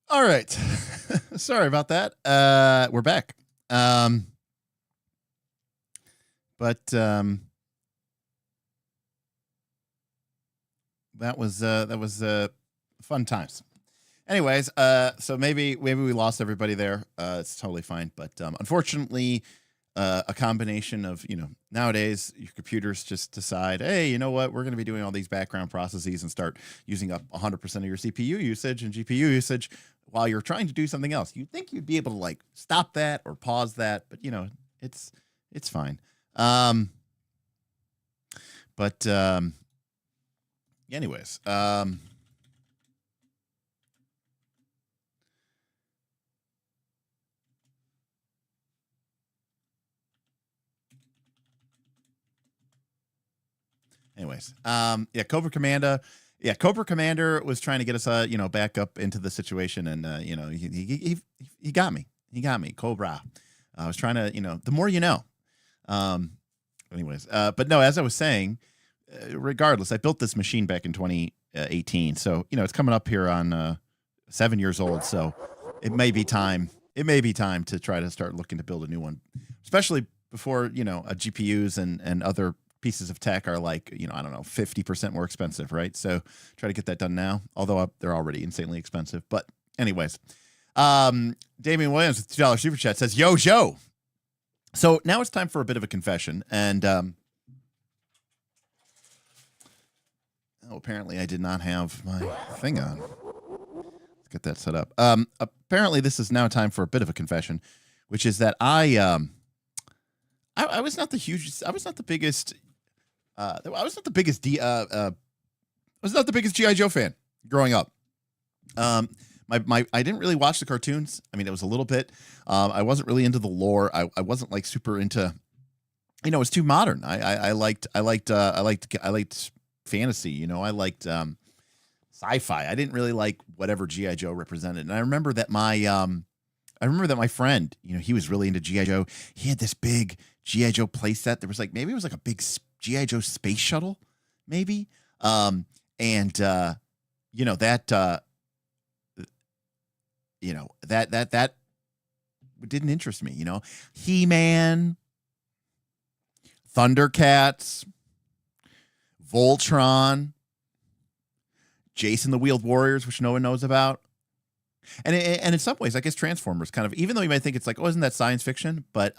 All right. Sorry about that. We're back. But that was fun times. Anyways, so maybe we lost everybody there. It's totally fine. But unfortunately, a combination of, nowadays your computers just decide, hey, you know what, we're going to be doing all these background processes and start using up 100% of your CPU usage and GPU usage while you're trying to do something else. You'd think you'd be able to like stop that or pause that, but it's fine. Anyways, yeah, Cobra Commander. Yeah, Cobra Commander was trying to get us, back up into the situation, and he got me. He got me, Cobra. I was trying to, the more you know. But no, as I was saying, regardless, I built this machine back in 2018, so it's coming up here on 7 years old. So it may be time. It may be time to try to start looking to build a new one, especially before GPUs and other pieces of tech are like, I don't know, 50% more expensive, right? So try to get that done now, although they're already insanely expensive. But anyways, Damian Williams with $2 super chat says, yo, Joe. So now it's time for a bit of a confession. And apparently I did not have my thing on. Let's get that set up. Apparently this is now time for a bit of a confession, which is that I was not the hugest, I was not the biggest G.I. Joe fan growing up. I didn't really watch the cartoons. I mean, it was a little bit. I wasn't really into the lore. I wasn't like super into, it was too modern. I liked fantasy. I liked sci-fi. I didn't really like whatever G.I. Joe represented. And I remember that my friend, he was really into G.I. Joe. He had this big G.I. Joe playset. There was maybe it was like a big G.I. Joe space shuttle, maybe. That didn't interest me, He-Man, Thundercats, Voltron, Jason the Wheeled Warriors, which no one knows about. And in some ways, I guess Transformers kind of, even though you might think it's like, oh, isn't that science fiction? But,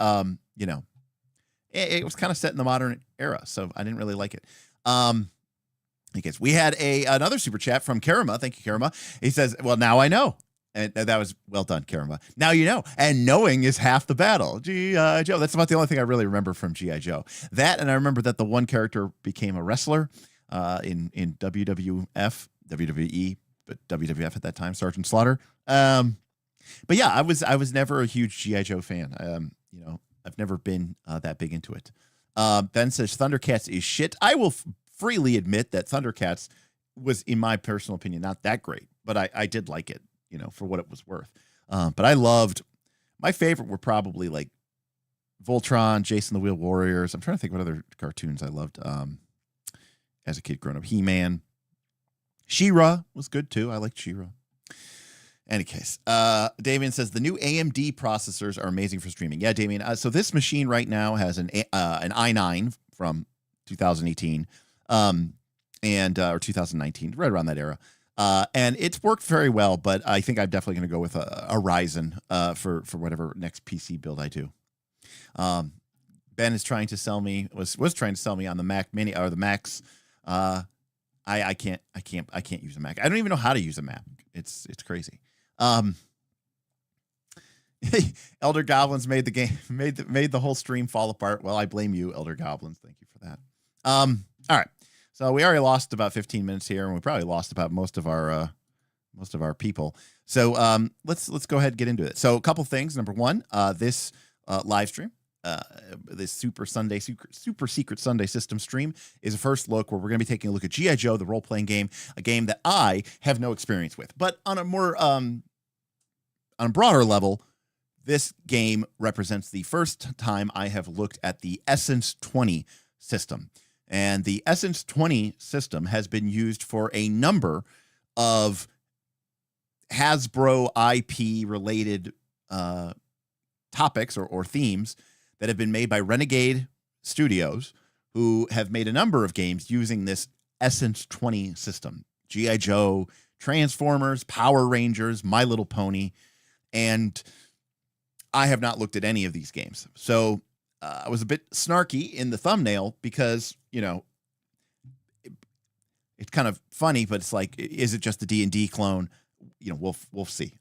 it was kind of set in the modern era, so I didn't really like it. Because we had another super chat from Karima. Thank you, Karima. He says, well, now I know. And that was well done, Karima. Now you know. And knowing is half the battle. G.I. Joe. That's about the only thing I really remember from G.I. Joe. That, and I remember that the one character became a wrestler in WWF, WWE, but WWF at that time, Sergeant Slaughter. But yeah, I was never a huge G.I. Joe fan. I've never been that big into it. Ben says Thundercats is shit. I will freely admit that Thundercats was, in my personal opinion, not that great, but I did like it, for what it was worth. But I loved, my favorite were probably like Voltron, Jason the Wheeled Warriors. I'm trying to think what other cartoons I loved as a kid growing up. He-Man. She-Ra was good too. I liked She-Ra. Any case, Damien says the new AMD processors are amazing for streaming. Yeah, Damien. So this machine right now has an i9 from 2018, or 2019, right around that era. And it's worked very well, but I think I'm definitely going to go with a Ryzen for whatever next PC build I do. Ben is trying to sell me, was trying to sell me on the Mac Mini or the Macs. I can't use a Mac. I don't even know how to use a Mac. It's crazy. Elder Goblins made the game, made the whole stream fall apart. Well, I blame you, Elder Goblins. Thank you for that. All right. So we already lost about 15 minutes here, and we probably lost about most of our people. So let's go ahead and get into it. So a couple things. Number one, this live stream, this super secret Sunday system stream is a first look where we're going to be taking a look at G.I. Joe, the role-playing game, a game that I have no experience with. But on a more on a broader level, this game represents the first time I have looked at the Essence 20 system. And the Essence 20 system has been used for a number of Hasbro IP related topics or themes that have been made by Renegade Studios, who have made a number of games using this Essence 20 system. G.I. Joe, Transformers, Power Rangers, My Little Pony, and I have not looked at any of these games. So I was a bit snarky in the thumbnail because, you know, it's kind of funny, but it's like, is it just a D&D clone? You know, we'll see.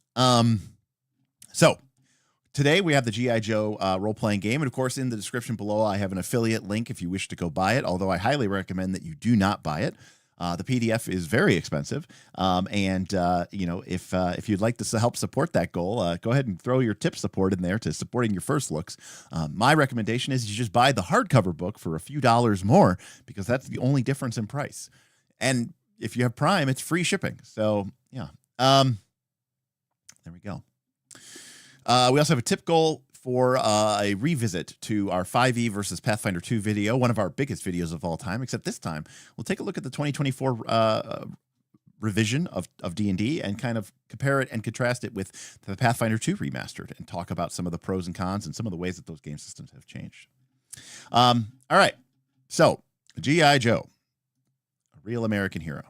So today we have the G.I. Joe role-playing game. And of course, in the description below, I have an affiliate link if you wish to go buy it, although I highly recommend that you do not buy it. The PDF is very expensive. You know, if you'd like to help support that goal, go ahead and throw your tip support in there to supporting your first looks. My recommendation is you just buy the hardcover book for a few dollars more, because that's the only difference in price. And if you have Prime, it's free shipping. So yeah, there we go. We also have a tip goal for a revisit to our 5e versus Pathfinder 2 video, one of our biggest videos of all time, except this time we'll take a look at the 2024 revision of D&D and kind of compare it and contrast it with the Pathfinder 2 remastered and talk about some of the pros and cons and some of the ways that those game systems have changed. All right, so G.I. Joe, a real American hero.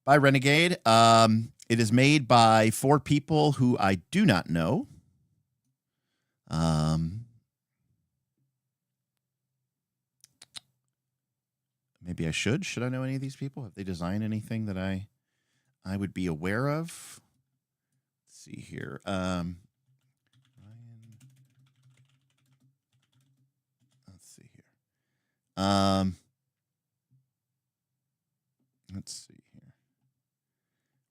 By Renegade. It is made by 4 people who I do not know. Maybe I should. Should I know any of these people? Have they designed anything that I would be aware of? Let's see here. Ryan. Let's see here. Let's see here.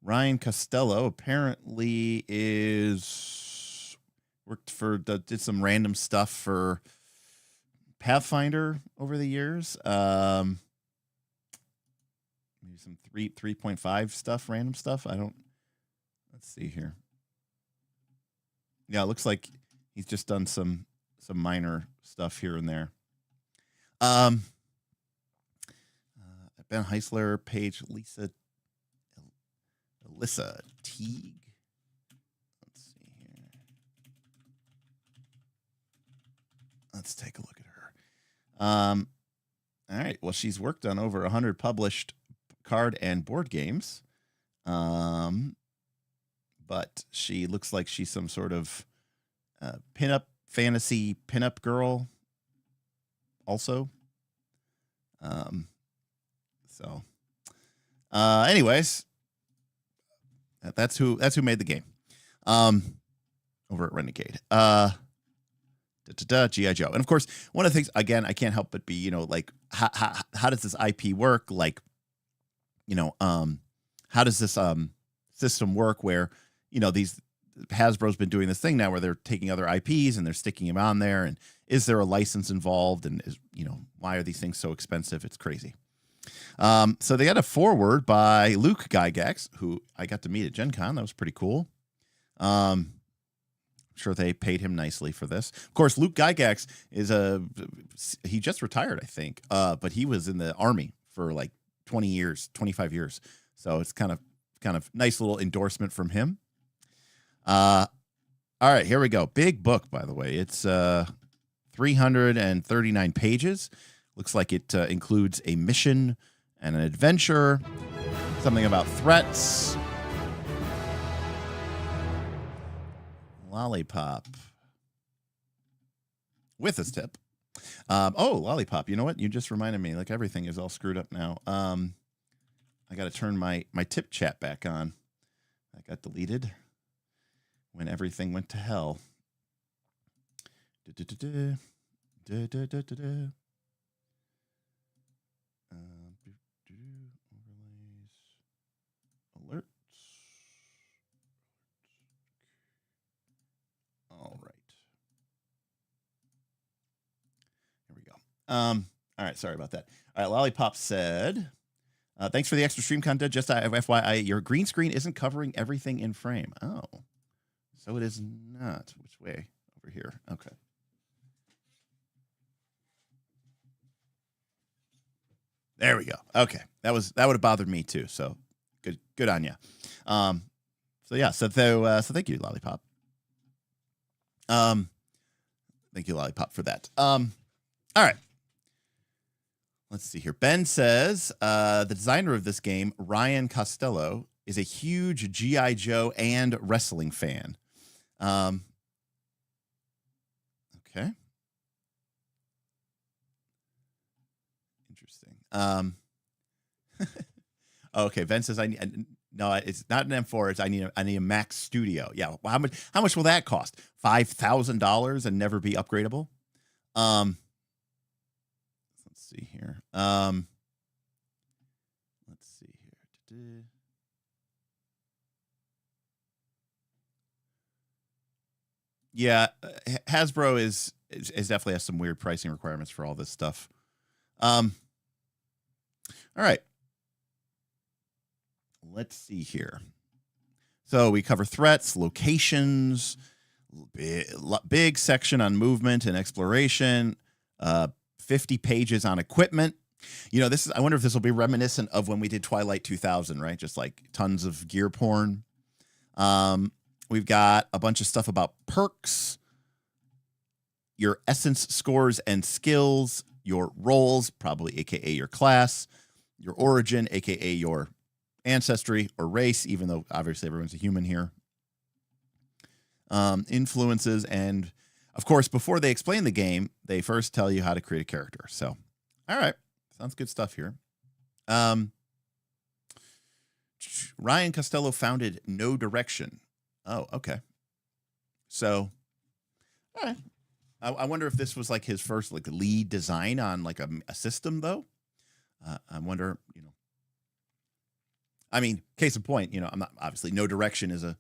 Ryan Costello apparently did some random stuff for Pathfinder over the years. Maybe some 3.5 stuff, random stuff. Let's see here. Yeah, it looks like he's just done some minor stuff here and there. Ben Heisler, Paige, Alyssa Teague. Let's see here. Let's take a look at her. All right. Well, she's worked on over 100 published card and board games. But she looks like she's some sort of fantasy pinup girl also. Anyways, that's who made the game. Over at Renegade. G.I. Joe. And of course, one of the things, again, I can't help but be, you know, like, how does this IP work? Like, you know, how does this system work where, you know, Hasbro's been doing this thing now where they're taking other IPs and they're sticking them on there, and is there a license involved, and you know, why are these things so expensive? It's crazy. So they got a foreword by Luke Gygax, who I got to meet at Gen Con. That was pretty cool. I'm sure they paid him nicely for this. Of course, Luke Gygax he just retired, I think, but he was in the Army for like 20 years, 25 years. So it's kind of nice little endorsement from him. All right, here we go. Big book, by the way. It's 339 pages. Looks like it includes a mission and an adventure, something about threats. Lollipop. With this tip. Lollipop. You know what? You just reminded me. Like, everything is all screwed up now. I got to turn my tip chat back on. That got deleted when everything went to hell. Alerts. All right. Here we go. All right. Sorry about that. All right. Lollipop said, thanks for the extra stream content. Just FYI, your green screen isn't covering everything in frame. Oh, so it is not. Which way? Over here. Okay. There we go. Okay. That would have bothered me too. So Good on you. So thank you, Lollipop. Thank you, Lollipop, for that. All right. Let's see here. Ben says the designer of this game, Ryan Costello, is a huge G.I. Joe and wrestling fan. Okay. Interesting. Okay. Ben says no, it's not an M4. It's I need a Mac Studio. Yeah. Well, how much will that cost? $5,000 and never be upgradable. Let's see here. Let's see here. Yeah, Hasbro is definitely has some weird pricing requirements for all this stuff. All right. Let's see here. So we cover threats, locations, big section on movement and exploration, 50 pages on equipment. You know, I wonder if this will be reminiscent of when we did Twilight 2000, right? Just like tons of gear porn. We've got a bunch of stuff about perks, your essence scores and skills, your roles, probably AKA your class, your origin, AKA your ancestry or race, even though obviously everyone's a human here. Influences, and of course, before they explain the game, they first tell you how to create a character. So, all right, sounds good stuff here. Ryan Costello founded No Direction. Oh, okay. So, all right. I wonder if this was like his first like lead design on like a system, though. I wonder, you know. I mean, case in point, you know, I'm not obviously No Direction is a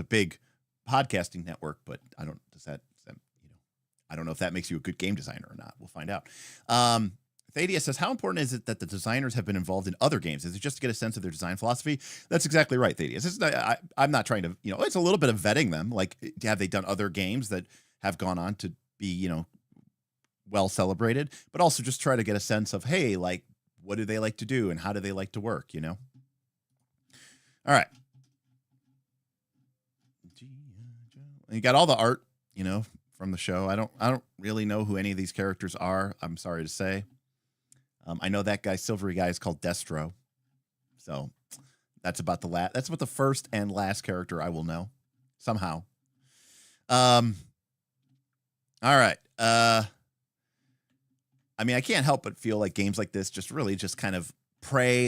big podcasting network, but I don't I don't know if that makes you a good game designer or not. We'll find out. Thaddeus says, how important is it that the designers have been involved in other games? Is it just to get a sense of their design philosophy? That's exactly right, Thaddeus. I'm not trying to, you know, it's a little bit of vetting them. Like, have they done other games that have gone on to be, you know, well celebrated, but also just try to get a sense of, hey, like, what do they like to do and how do they like to work, you know? All right. You got all the art, you know, from the show. I don't really know who any of these characters are. I'm sorry to say. I know that guy, silvery guy, is called Destro. So that's about the first and last character I will know somehow. All right. I mean, I can't help but feel like games like this just really just kind of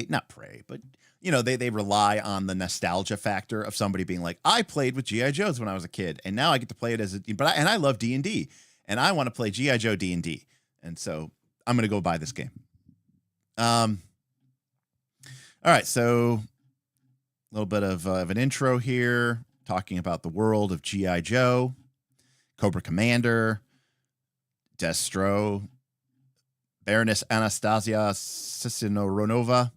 not pray, but you know, they rely on the nostalgia factor of somebody being like, I played with G.I. Joes when I was a kid, and now I get to play it and I love D&D, and I want to play G.I. Joe D&D, and so I'm going to go buy this game. All right, so a little bit of an intro here, talking about the world of G.I. Joe, Cobra Commander, Destro, Baroness Anastasia Sisinoronova.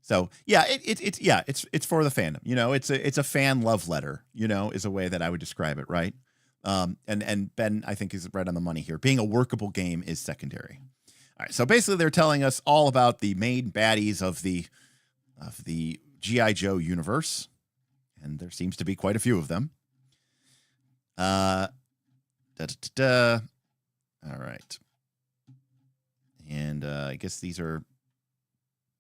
So yeah, it's for the fandom, you know, it's a fan love letter, you know, is a way that I would describe it. Right. And Ben, I think, is right on the money here. Being a workable game is secondary. All right. So basically they're telling us all about the main baddies of the G.I. Joe universe. And there seems to be quite a few of them. All right. And I guess these are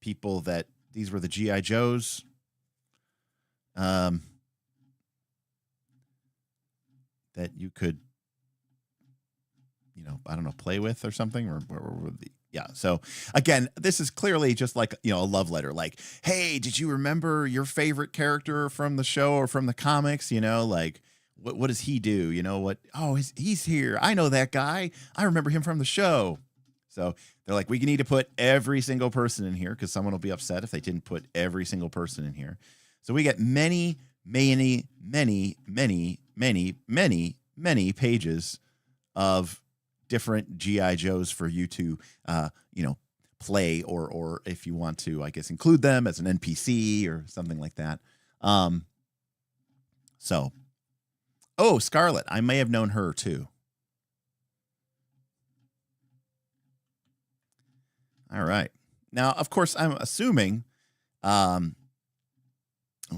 people these were the G.I. Joes. That you could, you know, I don't know, play with or something, or yeah. So again, this is clearly just like, you know, a love letter. Like, hey, did you remember your favorite character from the show or from the comics? You know, like, what does he do? You know what? Oh, he's here. I know that guy. I remember him from the show. So they're like, we need to put every single person in here because someone will be upset if they didn't put every single person in here. So we get many, many, many, many, many, many, many pages of different G.I. Joes for you to, you know, play or if you want to, I guess, include them as an NPC or something like that. So, oh, Scarlet, I may have known her too. All right. Now, of course, I'm assuming, oh,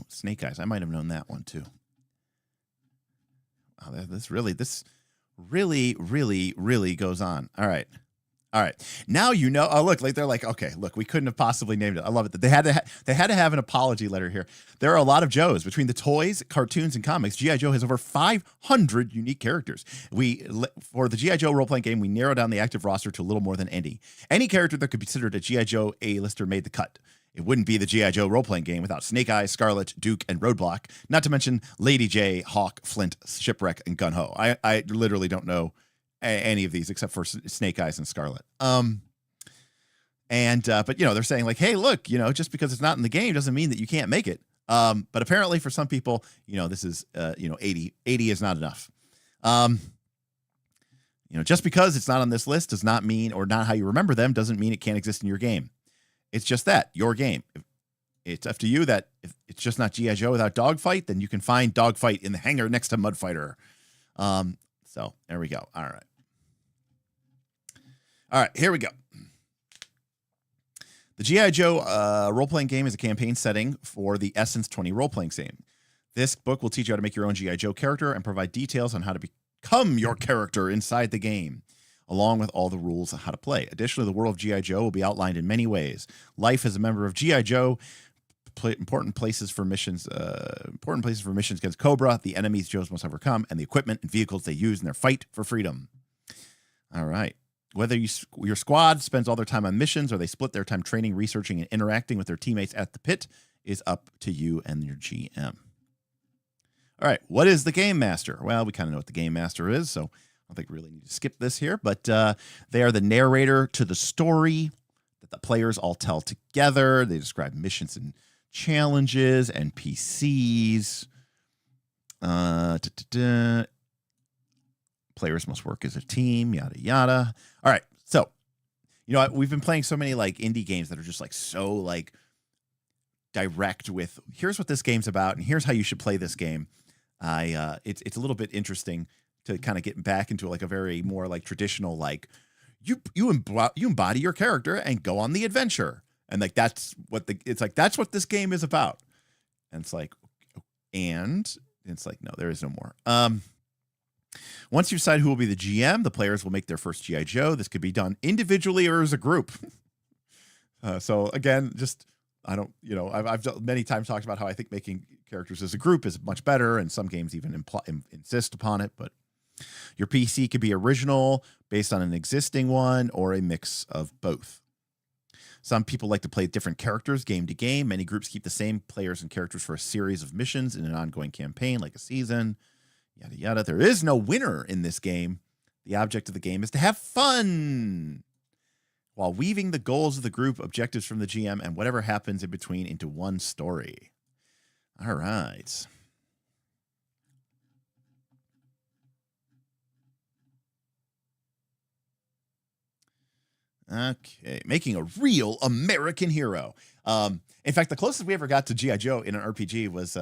Snake Eyes. I might have known that one too. Oh, this really goes on. All right. Now you know. Oh, look, like they're like, okay, look, we couldn't have possibly named it. I love it that they had to have an apology letter here. There are a lot of Joes between the toys, cartoons, and comics. G.I. Joe has over 500 unique characters. For the G.I. Joe role-playing game, we narrowed down the active roster to a little more than any character that could be considered a G.I. Joe A-lister made the cut. It wouldn't be the G.I. Joe role-playing game without Snake Eyes, Scarlet, Duke, and Roadblock, not to mention Lady J, Hawk, Flint, Shipwreck, and Gun-Ho. I literally don't know any of these except for Snake Eyes and Scarlet. But they're saying like, hey, look, just because it's not in the game doesn't mean that you can't make it. But apparently for some people, this is 80 is not enough. Just because it's not on this list does not mean, or not how you remember them, doesn't mean it can't exist in your game. It's just that, your game. It's up to you that if it's just not G.I. Joe without Dogfight, then you can find Dogfight in the hangar next to Mudfighter. So there we go. All right, here we go. The G.I. Joe role-playing game is a campaign setting for the Essence 20 role-playing game. This book will teach you how to make your own G.I. Joe character and provide details on how to become your character inside the game, along with all the rules on how to play. Additionally, the world of G.I. Joe will be outlined in many ways. Life as a member of G.I. Joe, important places for missions against Cobra, the enemies Joes must overcome, and the equipment and vehicles they use in their fight for freedom. All right. Whether your squad spends all their time on missions or they split their time training, researching, and interacting with their teammates at the pit is up to you and your GM. All right. What is the Game Master? Well, we kind of know what the Game Master is, so I don't think we really need to skip this here, but they are the narrator to the story that the players all tell together. They describe missions and challenges, NPCs. Players must work as a team, yada, yada. All right. So, we've been playing so many like indie games that are just like so like direct with here's what this game's about and here's how you should play this game. It's a little bit interesting to kind of get back into like a very more like traditional, like you embody your character and go on the adventure. And like, that's what this game is about. And it's like, no, there is no more. Once you decide who will be the GM, the players will make their first G.I. Joe. This could be done individually or as a group. So again, I've many times talked about how I think making characters as a group is much better, and some games even insist upon it. But your PC could be original, based on an existing one, or a mix of both. Some people like to play different characters game to game. Many groups keep the same players and characters for a series of missions in an ongoing campaign, like a season. Yada, yada. There is no winner in this game. The object of the game is to have fun while weaving the goals of the group, objectives from the GM, and whatever happens in between into one story. All right. Okay. Making a real American hero. In fact, the closest we ever got to G.I. Joe in an RPG was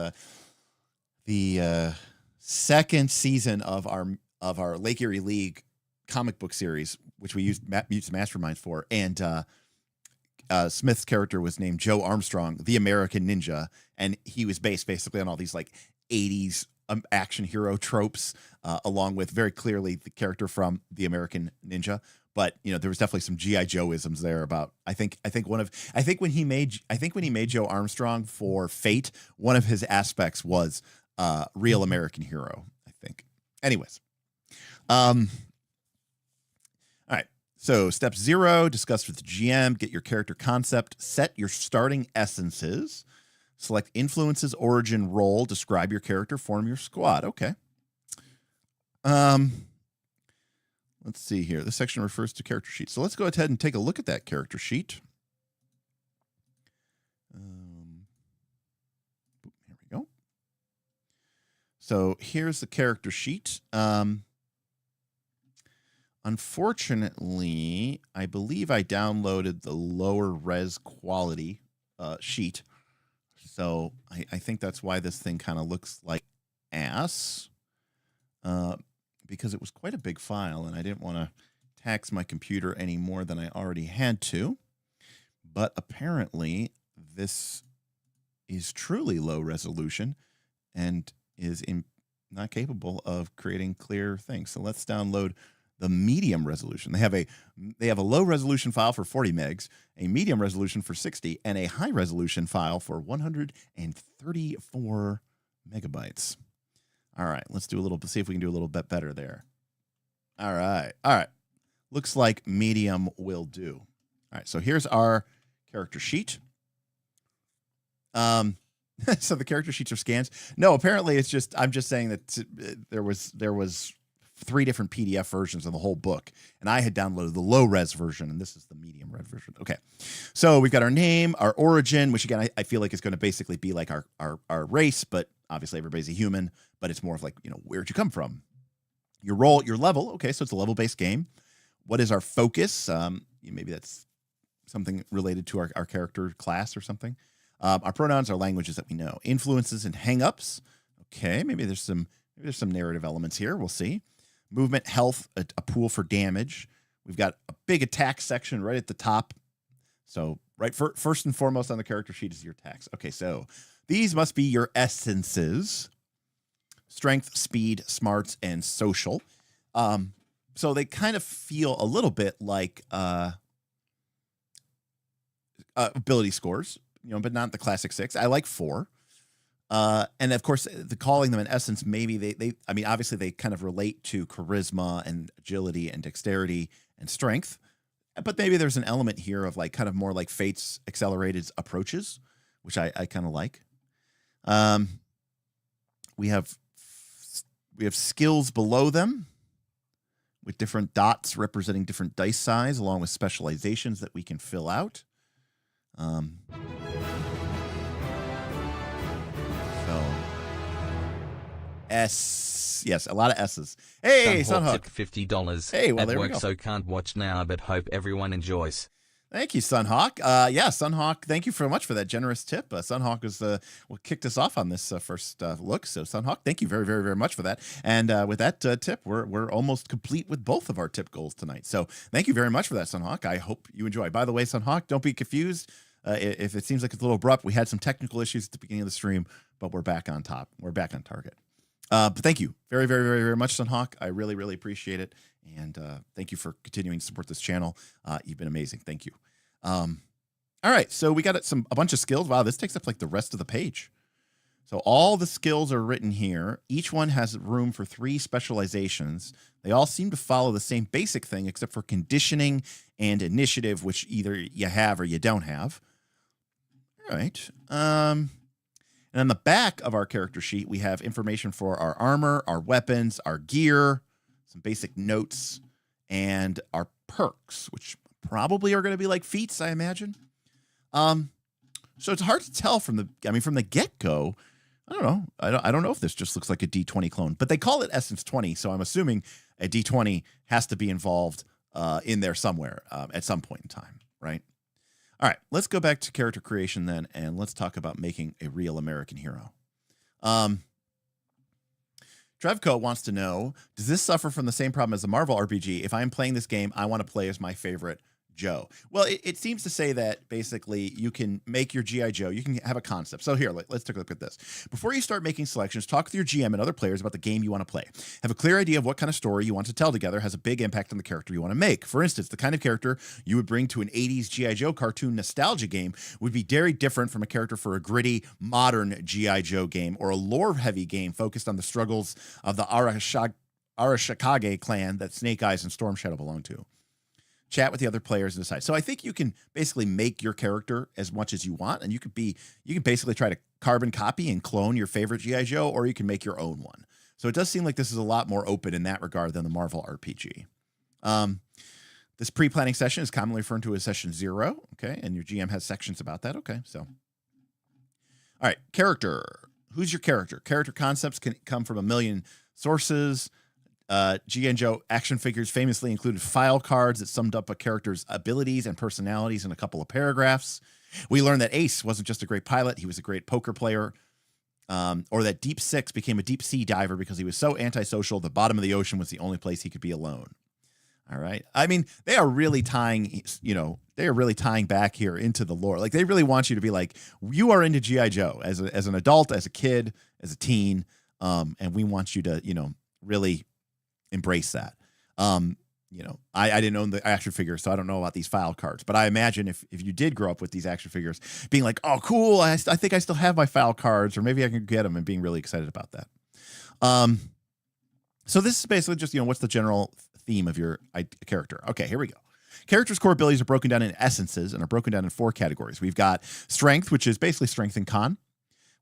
the second season of our Lake Erie League comic book series, which we used Masterminds for. And Smith's character was named Joe Armstrong, the American Ninja. And he was based basically on all these like 80s action hero tropes, along with very clearly the character from the American Ninja. But there was definitely some G.I. Joe-isms there about I think when he made Joe Armstrong for Fate, one of his aspects was real American hero, I think. Anyways. All right. So step 0, discuss with the GM, get your character concept, set your starting essences, select influences, origin, role, describe your character, form your squad. Okay. Let's see here. This section refers to character sheet. So let's go ahead and take a look at that character sheet. Here we go. So here's the character sheet. Unfortunately, I believe I downloaded the lower res quality sheet. So I think that's why this thing kind of looks like ass. Because it was quite a big file and I didn't want to tax my computer any more than I already had to. but apparently this is truly low resolution and is not capable of creating clear things. So let's download the medium resolution. They have a low resolution file for 40 megs, a medium resolution for 60, and a high resolution file for 134 megabytes. All right, let's see if we can do a little bit better there. All right. Looks like medium will do. All right, so here's our character sheet. So the character sheets are scans. No, apparently it's just, I'm just saying that there was 3 different PDF versions of the whole book, and I had downloaded the low res version, and this is the medium res version. Okay, so we've got our name, our origin, which again I feel like is going to basically be like our race, but obviously everybody's a human, but it's more of like, where'd you come from? Your role, your level. Okay, so it's a level-based game. What is our focus? Maybe that's something related to our character class or something. Our pronouns are languages that we know. Influences and hang-ups. Okay, maybe there's some narrative elements here. We'll see. Movement, health, a pool for damage. We've got a big attack section right at the top. So first and foremost on the character sheet is your attacks. Okay, so these must be your essences. Strength, speed, smarts, and social. So they kind of feel a little bit like ability scores, but not the classic 6. I like 4. And of course, calling them an essence, maybe obviously they kind of relate to charisma and agility and dexterity and strength, but maybe there's an element here of like kind of more like Fate's accelerated approaches, which I kind of like. We have skills below them with different dots representing different dice size, along with specializations that we can fill out. Yes, a lot of S's. Hey, Sunhawk. $50. Hey, well, at there we work, go. so can't watch now, but hope everyone enjoys. Thank you, Sunhawk. Sunhawk, thank you very much for that generous tip. Sunhawk was what kicked us off on this first look. So, Sunhawk, thank you very, very, very much for that. And with that tip, we're almost complete with both of our tip goals tonight. So, thank you very much for that, Sunhawk. I hope you enjoy. By the way, Sunhawk, don't be confused. If it seems like it's a little abrupt, we had some technical issues at the beginning of the stream, but we're back on top. We're back on target. But thank you very, very, very, very much, Sunhawk. I really, really appreciate it. And thank you for continuing to support this channel. You've been amazing. Thank you. All right. So we got a bunch of skills. Wow, this takes up like the rest of the page. So all the skills are written here. Each one has room for 3 specializations. They all seem to follow the same basic thing, except for conditioning and initiative, which either you have or you don't have. All right. And on the back of our character sheet, we have information for our armor, our weapons, our gear, some basic notes, and our perks, which probably are going to be like feats, I imagine. So it's hard to tell from the get-go. I don't know. I don't know if this just looks like a D20 clone, but they call it Essence 20, so I'm assuming a D20 has to be involved in there somewhere at some point in time, right? All right, let's go back to character creation then, and let's talk about making a real American hero. Trevco wants to know, does this suffer from the same problem as the Marvel RPG? If I'm playing this game, I want to play as my favorite Joe. Well, it seems to say that basically you can make your G.I. Joe. You can have a concept. So here, let's take a look at this. Before you start making selections, talk with your GM and other players about the game you want to play. Have a clear idea of what kind of story you want to tell together has a big impact on the character you want to make. For instance, the kind of character you would bring to an 80s G.I. Joe cartoon nostalgia game would be very different from a character for a gritty, modern G.I. Joe game or a lore-heavy game focused on the struggles of the Arashikage clan that Snake Eyes and Storm Shadow belong to. Chat with the other players and decide. So I think you can basically make your character as much as you want, and you can basically try to carbon copy and clone your favorite G.I. Joe, or you can make your own one. So it does seem like this is a lot more open in that regard than the Marvel RPG. This pre-planning session is commonly referred to as session 0. Okay, and your GM has sections about that. Okay, so all right, character. Who's your character? Character concepts can come from a million sources. G.I. Joe action figures famously included file cards that summed up a character's abilities and personalities in a couple of paragraphs. We learned that Ace wasn't just a great pilot, he was a great poker player. Or that Deep Six became a deep sea diver because he was so antisocial, the bottom of the ocean was the only place he could be alone. All right. I mean, they are really tying, back here into the lore. Like, they really want you to be like, you are into G.I. Joe as an adult, as a kid, as a teen. And we want you to, really embrace that. I didn't own the action figures, so I don't know about these file cards. But I imagine if you did grow up with these action figures, being like, oh, cool, I think I still have my file cards, or maybe I can get them, and being really excited about that. So this is basically just, what's the general theme of your character. Okay, here we go. Characters' core abilities are broken down in essences and are broken down in 4 categories. We've got strength, which is basically strength and con.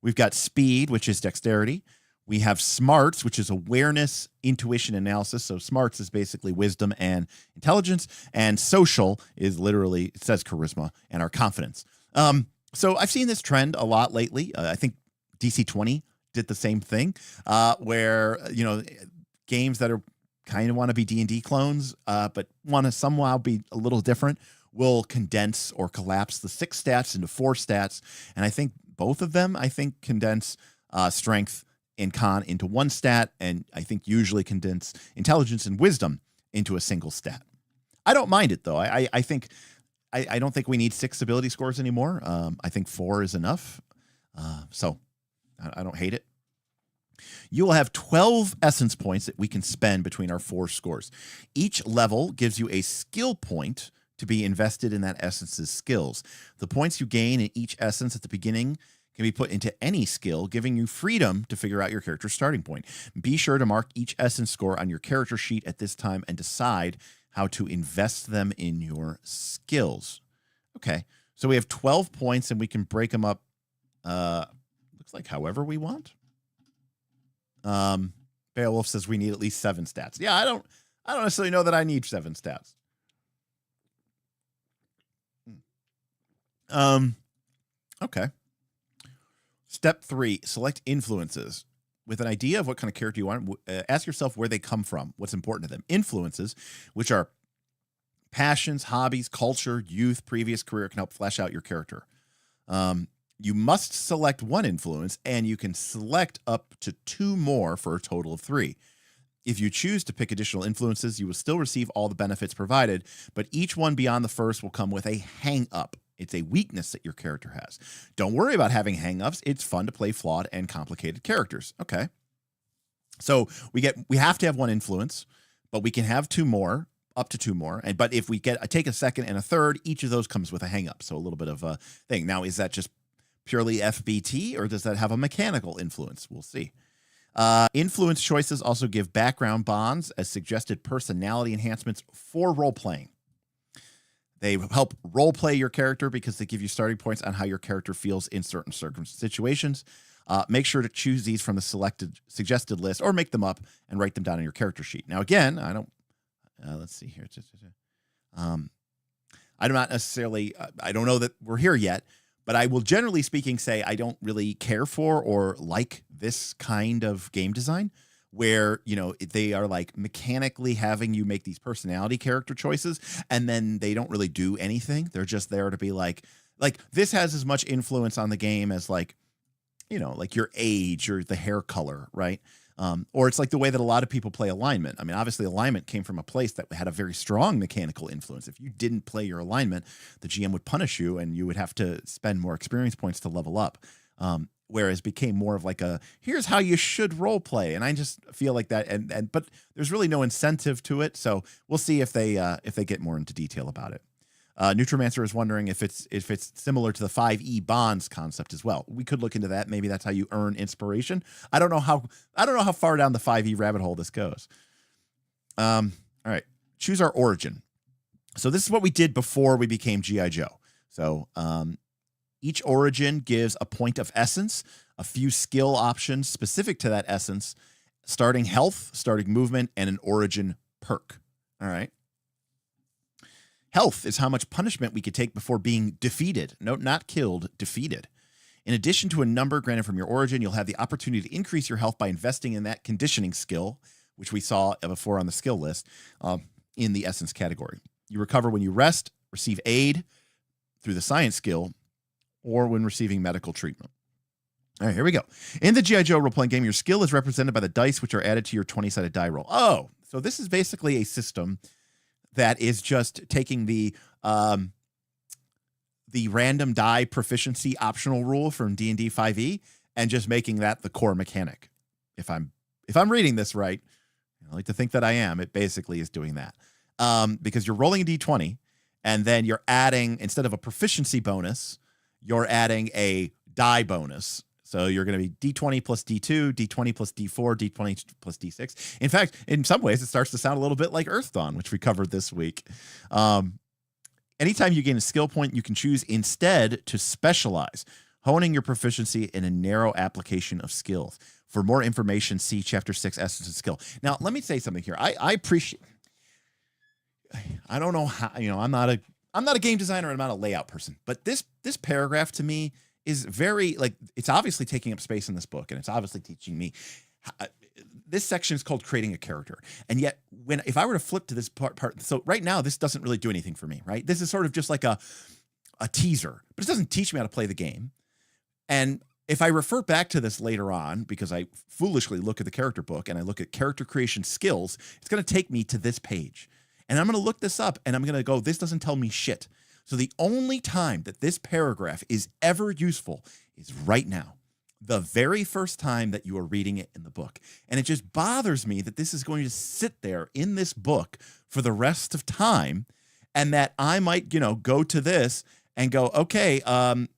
We've got speed, which is dexterity. We have smarts, which is awareness, intuition, analysis. So smarts is basically wisdom and intelligence. And social is literally, it says charisma and our confidence. So I've seen this trend a lot lately. I think DC 20 did the same thing, where, games that are kind of want to be D&D clones, but want to somehow be a little different, will condense or collapse the 6 stats into 4 stats. And I think both of them, condense strength and con into 1 stat, and I think usually condense intelligence and wisdom into a single stat. I don't mind it, though. I don't think we need 6 ability scores anymore. I think 4 is enough. So I don't hate it. You will have 12 essence points that we can spend between our 4 scores. Each level gives you a skill point to be invested in that essence's skills. The points you gain in each essence at the beginning can be put into any skill, giving you freedom to figure out your character's starting point. Be sure to mark each essence score on your character sheet at this time and decide how to invest them in your skills. Okay, so we have 12 points, and we can break them up, looks like however we want. Beowulf says we need at least 7 stats. Yeah, I don't necessarily know that I need 7 stats. Okay. Step 3, select influences. With an idea of what kind of character you want, ask yourself where they come from, what's important to them. Influences, which are passions, hobbies, culture, youth, previous career, can help flesh out your character. You must select 1 influence, and you can select up to 2 more for a total of 3. If you choose to pick additional influences, you will still receive all the benefits provided, but each one beyond the first will come with a hang-up. It's a weakness that your character has. Don't worry about having hang-ups. It's fun to play flawed and complicated characters. Okay. So we have to have 1 influence, but we can have 2 more, up to 2 more. But if we take a second and a third, each of those comes with a hang-up. So a little bit of a thing. Now, is that just purely FBT, or does that have a mechanical influence? We'll see. Influence choices also give background bonds as suggested personality enhancements for role-playing. They help role-play your character because they give you starting points on how your character feels in certain situations. Make sure to choose these from the suggested list, or make them up and write them down on your character sheet. Now, again, I don't... let's see here. I'm not necessarily... I don't know that we're here yet, but I will, generally speaking, say I don't really care for or like this kind of game design where, they are like mechanically having you make these personality character choices, and then they don't really do anything. They're just there to be like this has as much influence on the game as like your age or the hair color, right? Or it's like the way that a lot of people play alignment. I mean, obviously alignment came from a place that had a very strong mechanical influence. If you didn't play your alignment, the GM would punish you and you would have to spend more experience points to level up. Whereas became more of like here's how you should role play. And I just feel like that. But there's really no incentive to it. So we'll see if they get more into detail about it. Nutromancer is wondering if it's similar to the 5e bonds concept as well. We could look into that. Maybe that's how you earn inspiration. I don't know how far down the 5e rabbit hole this goes. All right. Choose our origin. So this is what we did before we became G.I. Joe. So each origin gives a point of essence, a few skill options specific to that essence, starting health, starting movement, and an origin perk. All right. Health is how much punishment we could take before being defeated. No, not killed, defeated. In addition to a number granted from your origin, you'll have the opportunity to increase your health by investing in that conditioning skill, which we saw before on the skill list, in the essence category. You recover when you rest, receive aid through the science skill, or when receiving medical treatment. All right, here we go. In the G.I. Joe role-playing game, your skill is represented by the dice which are added to your 20-sided die roll. Oh, so this is basically a system that is just taking the random die proficiency optional rule from D&D 5e and just making that the core mechanic. If I'm reading this right, I like to think that I am. It basically is doing that because you're rolling a d20 and then you're adding, instead of a proficiency bonus, you're adding a die bonus. So you're going to be d20 plus d2, d20 plus d4, d20 plus d6. In fact, in some ways, it starts to sound a little bit like Earth Dawn, which we covered this week. Anytime you gain a skill point, you can choose instead to specialize, honing your proficiency in a narrow application of skills. For more information, see Chapter 6, Essence of Skill. Now, let me say something here. I appreciate. I don't know how. I'm not a game designer. I'm not a layout person. But this paragraph to me is very, like, it's obviously taking up space in this book, and it's obviously teaching me. This section is called creating a character. And yet, if I were to flip to this part, so right now, this doesn't really do anything for me, right? This is sort of just like a teaser, but it doesn't teach me how to play the game. And if I refer back to this later on, because I foolishly look at the character book and I look at character creation skills, it's going to take me to this page. And I'm going to look this up and I'm going to go, this doesn't tell me shit. So the only time that this paragraph is ever useful is right now. The very first time that you are reading it in the book. And it just bothers me that this is going to sit there in this book for the rest of time, and that I might, go to this and go, okay, I'm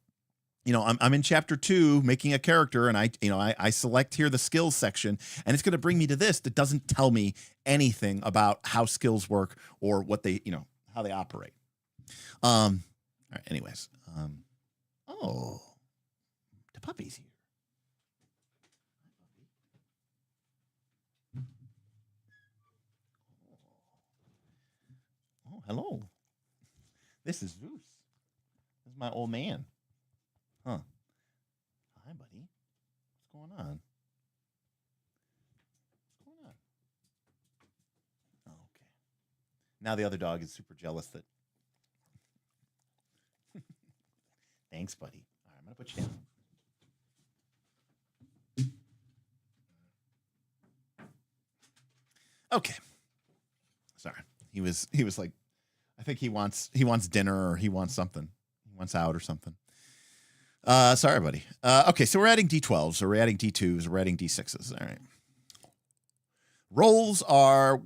in chapter 2 making a character, and I select here the skills section, and it's going to bring me to this that doesn't tell me anything about how skills work or what they, how they operate. All right, anyways. The puppy's here. Oh, hello. This is Zeus. This is my old man. Huh. Hi, buddy. What's going on? What's going on? Oh, okay. Now the other dog is super jealous that. Thanks, buddy. All right, I'm going to put you down. Okay. Sorry. He was like, I think he wants dinner, or he wants something. He wants out or something. Sorry, buddy. Okay, so we're adding D12s, or we're adding D2s, or we're adding D6s. All right. Roles are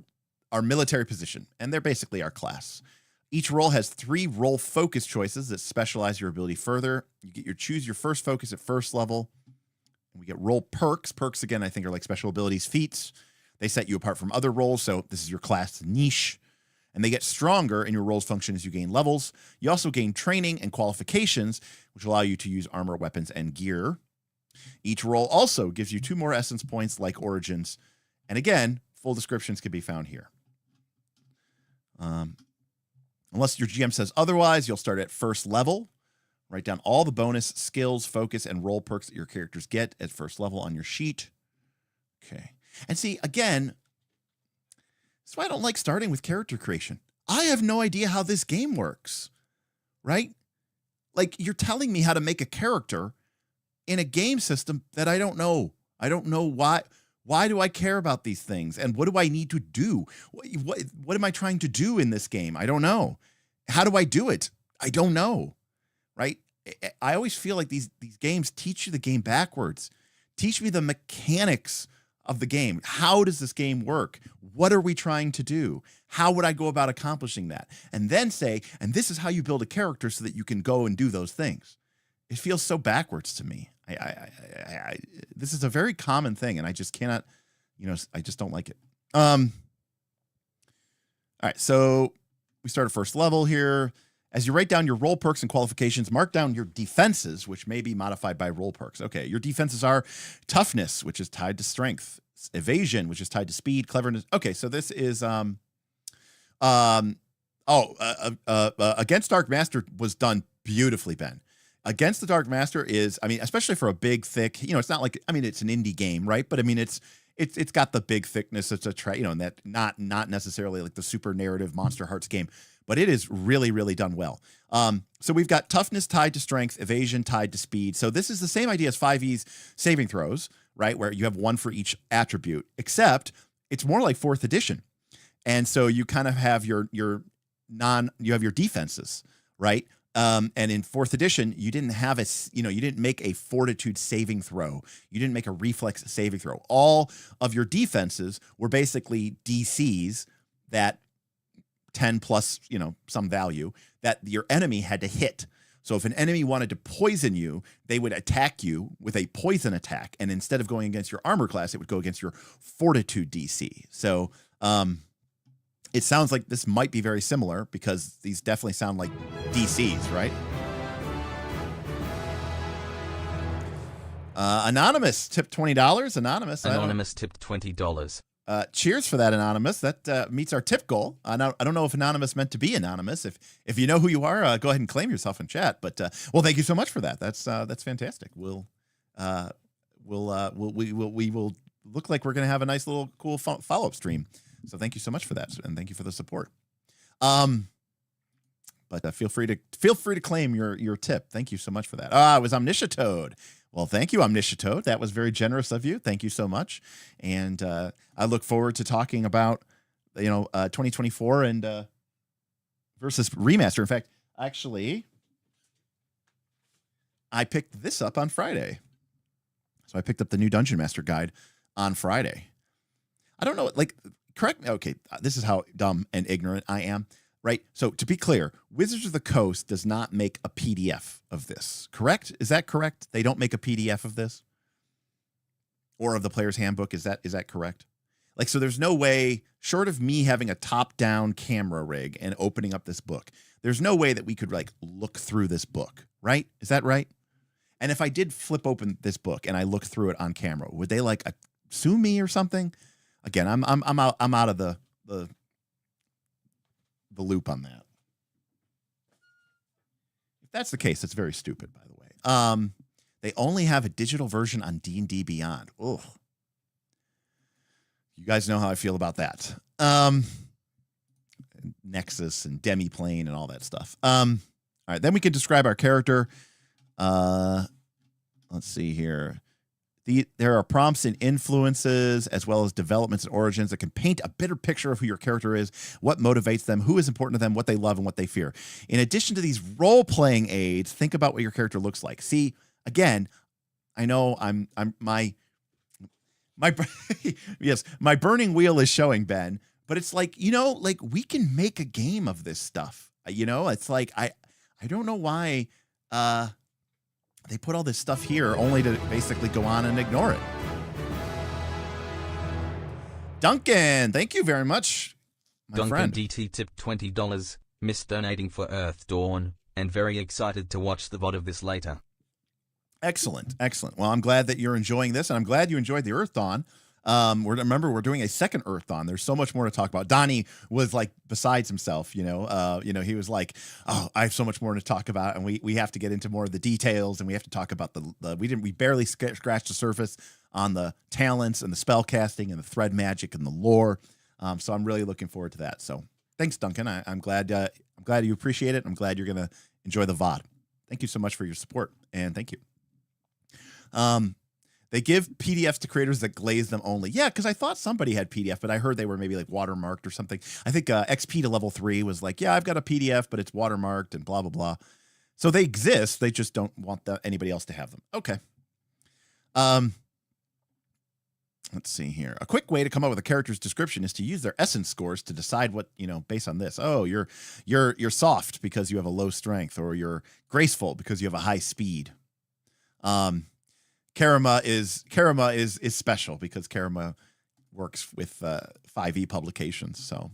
our military position, and they're basically our class. Each role has 3 role focus choices that specialize your ability further. You choose your first focus at first level. And we get role perks. Perks, again, I think are like special abilities, feats. They set you apart from other roles, so this is your class niche. And they get stronger in your role's function as you gain levels. You also gain training and qualifications, which allow you to use armor, weapons, and gear. Each role also gives you 2 more essence points, like origins. And again, full descriptions can be found here. Unless your GM says otherwise, you'll start at first level. Write down all the bonus, skills, focus, and role perks that your characters get at first level on your sheet. Okay. And see, again, that's why I don't like starting with character creation. I have no idea how this game works, right? Like, you're telling me how to make a character in a game system that I don't know. I don't know why. Why do I care about these things? And what do I need to do? What am I trying to do in this game? I don't know. How do I do it? I don't know, right? I always feel like these games teach you the game backwards. Teach me the mechanics of the game. How does this game work? What are we trying to do? How would I go about accomplishing that? And then say, and this is how you build a character so that you can go and do those things. It feels so backwards to me. This is a very common thing, and I just cannot, I just don't like it. All right, so we start at first level here. As you write down your role perks and qualifications, mark down your defenses, which may be modified by role perks. Okay, your defenses are toughness, which is tied to strength, evasion, which is tied to speed, cleverness. Okay, so this is Against Dark Master was done beautifully, Ben. Against the Dark Master is, especially for a big, thick, it's not like, it's an indie game, right? But it's got the big thickness. It's and that not necessarily like the super narrative Monster Hearts game, but it is really, really done well. So we've got toughness tied to strength, evasion tied to speed. So this is the same idea as 5e's saving throws, right? Where you have 1 for each attribute, except it's more like 4th edition. And so you kind of have you have your defenses, right? And in 4th edition, you didn't have you didn't make a fortitude saving throw. You didn't make a reflex saving throw. All of your defenses were basically DCs that 10 plus, some value that your enemy had to hit. So if an enemy wanted to poison you, they would attack you with a poison attack. And instead of going against your armor class, it would go against your fortitude DC. So it sounds like this might be very similar because these definitely sound like DCs, right? Anonymous tipped $20. Anonymous tipped $20. Cheers for that, Anonymous. That meets our tip goal. I don't know if Anonymous meant to be anonymous. If you know who you are, go ahead and claim yourself in chat. But well, thank you so much for that. That's fantastic. We will look like we're gonna have a nice little cool follow up stream. So thank you so much for that, and thank you for the support. But feel free to claim your tip. Thank you so much for that. It was Omnisciatoad. Well, thank you, Omnisciatoad. That was very generous of you. Thank you so much. And I look forward to talking about 2024 and versus remaster. In fact, actually, I picked this up on Friday. So I picked up the new Dungeon Master Guide on Friday. I don't know, correct me. Okay, this is how dumb and ignorant I am. Right. So to be clear, Wizards of the Coast does not make a PDF of this. Correct? Is that correct? They don't make a PDF of this, or of the player's handbook. Is that correct? So there's no way, short of me having a top-down camera rig and opening up this book, there's no way that we could look through this book. Right? Is that right? And if I did flip open this book and I look through it on camera, would they sue me or something? Again, I'm out of the loop on that. If that's the case, it's very stupid, by the way. They only have a digital version on D&D Beyond. Ugh. You guys know how I feel about that. Nexus and Demiplane and all that stuff. All right, then we can describe our character. Let's see here. There are prompts and influences, as well as developments and origins that can paint a better picture of who your character is, what motivates them, who is important to them, what they love, and what they fear. In addition to these role-playing aids, think about what your character looks like. See, again, I know my yes, my burning wheel is showing, Ben, but it's we can make a game of this stuff. It's I don't know why they put all this stuff here only to basically go on and ignore it. Duncan, thank you very much, my Duncan friend. DT tipped $20, missed donating for Earth Dawn, and very excited to watch the VOD of this later. Excellent. Well, I'm glad that you're enjoying this, and I'm glad you enjoyed the Earth Dawn. We're doing a second Earth Dawn. There's so much more to talk about. Donnie was besides himself, he was like, oh, I have so much more to talk about. And we have to get into more of the details, and we have to talk about we barely scratched the surface on the talents and the spell casting and the thread magic and the lore. So I'm really looking forward to that. So thanks, Duncan. I'm glad you appreciate it. I'm glad you're going to enjoy the VOD. Thank you so much for your support, and thank you. They give PDFs to creators that glaze them only. Yeah, because I thought somebody had PDF, but I heard they were maybe watermarked or something. I think XP to level 3 was yeah, I've got a PDF, but it's watermarked and blah, blah, blah. So they exist. They just don't want anybody else to have them. Okay. Let's see here. A quick way to come up with a character's description is to use their essence scores to decide what, based on this. Oh, you're soft because you have a low strength, or you're graceful because you have a high speed. Karama is special because Karama works with 5e publications. So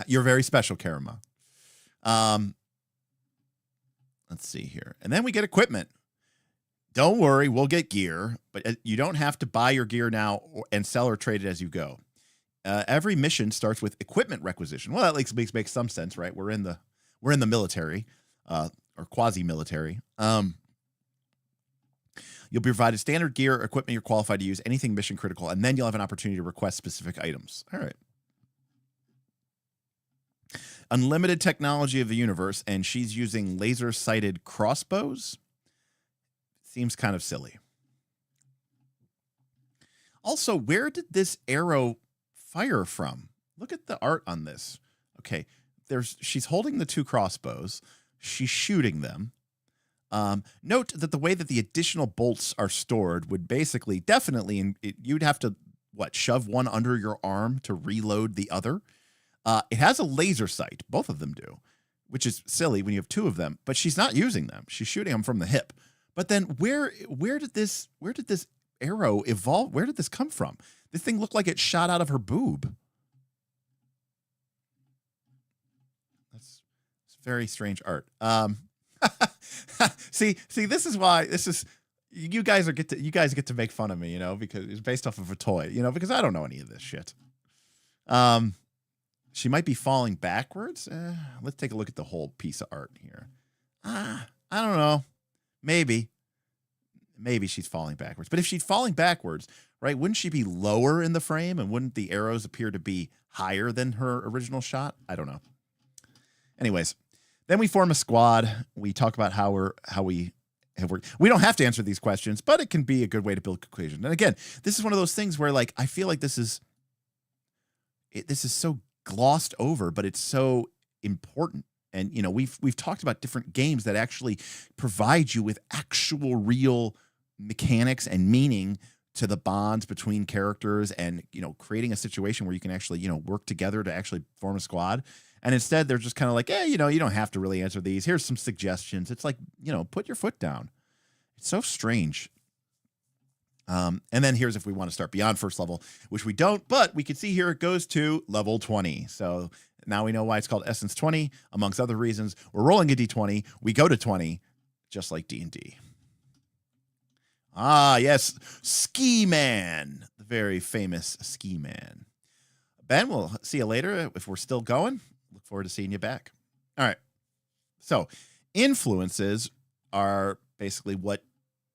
you're very special, Karama. Let's see here. And then we get equipment. Don't worry, we'll get gear, but you don't have to buy your gear now and sell or trade it as you go. Every mission starts with equipment requisition. Well, that makes some sense, right? We're in the military, or quasi-military. You'll be provided standard gear or equipment you're qualified to use, anything mission critical, and then you'll have an opportunity to request specific items. All right. Unlimited technology of the universe, and she's using laser-sighted crossbows. Seems kind of silly. Also, where did this arrow fire from? look at the art on this. Okay, she's holding the 2 crossbows. She's shooting them. Note that the way that the additional bolts are stored would basically definitely you'd have to shove one under your arm to reload the other. It has a laser sight. Both of them do, which is silly when you have 2 of them. But she's not using them. She's shooting them from the hip. But then where did this arrow evolve? Where did this come from? This thing looked like it shot out of her boob. That's very strange art. See, this is why you guys get to make fun of me, because it's based off of a toy, because I don't know any of this shit. She might be falling backwards. Let's take a look at the whole piece of art here. I don't know. Maybe she's falling backwards. But if she's falling backwards, right, wouldn't she be lower in the frame, and wouldn't the arrows appear to be higher than her original shot? I don't know. Anyways, then we form a squad. We talk about how we have worked. We don't have to answer these questions, but it can be a good way to build conclusion. And again, this is one of those things where I feel like this is so glossed over, but it's so important. And we've talked about different games that actually provide you with actual real mechanics and meaning to the bonds between characters, and creating a situation where you can actually work together to actually form a squad. And instead they're just kind of like, you don't have to really answer these. Here's some suggestions. It's like, put your foot down. It's so strange. And then here's if we want to start beyond first level, which we don't, but we can see here it goes to level 20. So now we know why it's called Essence 20, amongst other reasons. We're rolling a d20. We go to 20, just like D&D. Ah, yes, Ski Man, the very famous Ski Man. Ben, we'll see you later if we're still going. Look forward to seeing you back. All right. So influences are basically what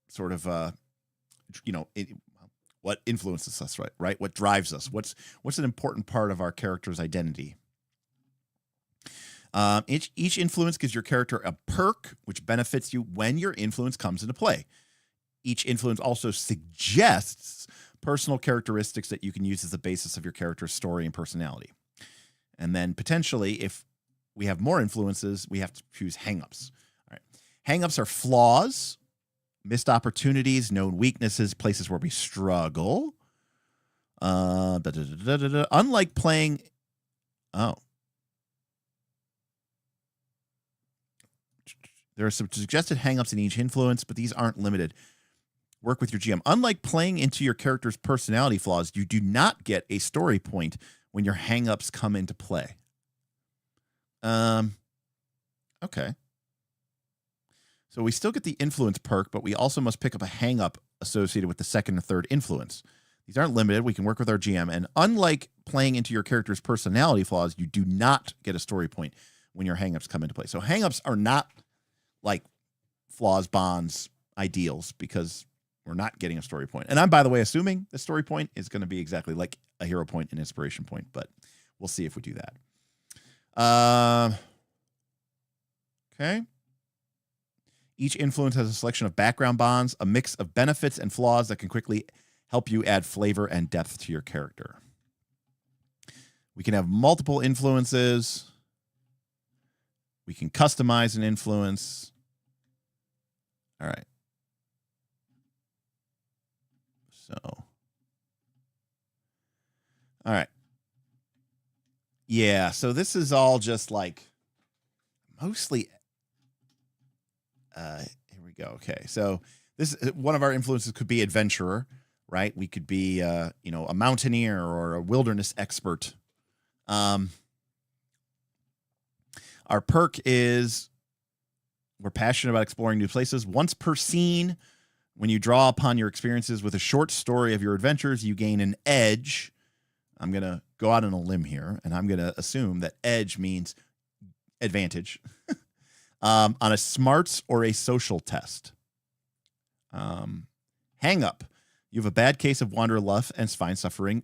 sort of, what influences us, right? What drives us? What's an important part of our character's identity? Each influence gives your character a perk, which benefits you when your influence comes into play. Each influence also suggests personal characteristics that you can use as the basis of your character's story and personality. And then potentially, if we have more influences, we have to choose hangups. All right. Hangups are flaws, missed opportunities, known weaknesses, places where we struggle. Unlike playing... There are some suggested hangups in each influence, but these aren't limited. Work with your GM. Unlike playing into your character's personality flaws, you do not get a story point when your hangups come into play. Okay. So we still get the influence perk, but we also must pick up a hangup associated with the second or third influence. These aren't limited. We can work with our GM. And unlike playing into your character's personality flaws, you do not get a story point when your hangups come into play. So hangups are not like flaws, bonds, ideals, because we're not getting a story point. And I'm, by the way, assuming the story point is going to be exactly like a hero point and inspiration point, but we'll see if we do that. Okay. Each influence has a selection of background bonds, a mix of benefits and flaws that can quickly help you add flavor and depth to your character. We can have multiple influences. We can customize an influence. All right. So, all right. Yeah, so this is all just like mostly here we go. Okay. So this one of our influences could be adventurer, right? We could be a mountaineer or a wilderness expert. Our perk is we're passionate about exploring new places. Once per scene, when you draw upon your experiences with a short story of your adventures, you gain an edge. I'm going to go out on a limb here, and I'm going to assume that edge means advantage on a smarts or a social test. Hang up. You have a bad case of wanderlust and find suffering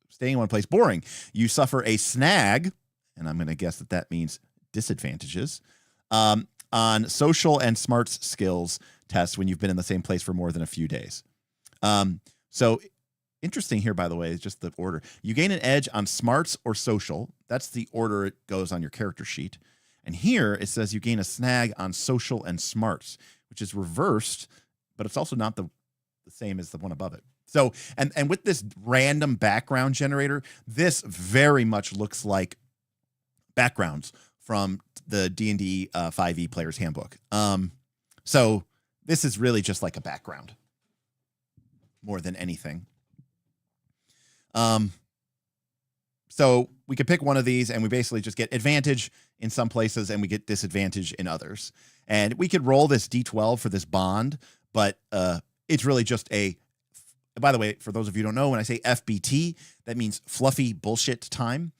staying in one place boring. You suffer a snag, and I'm going to guess that means disadvantages, on social and smarts skills tests when you've been in the same place for more than a few days. So interesting here, by the way, is just the order. You gain an edge on smarts or social. That's the order it goes on your character sheet. And here it says you gain a snag on social and smarts, which is reversed, but it's also not the same as the one above it. So, and with this random background generator, this very much looks like backgrounds from the D&D 5e Player's Handbook. So this is really just like a background more than anything. So we could pick one of these and we basically just get advantage in some places and we get disadvantage in others. And we could roll this D12 for this bond, but it's really just by the way, for those of you who don't know, when I say FBT, that means fluffy bullshit time.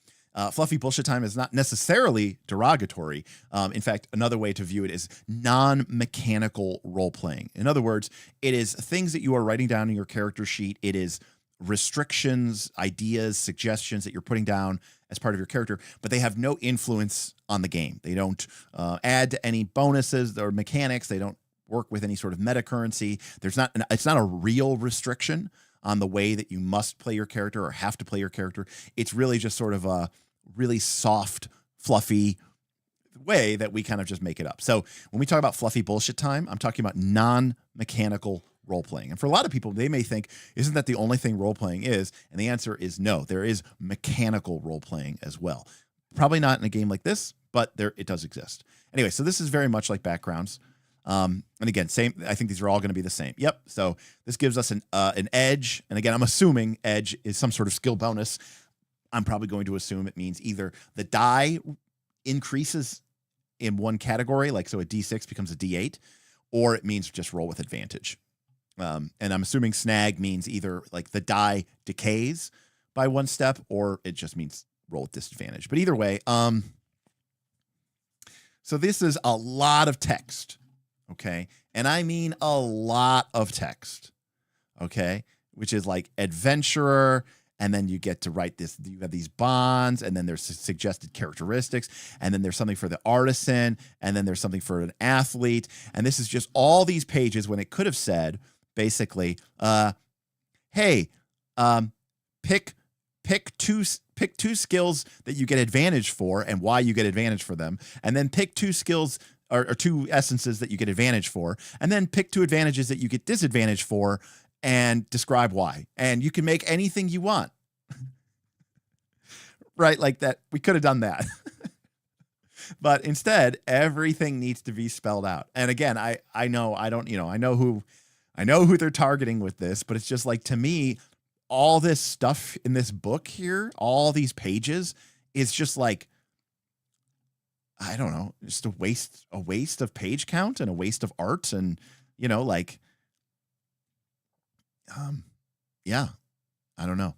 Fluffy bullshit time is not necessarily derogatory. In fact, another way to view it is non-mechanical role-playing. In other words, it is things that you are writing down in your character sheet. It is restrictions, ideas, suggestions that you're putting down as part of your character, but they have no influence on the game. They don't add to any bonuses or mechanics. They don't work with any sort of meta currency. It's not a real restriction on the way that you must play your character or have to play your character. It's really just sort of a really soft, fluffy way that we kind of just make it up. So when we talk about fluffy bullshit time, I'm talking about non-mechanical role-playing. And for a lot of people, they may think, isn't that the only thing role-playing is? And the answer is no. There is mechanical role-playing as well. Probably not in a game like this, but it does exist. Anyway, so this is very much like backgrounds. And again, same. I think these are all going to be the same. Yep. So this gives us an edge. And again, I'm assuming edge is some sort of skill bonus. I'm probably going to assume it means either the die increases in one category, like so a D6 becomes a D8, or it means just roll with advantage. And I'm assuming snag means either like the die decays by one step, or it just means roll with disadvantage. But either way, so this is a lot of text. Okay. And I mean a lot of text. Okay. Which is like adventurer. And then you get to write this. You have these bonds, and then there's suggested characteristics. And then there's something for the artisan. And then there's something for an athlete. And this is just all these pages when it could have said basically, hey, pick two skills that you get advantage for and why you get advantage for them. And then pick two skills or two essences that you get advantage for, and then pick two advantages that you get disadvantage for and describe why. And you can make anything you want. Right? Like that. We could have done that. But instead, everything needs to be spelled out. And again, I know who they're targeting with this, but it's just like, to me, all this stuff in this book here, all these pages, is just like, I don't know, just a waste of page count and a waste of art. And, like, yeah, I don't know.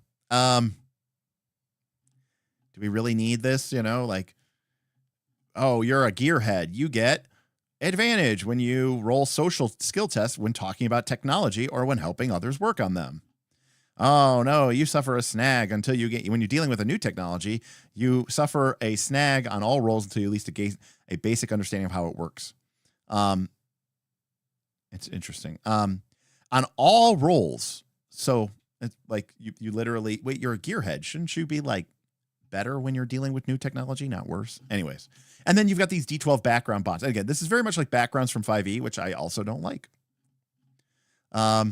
Do we really need this? Like, oh, you're a gearhead. You get advantage when you roll social skill tests when talking about technology or when helping others work on them. Oh no, you suffer a snag when you're dealing with a new technology, you suffer a snag on all rolls until you at least get a basic understanding of how it works. It's interesting. On all rolls. So it's like you literally, wait, you're a gearhead. Shouldn't you be like better when you're dealing with new technology, not worse? Anyways. And then you've got these D12 background bonds. And again, this is very much like backgrounds from 5e, which I also don't like. All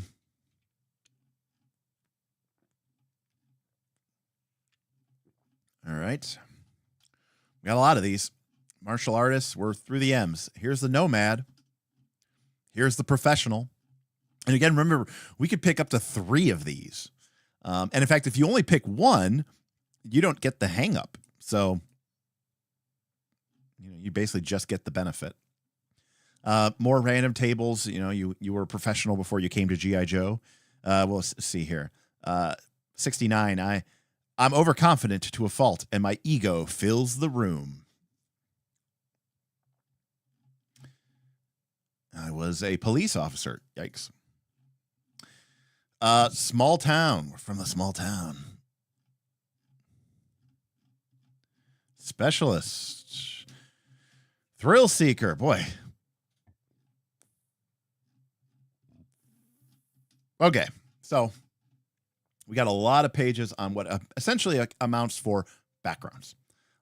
right. We got a lot of these. Martial artists, we're through the M's. Here's the nomad. Here's the professional. And again, remember, we could pick up to 3 of these. And in fact, if you only pick one, you don't get the hang up. So, you basically just get the benefit. More random tables. You were a professional before you came to G.I. Joe. We'll see here. 69. I'm overconfident to a fault, and my ego fills the room. I was a police officer. Yikes. Small town. We're from a small town. Specialist. Thrill seeker. Boy. Okay. So We got a lot of pages on what essentially amounts for backgrounds.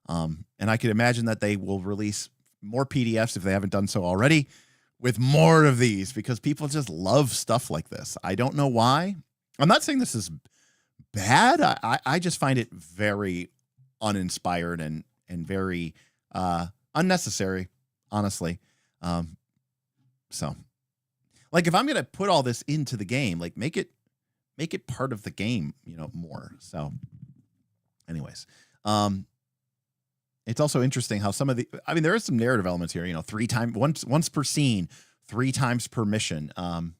And I could imagine that they will release more PDFs if they haven't done so already with more of these, because people just love stuff like this. I don't know why. I'm not saying this is bad. I just find it very uninspired and very unnecessary, honestly. So like, if I'm going to put all this into the game, like make it part of the game, more. So anyways, it's also interesting how some of there is some narrative elements here, 3 times, once per scene, 3 times per mission. All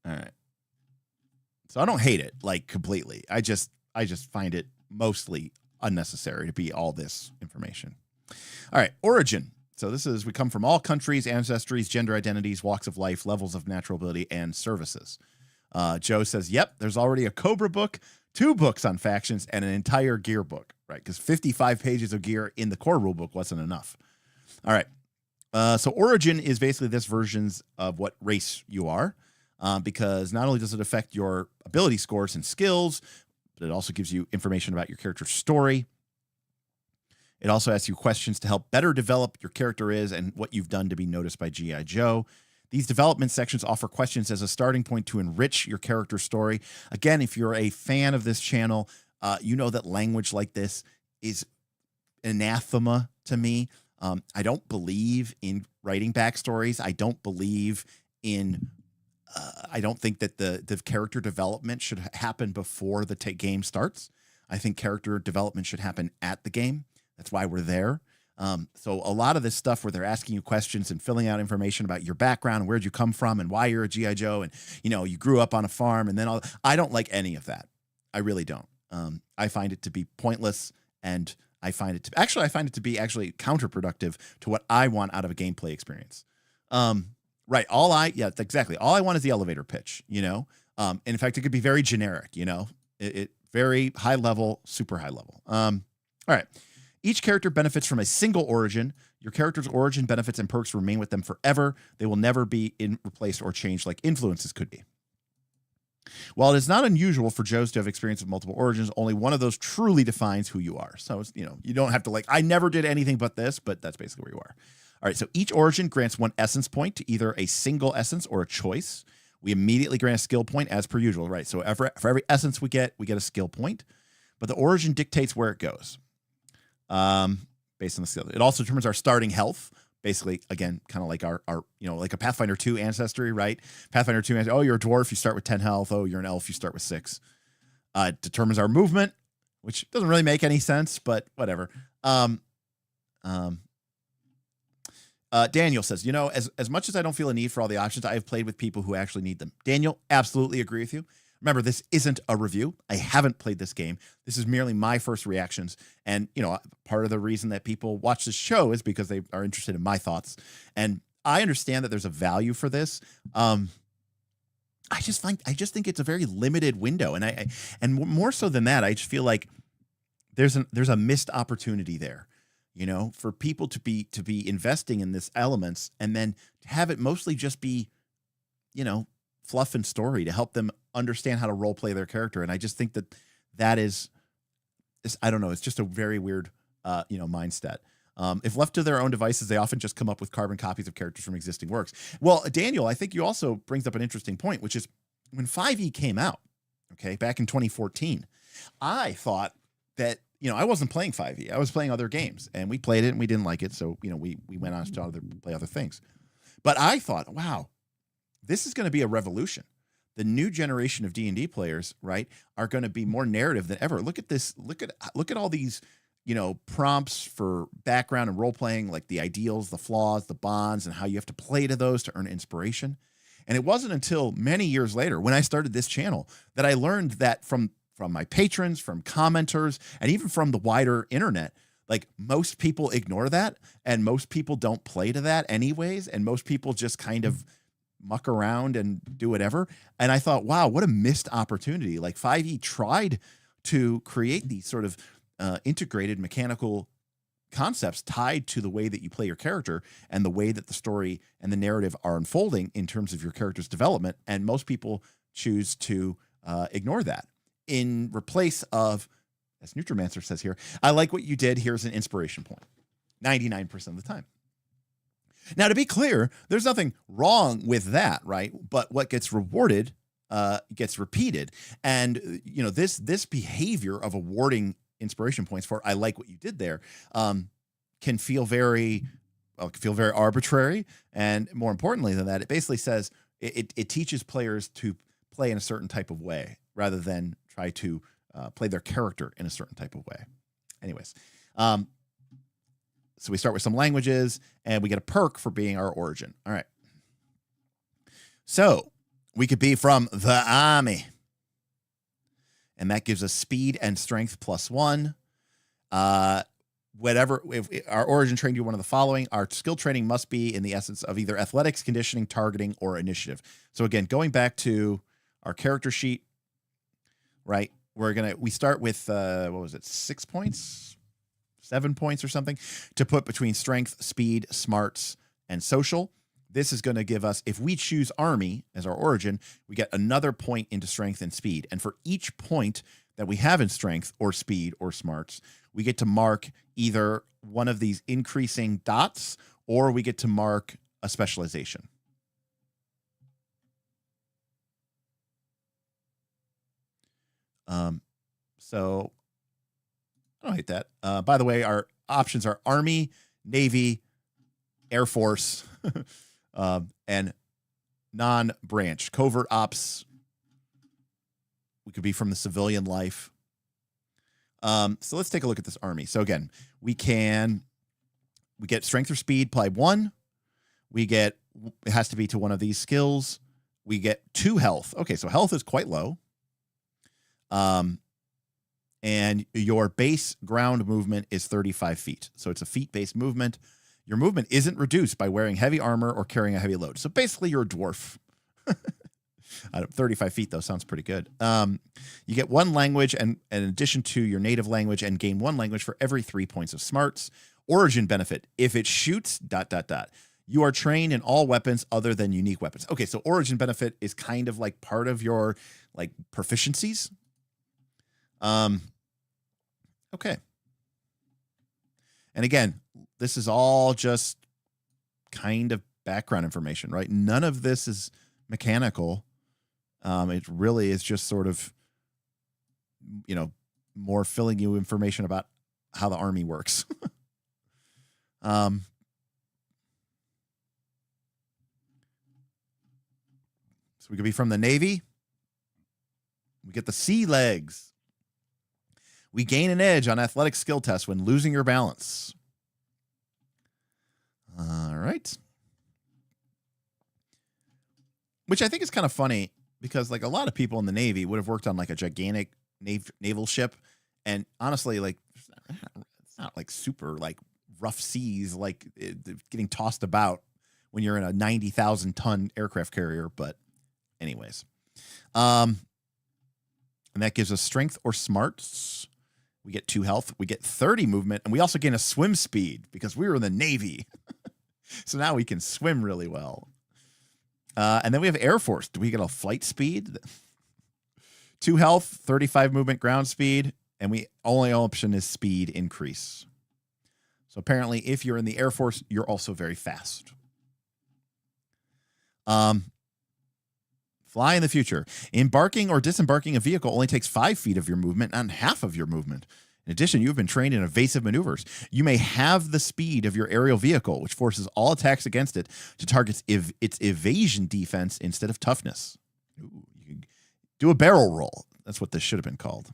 right. So I don't hate it like completely. I just find it mostly unnecessary to be all this information. All right. Origin. So this is, we come from all countries, ancestries, gender identities, walks of life, levels of natural ability, and services. Joe says, yep, there's already a Cobra book, 2 books on factions, and an entire gear book, right? Because 55 pages of gear in the core rulebook wasn't enough. All right. So Origin is basically this versions of what race you are, because not only does it affect your ability scores and skills, but it also gives you information about your character's story. It also asks you questions to help better develop your character and what you've done to be noticed by G.I. Joe. These development sections offer questions as a starting point to enrich your character's story. Again, if you're a fan of this channel, you know that language like this is anathema to me. I don't believe in writing backstories. I don't believe in I don't think that the character development should happen before the game starts. I think character development should happen at the game. That's why we're there. So a lot of this stuff where they're asking you questions and filling out information about your background and where'd you come from and why you're a G.I. Joe and, you grew up on a farm and then I don't like any of that. I really don't. I find it to be pointless, and I find it to be actually counterproductive to what I want out of a gameplay experience. Right. Exactly. All I want is the elevator pitch, and in fact, it could be very generic, it very high level, super high level. All right. Each character benefits from a single origin. Your character's origin benefits and perks remain with them forever. They will never be replaced or changed like influences could be. While it is not unusual for Joes to have experience with multiple origins, only one of those truly defines who you are. So, you don't have to I never did anything but this, but that's basically where you are. All right, so each origin grants 1 essence point to either a single essence or a choice. We immediately grant a skill point as per usual, right? So for every essence we get a skill point, but the origin dictates where it goes. Based on the skill. It also determines our starting health. Basically, again, kind of like our like a Pathfinder 2 ancestry, right? Pathfinder 2, you're a dwarf, you start with 10 health. Oh, you're an elf, you start with 6. It determines our movement, which doesn't really make any sense, but whatever. Daniel says, as much as I don't feel a need for all the options, I have played with people who actually need them. Daniel, absolutely agree with you. Remember, this isn't a review. I haven't played this game. This is merely my first reactions. And, part of the reason that people watch this show is because they are interested in my thoughts. And I understand that there's a value for this. I just think it's a very limited window. And more so than that, I just feel like there's a missed opportunity there, for people to be investing in this elements and then to have it mostly just be, fluff and story to help them understand how to role play their character. And I just think that is I don't know. It's just a very weird, mindset. If left to their own devices, they often just come up with carbon copies of characters from existing works. Well, Daniel, I think you also brings up an interesting point, which is when 5e came out, okay, back in 2014, I thought that, I wasn't playing 5e. I was playing other games, and we played it and we didn't like it. So, we went on to play other things. But I thought, wow, this is going to be a revolution. The new generation of D&D players, right, are going to be more narrative than ever. Look at this. Look at all these, prompts for background and role playing, like the ideals, the flaws, the bonds, and how you have to play to those to earn inspiration. And it wasn't until many years later when I started this channel that I learned that from my patrons, from commenters, and even from the wider internet, like most people ignore that, and most people don't play to that anyways, and most people just kind of muck around and do whatever. And I thought, wow, what a missed opportunity. Like 5e tried to create these sort of integrated mechanical, concepts tied to the way that you play your character and the way that the story and the narrative are unfolding in terms of your character's development. And most people choose to ignore that in replace of, as Nutrimancer says here, I like what you did. Here's an inspiration point 99% of the time. Now, to be clear, there's nothing wrong with that, right? But what gets rewarded gets repeated. And, you know, this behavior of awarding inspiration points for I like what you did there can feel very arbitrary. And more importantly than that, it basically says it teaches players to play in a certain type of way rather than try to play their character in a certain type of way. Anyways, so we start with some languages and we get a perk for being our origin. All right. So we could be from the army. And that gives us speed and strength +1. If our origin trained you one of the following, our skill training must be in the essence of either athletics, conditioning, targeting, or initiative. So again, going back to our character sheet, right? We start with, 6 points, 7 points or something to put between strength, speed, smarts, and social. This is going to give us, if we choose army as our origin, we get another point into strength and speed. And for each point that we have in strength or speed or smarts, we get to mark either one of these increasing dots or we get to mark a specialization. So I don't hate that. By the way, our options are Army, Navy, Air Force, and non-branch. Covert ops. We could be from the civilian life. So let's take a look at this army. So again, we get strength or speed, +1. It has to be to one of these skills. We get 2 health. Okay, so health is quite low. And your base ground movement is 35 feet. So it's a feet-based movement. Your movement isn't reduced by wearing heavy armor or carrying a heavy load. So basically, you're a dwarf. 35 feet, though, sounds pretty good. You get 1 language and in addition to your native language and gain 1 language for every 3 points of smarts. Origin benefit. If it shoots ... You are trained in all weapons other than unique weapons. Okay, so origin benefit is kind of like part of your like proficiencies. Okay. And again, this is all just kind of background information, right? None of this is mechanical. It really is just sort of, you know, more filling you information about how the army works. So we could be from the Navy. We get the sea legs. We gain an edge on athletic skill tests when losing your balance. All right. Which I think is kind of funny because like a lot of people in the Navy would have worked on like a gigantic naval ship. And honestly, like it's not like super like rough seas, like getting tossed about when you're in a 90,000 ton aircraft carrier. But anyways, and that gives us strength or smarts. We get 2 health. We get 30 movement. And we also gain a swim speed because we were in the Navy. So now we can swim really well. And then we have Air Force. Do we get a flight speed? 2 health, 35 movement, ground speed. And we only option is speed increase. So apparently if you're in the Air Force, you're also very fast. Fly in the future. Embarking or disembarking a vehicle only takes 5 feet of your movement, not half of your movement. In addition, you've been trained in evasive maneuvers. You may have the speed of your aerial vehicle, which forces all attacks against it to target its evasion defense instead of toughness. Ooh, you can do a barrel roll. That's what this should have been called.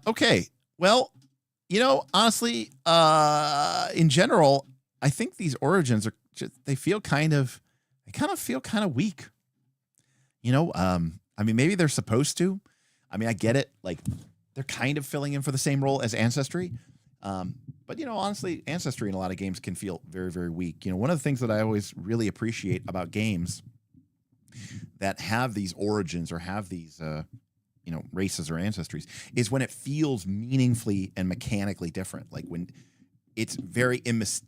Okay. Well, you know, honestly, in general, I think these origins are they kind of feel kind of weak. You know, I mean, maybe they're supposed to. I mean, I get it. Like, they're kind of filling in for the same role as Ancestry. But, you know, honestly, Ancestry in a lot of games can feel very, very weak. You know, one of the things that I always really appreciate about games that have these origins or have these, races or ancestries, is when it feels meaningfully and mechanically different. Like when it's very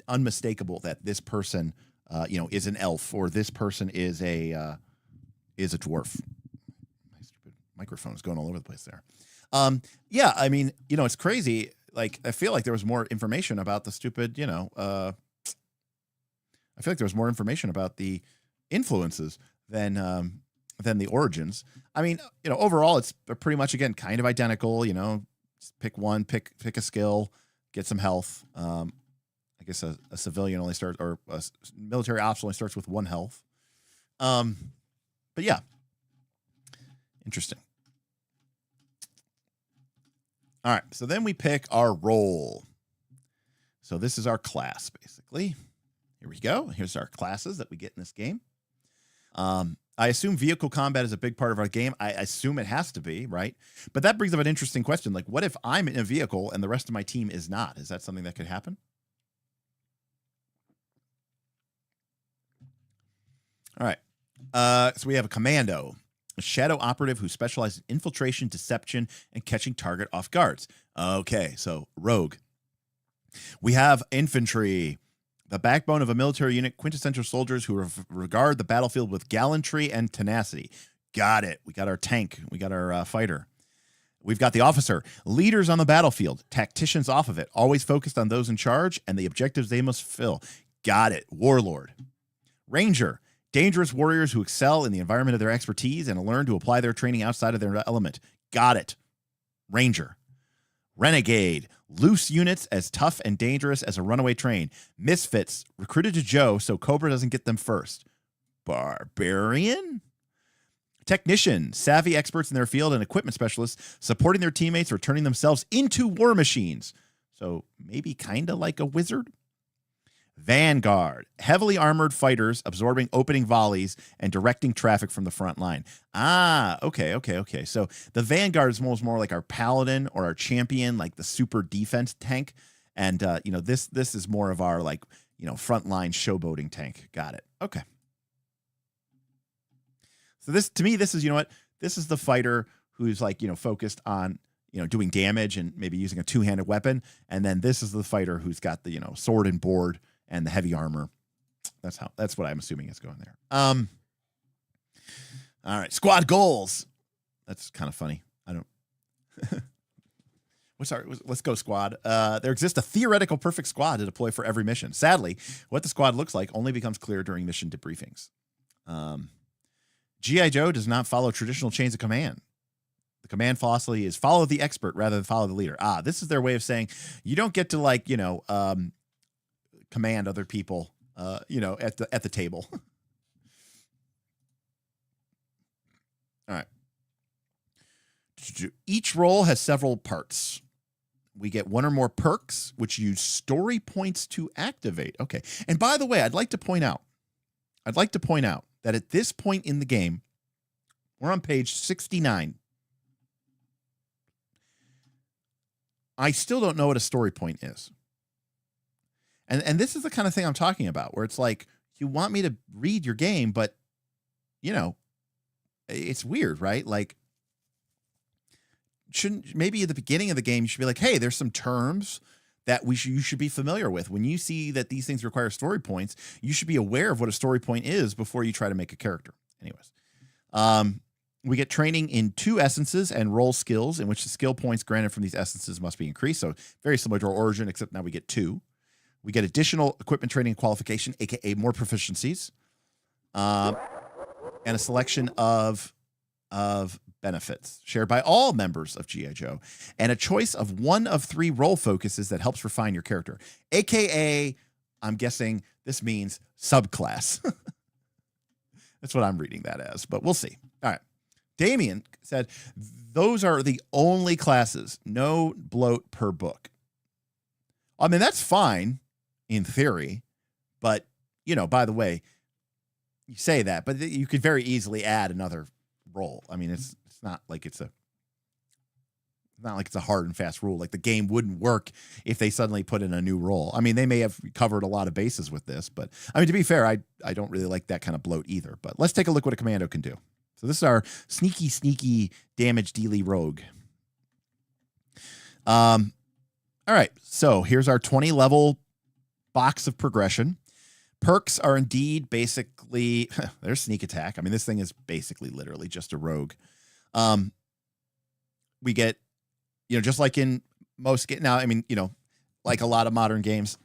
unmistakable that this person, is an elf, or this person is a dwarf. My stupid microphone is going all over the place there. Yeah, I mean, it's crazy. Like, I feel like there was more information about the stupid, I feel like there was more information about the influences than the origins. I mean, overall, it's pretty much, again, kind of identical. Just pick one, pick a skill, get some health. I guess a civilian only starts, or a military ops only starts with 1 health. But yeah, interesting. All right, so then we pick our role. So this is our class, basically. Here we go. Here's our classes that we get in this game. I assume vehicle combat is a big part of our game. I assume it has to be, right? But that brings up an interesting question. Like, what if I'm in a vehicle and the rest of my team is not? Is that something that could happen? All right. So we have a commando, a shadow operative who specializes in infiltration, deception, and catching target off guards. Okay, so rogue. We have infantry, the backbone of a military unit, quintessential soldiers who regard the battlefield with gallantry and tenacity. Got it. We got our tank. We got our fighter. We've got the officer, leaders on the battlefield, tacticians off of it, always focused on those in charge and the objectives they must fill. Got it. Warlord. Ranger, dangerous warriors who excel in the environment of their expertise and learn to apply their training outside of their element. Got it. Ranger. Renegade, loose units as tough and dangerous as a runaway train. Misfits, recruited to Joe so Cobra doesn't get them first. Barbarian? Technician, savvy experts in their field and equipment specialists, supporting their teammates or turning themselves into war machines. So maybe kind of like a wizard? Vanguard, heavily armored fighters absorbing opening volleys and directing traffic from the front line. Okay. So the Vanguard is more like our paladin or our champion, like the super defense tank. And, this is more of our frontline showboating tank. Got it. Okay. So this, to me, this is, this is the fighter who's focused on, doing damage and maybe using a two-handed weapon. And then this is the fighter who's got the, sword and board and the heavy armor. That's what I'm assuming is going there. All right. Squad goals. That's kind of funny. I don't. Let's go squad. There exists a theoretical perfect squad to deploy for every mission. Sadly, what the squad looks like only becomes clear during mission debriefings. G.I. Joe does not follow traditional chains of command. The command philosophy is follow the expert rather than follow the leader. This is their way of saying you don't get to command other people, at the table. All right. Each role has several parts. We get one or more perks, which use story points to activate. Okay. And by the way, I'd like to point out that at this point in the game, we're on page 69. I still don't know what a story point is. And this is the kind of thing I'm talking about, where it's like, you want me to read your game, but, it's weird, right? Like, maybe at the beginning of the game, you should be like, hey, there's some terms that you should be familiar with. When you see that these things require story points, you should be aware of what a story point is before you try to make a character. Anyways, we get training in 2 essences and role skills, in which the skill points granted from these essences must be increased. So very similar to our origin, except now we get 2. We get additional equipment training and qualification, aka more proficiencies, and a selection of benefits shared by all members of G.I. Joe, and a choice of 1 of 3 role focuses that helps refine your character, aka, I'm guessing this means subclass. That's what I'm reading that as, but we'll see. All right. Damien said, those are the only classes, no bloat per book. I mean, that's fine in theory, but, by the way, you say that, but you could very easily add another role. I mean, it's not like it's a hard and fast rule. Like, the game wouldn't work if they suddenly put in a new role. I mean, they may have covered a lot of bases with this, but I mean, to be fair, I don't really like that kind of bloat either. But let's take a look what a commando can do. So this is our sneaky damage dealy rogue. All right, so here's our 20 level box of progression. Perks are indeed basically, there's sneak attack. I mean, this thing is basically literally just a rogue. We get, just like in most now, I mean, like a lot of modern games,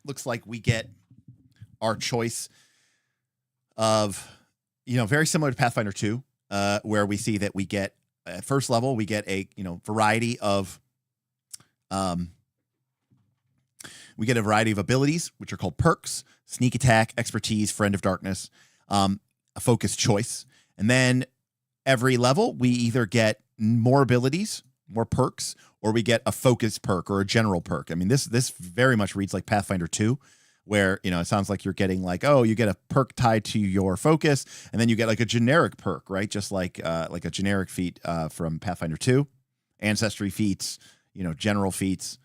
looks like we get our choice of, very similar to Pathfinder 2, where we see that we get at first level, we get a, variety of, abilities, which are called perks: sneak attack, expertise, friend of darkness, a focus choice. And then every level, we either get more abilities, more perks, or we get a focus perk or a general perk. I mean, this very much reads like Pathfinder 2, where, it sounds like you're getting like, oh, you get a perk tied to your focus, and then you get like a generic perk, right? Just like a generic feat from Pathfinder 2, ancestry feats, general feats.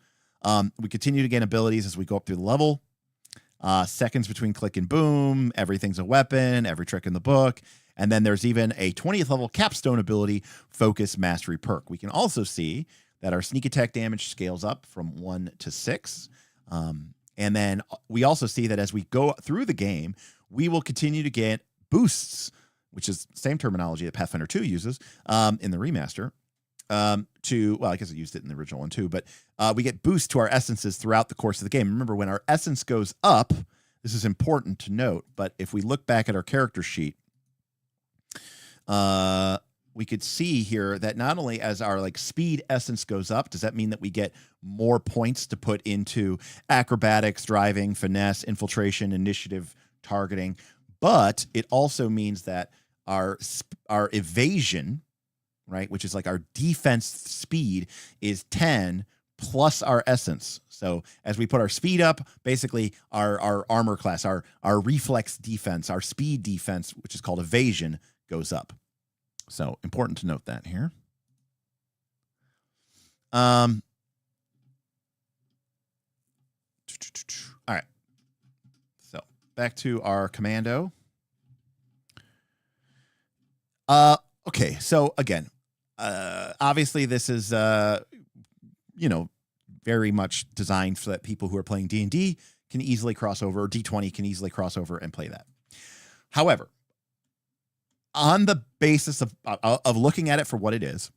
We continue to gain abilities as we go up through the level. Seconds between click and boom, everything's a weapon, every trick in the book. And then there's even a 20th level capstone ability, focus mastery perk. We can also see that our sneak attack damage scales up from 1 to 6. And then we also see that as we go through the game, we will continue to get boosts, which is the same terminology that Pathfinder 2 uses in the remaster. I guess it used it in the original one too, but we get boosts to our essences throughout the course of the game. Remember, when our essence goes up, this is important to note, but if we look back at our character sheet, we could see here that not only as our speed essence goes up, does that mean that we get more points to put into acrobatics, driving, finesse, infiltration, initiative, targeting, but it also means that our evasion, right, which is like our defense speed, is 10 plus our essence. So as we put our speed up, basically our armor class, our reflex defense, our speed defense, which is called evasion, goes up. So important to note that here. All right. So back to our commando. Okay. So again, obviously this is, very much designed so that people who are playing D&D can easily cross over, or D20 can easily cross over and play that. However, on the basis of looking at it for what it is,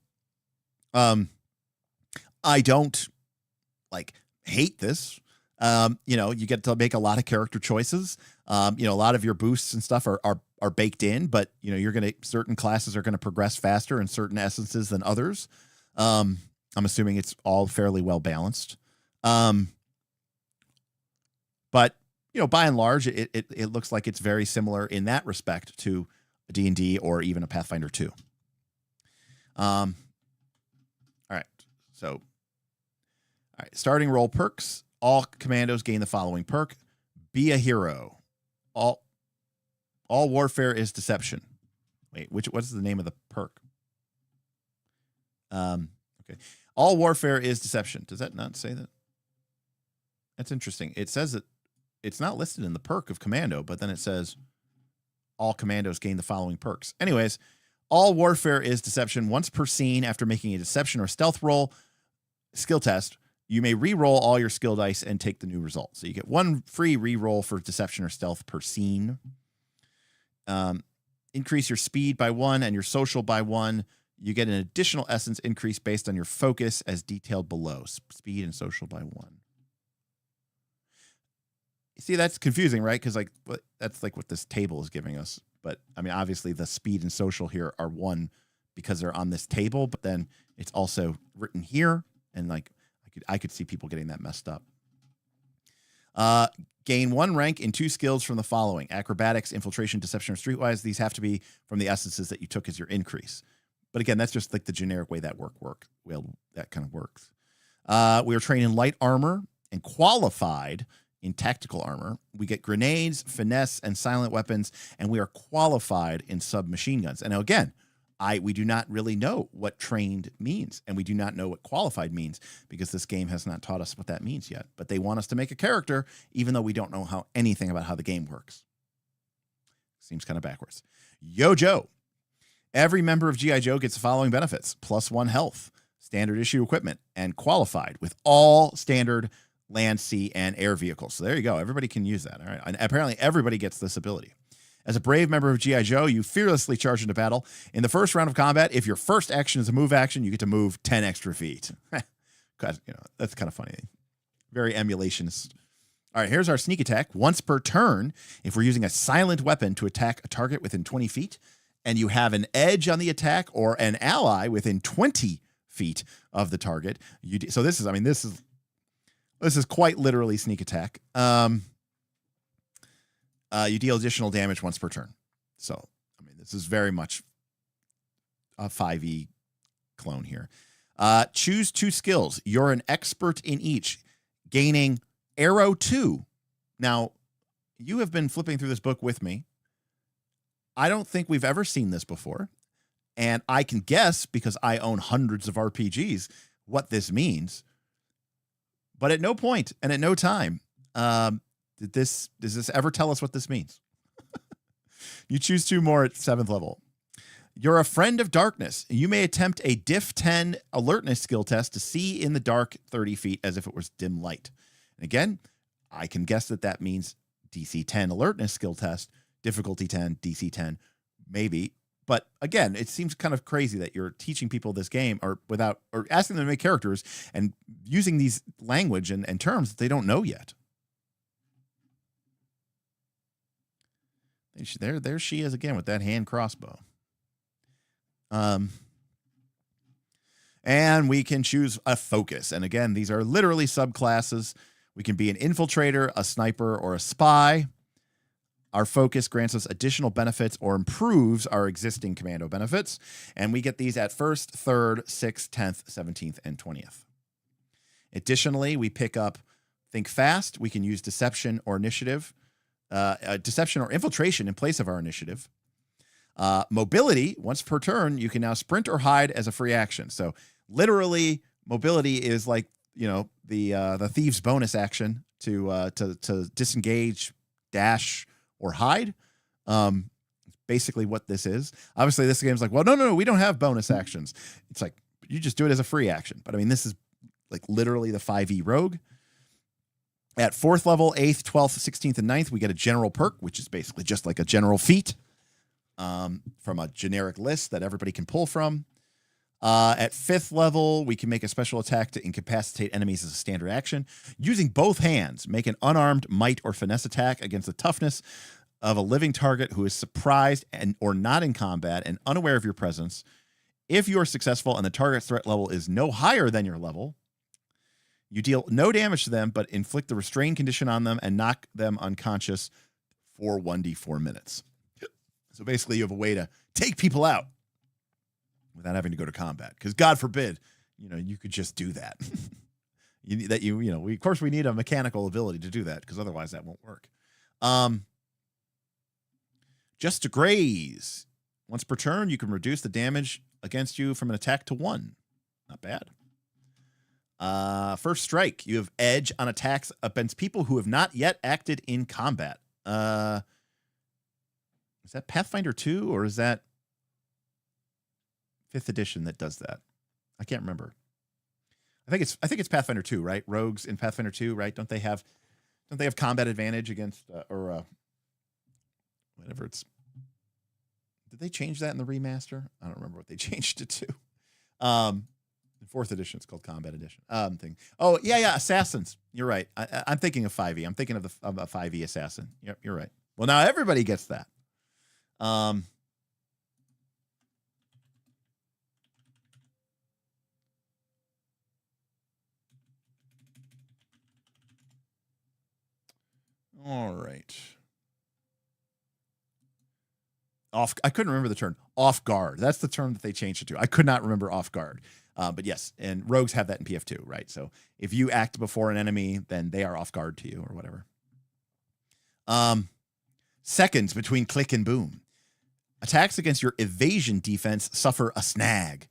I don't hate this. You get to make a lot of character choices. A lot of your boosts and stuff are baked in, but certain classes are going to progress faster in certain essences than others. I'm assuming it's all fairly well balanced. But by and large, it looks like it's very similar in that respect to a D&D or even a Pathfinder 2. All right. So, starting role perks. All commandos gain the following perk: be a hero. All warfare is deception. Wait, what's the name of the perk? Okay. All warfare is deception. Does that not say that? That's interesting. It says that it's not listed in the perk of commando, but then it says all commandos gain the following perks. Anyways, all warfare is deception. Once per scene, after making a deception or stealth roll skill test, you may re-roll all your skill dice and take the new result. So you get one free re-roll for deception or stealth per scene. Increase your speed by 1 and your social by 1. You get an additional essence increase based on your focus as detailed below. Speed and social by 1. See, that's confusing, right? Because that's what this table is giving us. But I mean, obviously the speed and social here are 1 because they're on this table, but then it's also written here, and I could see people getting that messed up. Gain 1 rank in 2 skills from the following: acrobatics, infiltration, deception, or streetwise. These have to be from the essences that you took as your increase. But again, that's just the generic way that that kind of works. We are trained in light armor and qualified in tactical armor. We get grenades, finesse, and silent weapons, and we are qualified in submachine guns. And now again, we do not really know what trained means, and we do not know what qualified means, because this game has not taught us what that means yet. But they want us to make a character, even though we don't know anything about how the game works. Seems kind of backwards. Yo Joe. Every member of G.I. Joe gets the following benefits: +1 health, standard issue equipment, and qualified with all standard land, sea, and air vehicles. So there you go. Everybody can use that. All right. And apparently everybody gets this ability. As a brave member of G.I. Joe, you fearlessly charge into battle. In the first round of combat, if your first action is a move action, you get to move 10 extra feet. That's kind of funny. Very emulationist. All right, here's our sneak attack. Once per turn, if we're using a silent weapon to attack a target within 20 feet, and you have an edge on the attack or an ally within 20 feet of the target, so this is quite literally sneak attack. You deal additional damage once per turn. So, this is very much a 5e clone here. Choose 2 skills. You're an expert in each, gaining Arrow 2. Now, you have been flipping through this book with me. I don't think we've ever seen this before. And I can guess, because I own hundreds of RPGs, what this means. But at no point and at no time does this ever tell us what this means. You choose 2 more at 7th level. You're a friend of darkness. You may attempt a Diff 10 alertness skill test to see in the dark 30 feet as if it was dim light. And again, I can guess that means DC 10 alertness skill test, difficulty 10, DC 10, maybe. But again, it seems kind of crazy that you're teaching people this game or asking them to make characters and using these language and terms that they don't know yet. There she is again with that hand crossbow. And we can choose a focus. And again, these are literally subclasses. We can be an infiltrator, a sniper, or a spy. Our focus grants us additional benefits or improves our existing commando benefits. And we get these at 1st, 3rd, 6th, 10th, 17th, and 20th. Additionally, we pick up Think Fast. We can use deception or initiative. Deception or infiltration in place of our initiative. Mobility, once per turn, you can now sprint or hide as a free action. So literally, mobility is like, the thief's bonus action to disengage, dash, or hide. Basically what this is. Obviously, this game's like, well, no, we don't have bonus actions. It's like, you just do it as a free action. But this is like literally the 5e rogue. At 4th level, 8th, 12th, 16th, and 9th, we get a general perk, which is basically just like a general feat from a generic list that everybody can pull from. At 5th level, we can make a special attack to incapacitate enemies as a standard action. Using both hands, make an unarmed might or finesse attack against the toughness of a living target who is surprised or not in combat and unaware of your presence. If you are successful and the target's threat level is no higher than your level, you deal no damage to them, but inflict the restrain condition on them and knock them unconscious for 1d4 minutes. So basically, you have a way to take people out without having to go to combat. Because God forbid, you could just do that. We need a mechanical ability to do that, because otherwise that won't work. Just to graze. Once per turn, you can reduce the damage against you from an attack to 1. Not bad. First strike. You have edge on attacks against people who have not yet acted in combat. Is that Pathfinder 2 or is that 5th edition that does that? I can't remember. I think it's Pathfinder 2, right? Rogues in Pathfinder 2, right? Don't they have combat advantage against whatever it's. Did they change that in the remaster? I don't remember what they changed it to. The 4th edition, it's called Combat Edition. Thing. Oh, yeah, Assassins. You're right. I'm thinking of 5e. I'm thinking of a 5e Assassin. Yep, you're right. Well, now everybody gets that. All right. I couldn't remember the term. Off guard. That's the term that they changed it to. I could not remember off guard. But yes, and rogues have that in PF2, right? So if you act before an enemy, then they are off guard to you or whatever. Seconds between click and boom. Attacks against your evasion defense suffer a snag.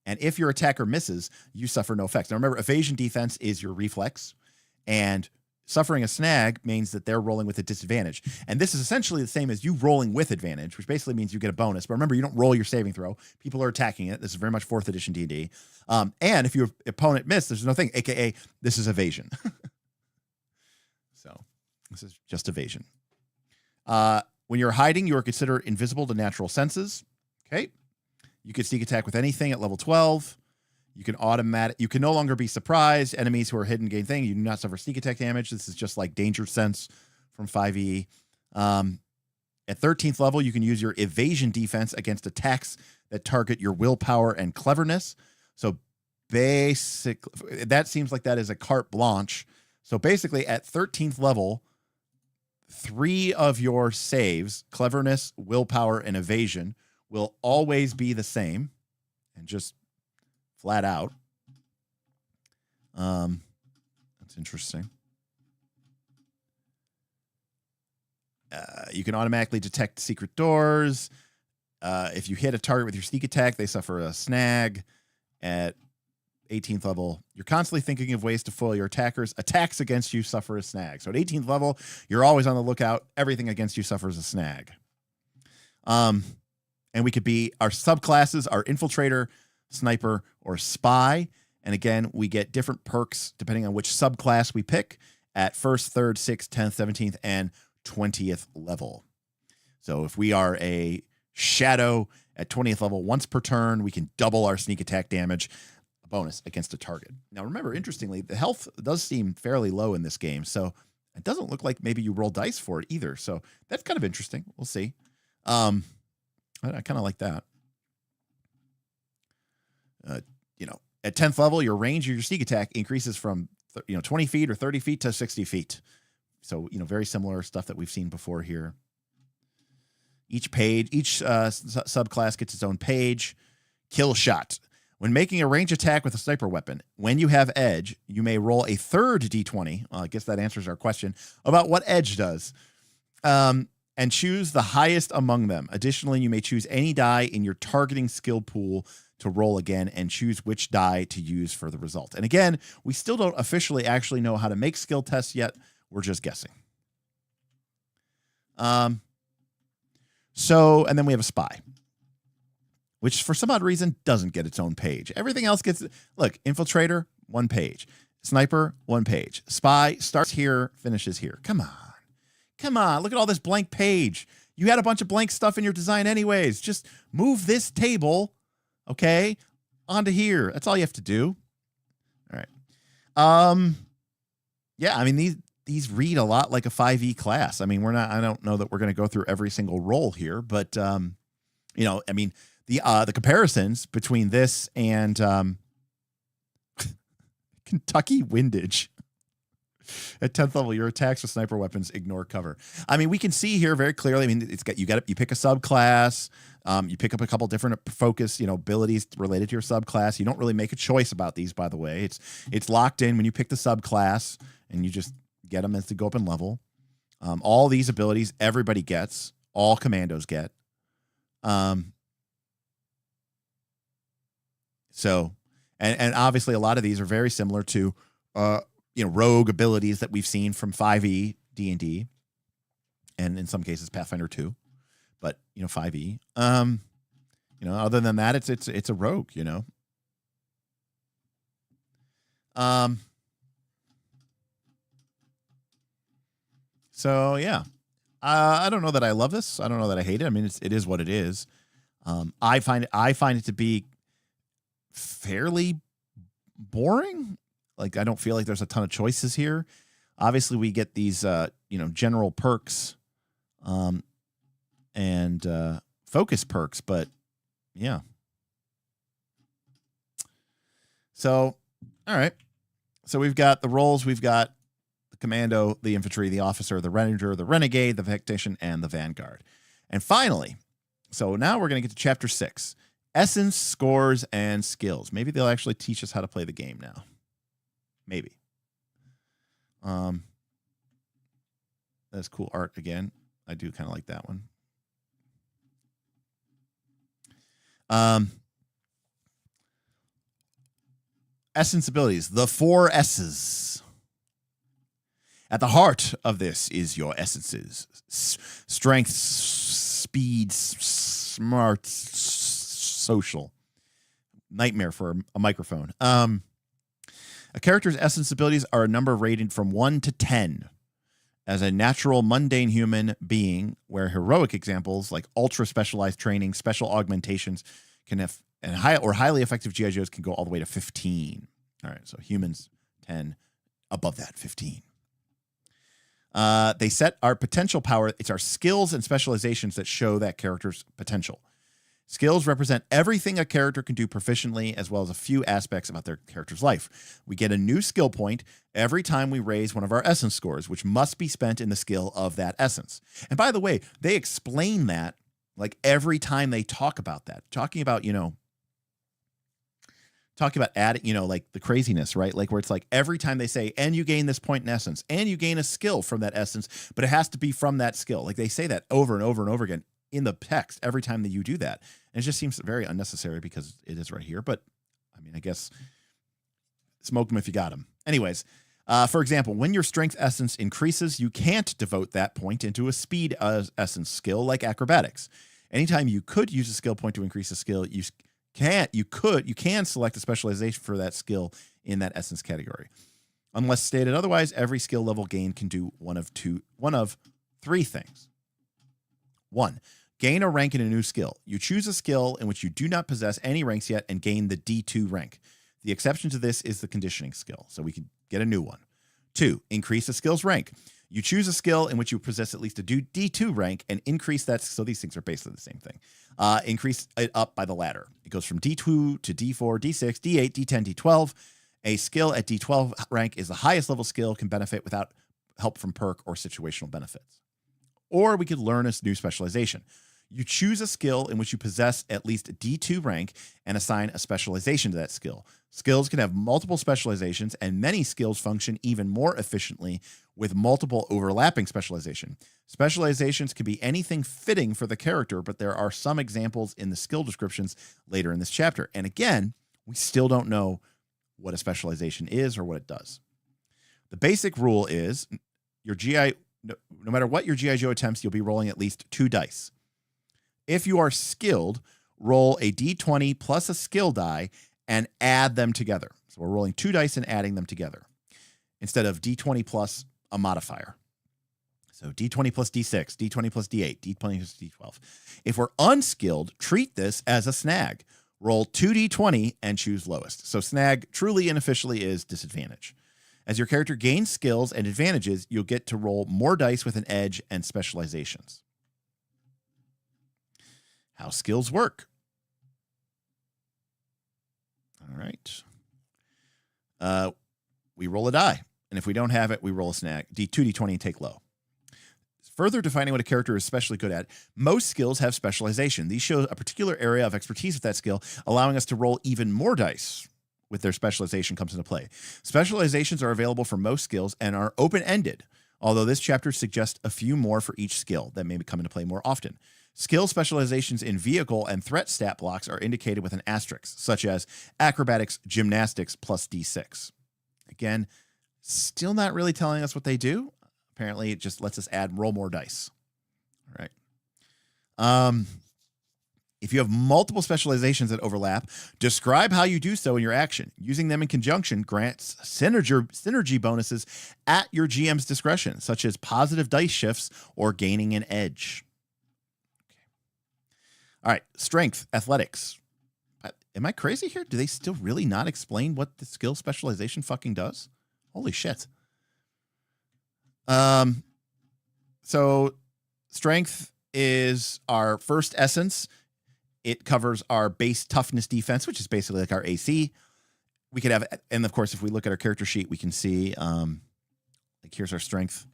And if your attacker misses, you suffer no effects. Now remember, evasion defense is your reflex, and Suffering a snag means that they're rolling with a disadvantage. And this is essentially the same as you rolling with advantage, which basically means you get a bonus. But remember, you don't roll your saving throw. People are attacking it. This is very much 4th edition D&D. And if your opponent missed, there's no thing, a.k.a. this is evasion. So this is just evasion. When you're hiding, you are considered invisible to natural senses. Okay. You can sneak attack with anything at level 12. You can no longer be surprised. Enemies who are hidden gain thing. You do not suffer sneak attack damage. This is just like danger sense from 5e. At 13th level, you can use your evasion defense against attacks that target your willpower and cleverness. So basically, that seems like that is a carte blanche. So basically, at 13th level, 3 of your saves, cleverness, willpower, and evasion, will always be the same, and just flat out. That's interesting. You can automatically detect secret doors. If you hit a target with your sneak attack, they suffer a snag. At 18th level, you're constantly thinking of ways to foil your attackers. Attacks against you suffer a snag. So at 18th level, you're always on the lookout. Everything against you suffers a snag. And we could be, our subclasses are infiltrator, sniper, or spy. And again, we get different perks depending on which subclass we pick at 1st, 3rd, 6th, 10th, 17th, and 20th level. So if we are a shadow at 20th level, once per turn, we can double our sneak attack damage, a bonus against a target. Now, remember, interestingly, the health does seem fairly low in this game. So it doesn't look like maybe you roll dice for it either. So that's kind of interesting. We'll see. I kind of like that. At 10th level, your range of your sneak attack increases from 20 feet or 30 feet to 60 feet. So, very similar stuff that we've seen before here. Each subclass gets its own page. Kill shot. When making a range attack with a sniper weapon, when you have edge, you may roll a 3rd d20. Well, I guess that answers our question about what edge does. And choose the highest among them. Additionally, you may choose any die in your targeting skill pool to roll again and choose which die to use for the result. And again, we still don't officially actually know how to make skill tests yet. We're just guessing. And then we have a spy, which for some odd reason doesn't get its own page. Everything else gets, look, infiltrator, 1 page. Sniper, 1 page. Spy starts here, finishes here. Come on, look at all this blank page. You had a bunch of blank stuff in your design anyways. Just move this table, okay, onto here. That's all you have to do. All right. Yeah, I mean, these read a lot like a 5e class. I mean, I don't know that we're going to go through every single role here, but, I mean, the comparisons between this and Kentucky Windage. At 10th level, your attacks with sniper weapons ignore cover. I mean, we can see here very clearly. I mean, you pick a subclass, you pick up a couple different focus, abilities related to your subclass. You don't really make a choice about these, by the way. It's locked in when you pick the subclass, and you just get them as they go up in level. All these abilities everybody gets, all commandos get. So, and obviously a lot of these are very similar to rogue abilities that we've seen from 5e D&D, and in some cases Pathfinder 2, but 5e. Other than that, it's a rogue. So yeah, I don't know that I love this. I don't know that I hate it. I mean, it is what it is. I find it to be fairly boring. Like, I don't feel like there's a ton of choices here. Obviously, we get these, general perks, and focus perks, but yeah. So, all right. So we've got the roles. We've got the commando, the infantry, the officer, the ranger, the renegade, the tactician, and the vanguard. And finally, so now we're going to get to chapter 6, essence, scores, and skills. Maybe they'll actually teach us how to play the game now. Maybe. That's cool art again. I do kind of like that one. Essence abilities, the 4 S's. At the heart of this is your essences: strength, speed, smart, social. Nightmare for a microphone. A character's essence abilities are a number rated from 1 to 10. As a natural, mundane human being, where heroic examples like ultra specialized training, special augmentations can have, and highly effective GI Joes can go all the way to 15. All right, so humans 10, above that 15. They set our potential power. It's our skills and specializations that show that character's potential. Skills represent everything a character can do proficiently, as well as a few aspects about their character's life. We get a new skill point every time we raise one of our essence scores, which must be spent in the skill of that essence. And by the way, they explain that like every time they talk about that, talking about adding, like the craziness, right? Like where it's like every time they say, and you gain this point in essence, and you gain a skill from that essence, but it has to be from that skill. Like they say that over and over and over again in the text every time that you do that. And it just seems very unnecessary because it is right here. But I mean, I guess smoke them if you got them. Anyways, for example, when your strength essence increases, you can't devote that point into a speed essence skill like acrobatics. Anytime you could use a skill point to increase a skill, you can select a specialization for that skill in that essence category. Unless stated otherwise, every skill level gain can do one of three things. 1, gain a rank in a new skill. You choose a skill in which you do not possess any ranks yet and gain the D2 rank. The exception to this is the conditioning skill, so we can get a new one. 2, increase a skill's rank. You choose a skill in which you possess at least a D2 rank and increase that. So these things are basically the same thing. Increase it up by the ladder. It goes from D2 to D4, D6, D8, D10, D12. A skill at D12 rank is the highest level skill, can benefit without help from perk or situational benefits. Or we could learn a new specialization. You choose a skill in which you possess at least a D2 rank and assign a specialization to that skill. Skills can have multiple specializations, and many skills function even more efficiently with multiple overlapping specialization. Specializations can be anything fitting for the character, but there are some examples in the skill descriptions later in this chapter. And again, we still don't know what a specialization is or what it does. The basic rule is no matter what your GI Joe attempts, you'll be rolling at least 2 dice. If you are skilled, roll a D20 plus a skill die and add them together. So we're rolling 2 dice and adding them together instead of D20 plus a modifier. So D20 plus D6, D20 plus D8, D20 plus D12. If we're unskilled, treat this as a snag. Roll 2 D20 and choose lowest. So snag truly and officially is disadvantage. As your character gains skills and advantages, you'll get to roll more dice with an edge and specializations. How skills work. All right. We roll a die, and if we don't have it, we roll a snag. D2, D20, and take low. Further defining what a character is especially good at, most skills have specialization. These show a particular area of expertise with that skill, allowing us to roll even more dice with their specialization comes into play. Specializations are available for most skills and are open-ended, although this chapter suggests a few more for each skill that may come into play more often. Skill specializations in vehicle and threat stat blocks are indicated with an asterisk, such as acrobatics, gymnastics, plus D6. Again, still not really telling us what they do. Apparently, it just lets us roll more dice. All right. If you have multiple specializations that overlap, describe how you do so in your action. Using them in conjunction grants synergy bonuses at your GM's discretion, such as positive dice shifts or gaining an edge. Okay. All right, strength, athletics. Am I crazy here? Do they still really not explain what the skill specialization fucking does? Holy shit. So strength is our first essence. It covers our base toughness defense, which is basically like our AC. We could have, and of course, if we look at our character sheet, we can see, like here's our strength.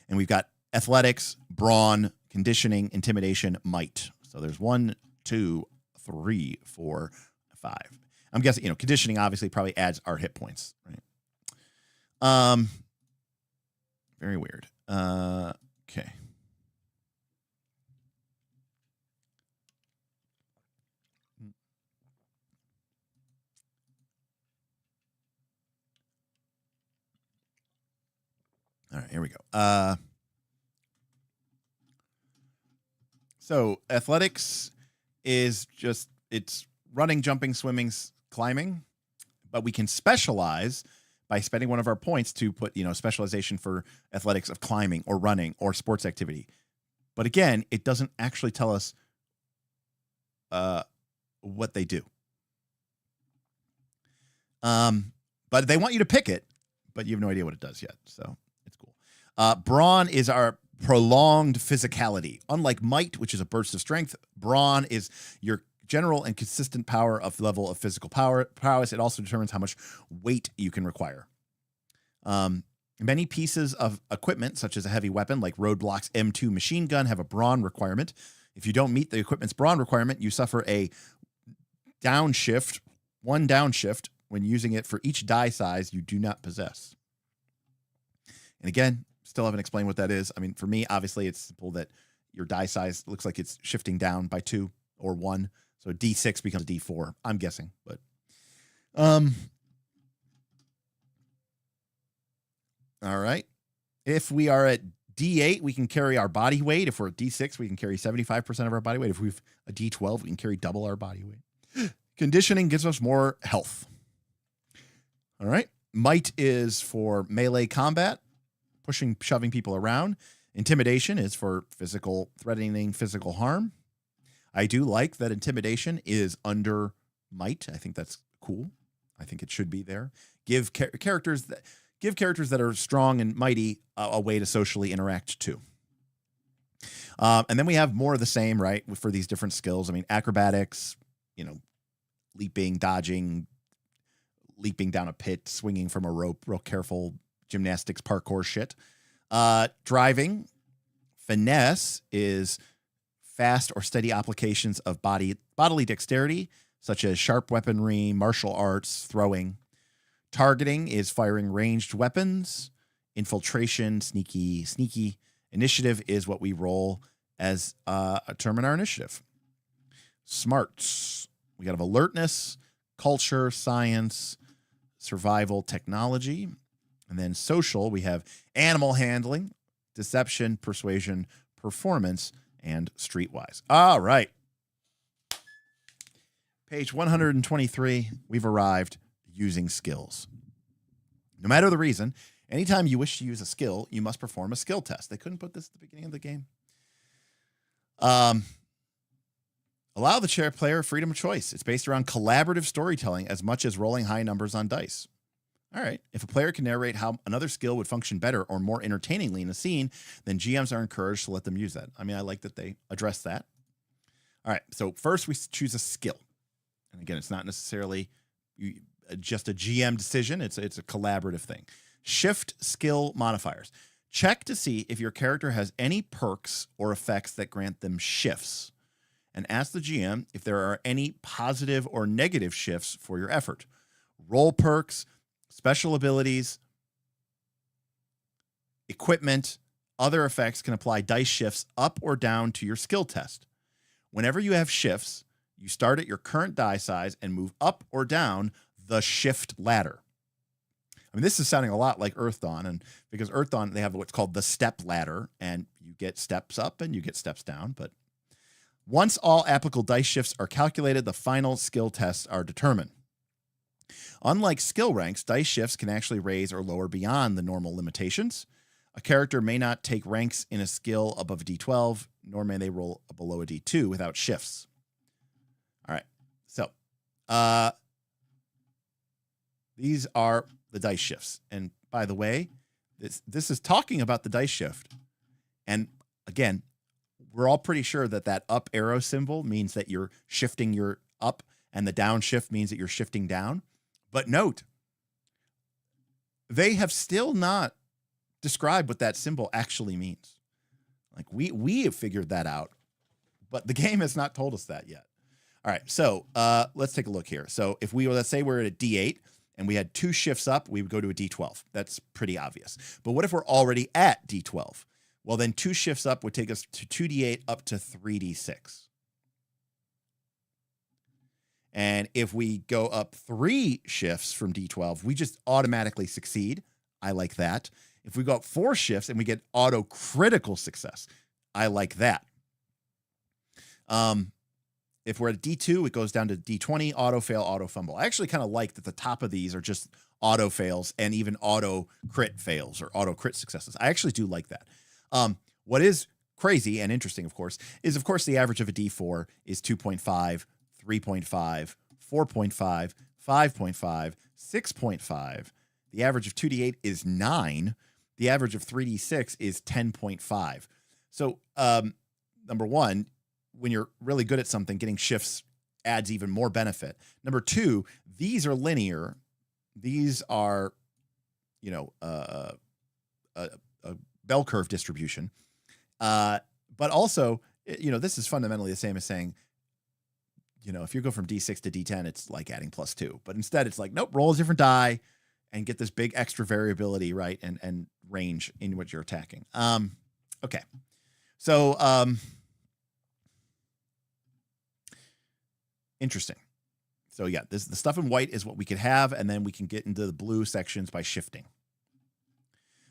And we've got athletics, brawn, conditioning, intimidation, might. So there's 1, 2, 3, 4, 5. I'm guessing, conditioning obviously probably adds our hit points, right? Very weird. Okay. All right, here we go. So athletics is just, it's running, jumping, swimming, climbing, but we can specialize by spending one of our points to put, specialization for athletics of climbing or running or sports activity. But again, it doesn't actually tell us what they do. But they want you to pick it, but you have no idea what it does yet. So it's cool. Brawn is our prolonged physicality. Unlike might, which is a burst of strength, brawn is your general and consistent power of level of physical prowess. It also determines how much weight you can require. Many pieces of equipment, such as a heavy weapon like Roadblock's M2 machine gun, have a brawn requirement. If you don't meet the equipment's brawn requirement, you suffer a downshift, one downshift, when using it for each die size you do not possess. And again, still haven't explained what that is. I mean, for me, obviously, it's simple that your die size looks like it's shifting down by 2 or 1. So D6 becomes D4, I'm guessing. But all right. If we are at D8, we can carry our body weight. If we're at D6, we can carry 75% of our body weight. If we've a D12, we can carry double our body weight. Conditioning gives us more health. All right. Might is for melee combat, pushing, shoving people around. Intimidation is for threatening physical harm. I do like that intimidation is under might. I think that's cool. I think it should be there. Give characters that are strong and mighty a way to socially interact too. And then we have more of the same, right, for these different skills. I mean, acrobatics, leaping, dodging, leaping down a pit, swinging from a rope, real careful gymnastics, parkour shit. Driving. Finesse is fast or steady applications of bodily dexterity, such as sharp weaponry, martial arts, throwing. Targeting is firing ranged weapons. Infiltration, sneaky. Initiative is what we roll as determine our initiative. Smarts. We got alertness, culture, science, survival, technology. And then social, we have animal handling, deception, persuasion, performance, and streetwise. All right. Page 123, we've arrived using skills. No matter the reason, anytime you wish to use a skill, you must perform a skill test. They couldn't put this at the beginning of the game. Allow the chair player freedom of choice. It's based around collaborative storytelling as much as rolling high numbers on dice. All right. If a player can narrate how another skill would function better or more entertainingly in a scene, then GMs are encouraged to let them use that. I mean, I like that they address that. All right. So first we choose a skill. And again, it's not necessarily just a GM decision. It's a collaborative thing. Shift skill modifiers. Check to see if your character has any perks or effects that grant them shifts. And ask the GM if there are any positive or negative shifts for your effort. Roll perks, special abilities, equipment, other effects can apply dice shifts up or down to your skill test. Whenever you have shifts, you start at your current die size and move up or down the shift ladder. I mean, this is sounding a lot like Earth Dawn, and because Earth Dawn, they have what's called the step ladder, and you get steps up and you get steps down. But once all applicable dice shifts are calculated, the final skill tests are determined. Unlike skill ranks, dice shifts can actually raise or lower beyond the normal limitations. A character may not take ranks in a skill above a D12, nor may they roll below a D2 without shifts. All right, so these are the dice shifts. And by the way, this is talking about the dice shift. And again, we're all pretty sure that up arrow symbol means that you're shifting your up, and the down shift means that you're shifting down. But note, they have still not described what that symbol actually means. Like we have figured that out, but the game has not told us that yet. All right, so let's take a look here. So if let's say we're at a D8 and we had 2 shifts up, we would go to a D12. That's pretty obvious. But what if we're already at D12? Well, then 2 shifts up would take us to 2D8 up to 3D6. And if we go up 3 shifts from D12, we just automatically succeed. I like that. If we go up 4 shifts and we get auto critical success, I like that. If we're at D2, it goes down to D20, auto fail, auto fumble. I actually kind of like that the top of these are just auto fails and even auto crit fails or auto crit successes. I actually do like that. What is crazy and interesting, of course, is the average of a D4 is 2.5, 3.5, 4.5, 5.5, 6.5. The average of 2D8 is 9. The average of 3D6 is 10.5. So, number one, when you're really good at something, getting shifts adds even more benefit. Number two, these are linear. These are, a bell curve distribution. But also, this is fundamentally the same as saying, if you go from D6 to D10, it's like adding +2. But instead, it's like, nope, roll a different die and get this big extra variability, right? And range in what you're attacking. Okay. So, interesting. So yeah, the stuff in white is what we could have, and then we can get into the blue sections by shifting.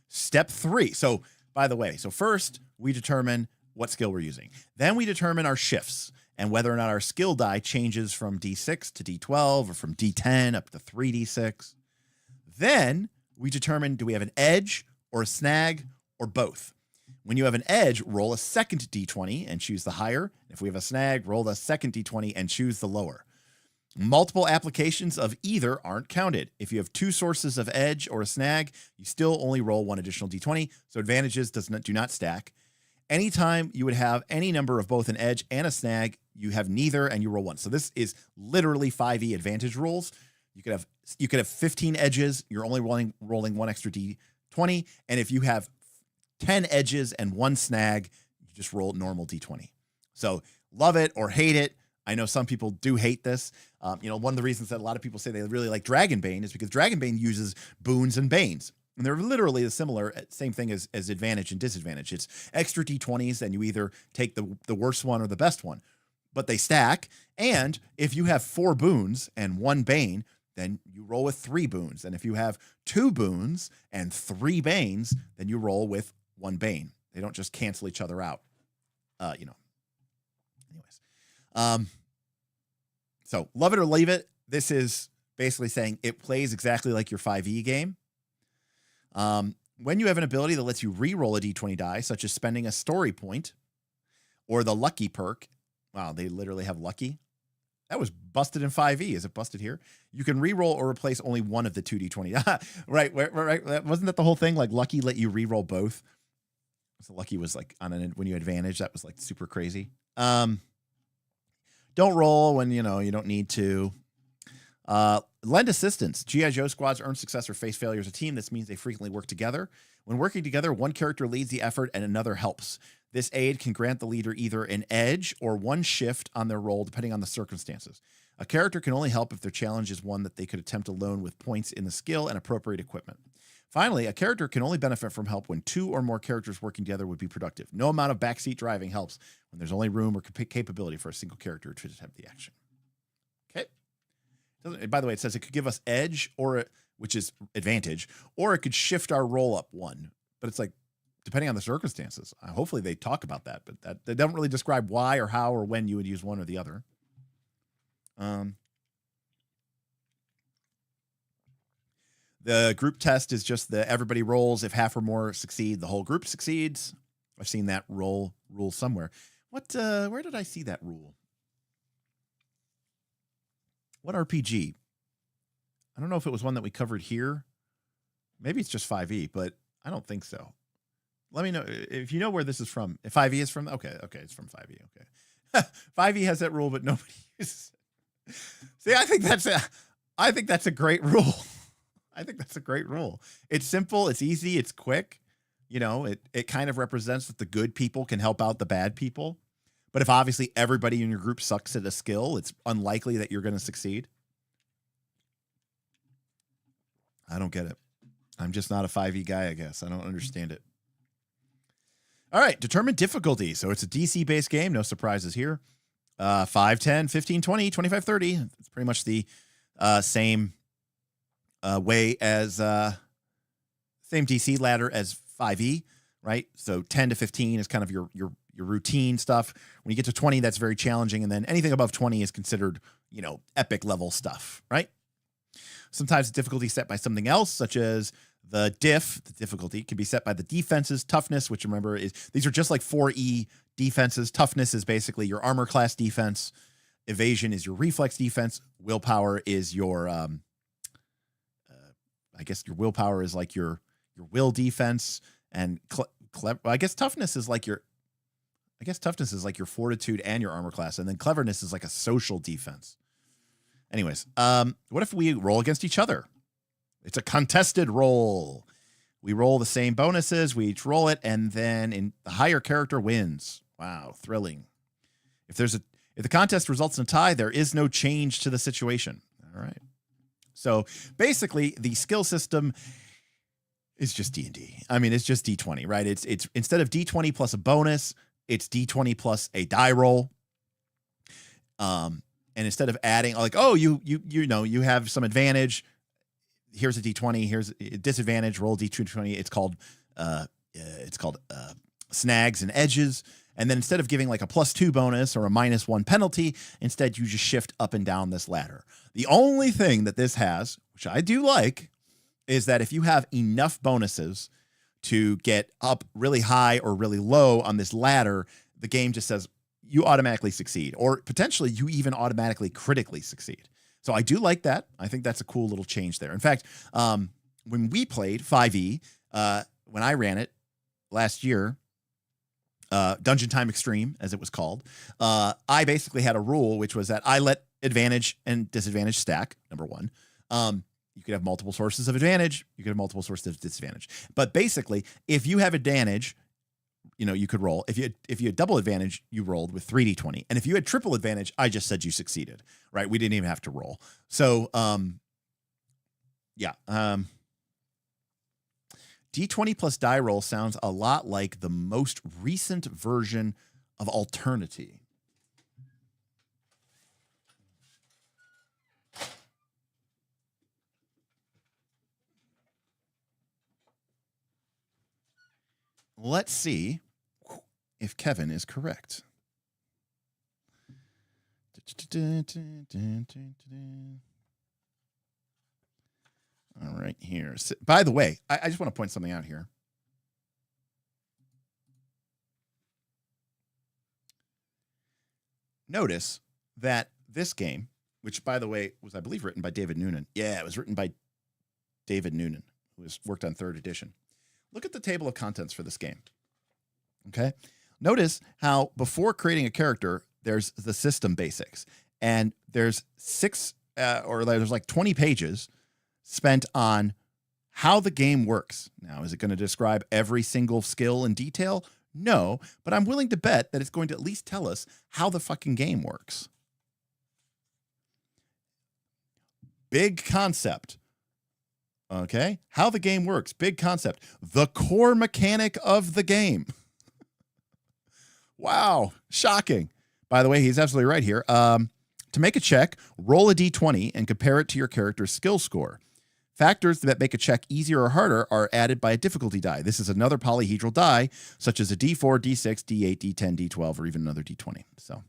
Step 3. So by the way, first we determine what skill we're using. Then we determine our shifts and whether or not our skill die changes from D6 to D12 or from D10 up to 3D6. Then we determine, do we have an edge or a snag or both? When you have an edge, roll a second D20 and choose the higher. If we have a snag, roll the second D20 and choose the lower. Multiple applications of either aren't counted. If you have 2 sources of edge or a snag, you still only roll 1 additional D20, so advantages do not stack. Anytime you would have any number of both an edge and a snag, you have neither and you roll 1. So this is literally 5e advantage rules. You could have 15 edges, you're only rolling 1 extra D20, and if you have 10 edges and 1 snag, you just roll normal D20. So love it or hate it. I know some people do hate this. One of the reasons that a lot of people say they really like Dragonbane is because Dragonbane uses boons and banes. And they're literally the same thing as advantage and disadvantage. It's extra D20s, and you either take the worst one or the best one. But they stack, and if you have 4 boons and 1 bane, then you roll with 3 boons. And if you have 2 boons and 3 banes, then you roll with 1 bane. They don't just cancel each other out. Anyways. So love it or leave it. This is basically saying it plays exactly like your 5e game. When you have an ability that lets you re-roll a d20 die, such as spending a story point or the lucky perk. Wow, they literally have lucky. That was busted in 5e. Is it busted here? You can re-roll or replace only one of the 2d20. Right. Wasn't that the whole thing? Like lucky let you re-roll both. So lucky was like when you advantage, that was like super crazy. Don't roll when, you don't need to. Lend assistance. G.I. Joe squads earn success or face failure as a team. This means they frequently work together. When working together, one character leads the effort and another helps. This aid can grant the leader either an edge or 1 shift on their role, depending on the circumstances. A character can only help if their challenge is one that they could attempt alone with points in the skill and appropriate equipment. Finally, a character can only benefit from help when 2 or more characters working together would be productive. No amount of backseat driving helps when there's only room or capability for a single character to attempt the action. Okay. By the way, it says it could give us edge which is advantage, or it could shift our roll up 1. But it's like, depending on the circumstances. Hopefully they talk about that, but they don't really describe why or how or when you would use one or the other. The group test is just everybody rolls. If half or more succeed, the whole group succeeds. I've seen that rule somewhere. Where did I see that rule? What RPG? I don't know if it was one that we covered here. Maybe it's just 5e, but I don't think so. Let me know if you know where this is from. If 5e is from, okay, it's from 5e. Okay, 5e has that rule, but nobody uses it. See, I think that's a great rule. I think that's a great rule. It's simple, it's easy, it's quick. It kind of represents that the good people can help out the bad people. But if obviously everybody in your group sucks at a skill, it's unlikely that you're going to succeed. I don't get it. I'm just not a 5e guy, I guess. I don't understand it. All right, determine difficulty. So it's a DC-based game. No surprises here. 5, 10, 15, 20, 25, 30. It's pretty much the same way as same DC ladder as 5e, right? So 10 to 15 is kind of your routine stuff. When you get to 20, that's very challenging. And then anything above 20 is considered, epic level stuff, right? Sometimes the difficulty is set by something else, such as the difficulty can be set by the defenses, toughness, which remember these are just like 4E defenses. Toughness is basically your armor class defense. Evasion is your reflex defense. Willpower is your, I guess your willpower is like your will defense. And I guess toughness is like your fortitude and your armor class. And then cleverness is like a social defense. Anyways, what if we roll against each other? It's a contested roll. We roll the same bonuses. We each roll it, and then the higher character wins. Wow, thrilling. If the contest results in a tie, there is no change to the situation. All right. So basically, the skill system is just D&D. I mean, it's just D20, right? It's instead of D20 plus a bonus, it's D20 plus a die roll. And instead of adding like, oh, you have some advantage. Here's a D20. Here's a disadvantage. Roll D20. It's called snags and edges. And then instead of giving like a +2 bonus or a -1 penalty, instead you just shift up and down this ladder. The only thing that this has, which I do like, is that if you have enough bonuses to get up really high or really low on this ladder, the game just says you automatically succeed, or potentially you even automatically critically succeed. So I do like that. I think that's a cool little change there. In fact, when we played 5e, when I ran it last year, Dungeon Time Extreme, as it was called, I basically had a rule, which was that I let advantage and disadvantage stack, number one. You could have multiple sources of advantage. You could have multiple sources of disadvantage. But basically, if you have advantage, you could roll. If you had double advantage, you rolled with 3d20. And if you had triple advantage, I just said you succeeded, right? We didn't even have to roll. So, D20 plus die roll sounds a lot like the most recent version of Alternity. Let's see if Kevin is correct. All right, here. By the way, I just want to point something out here. Notice that this game, which, by the way, was, I believe, written by David Noonan. Yeah, it was written by David Noonan, who has worked on 3rd edition. Look at the table of contents for this game. Okay? Notice how before creating a character, there's the system basics. And there's there's like 20 pages spent on how the game works. Now, is it going to describe every single skill in detail? No, but I'm willing to bet that it's going to at least tell us how the fucking game works. Big concept. Okay? How the game works. Big concept. The core mechanic of the game. Wow. Shocking. By the way, he's absolutely right here. To make a check, roll a d20 and compare it to your character's skill score. Factors that make a check easier or harder are added by a difficulty die. This is another polyhedral die, such as a d4, d6, d8, d10, d12, or even another d20. So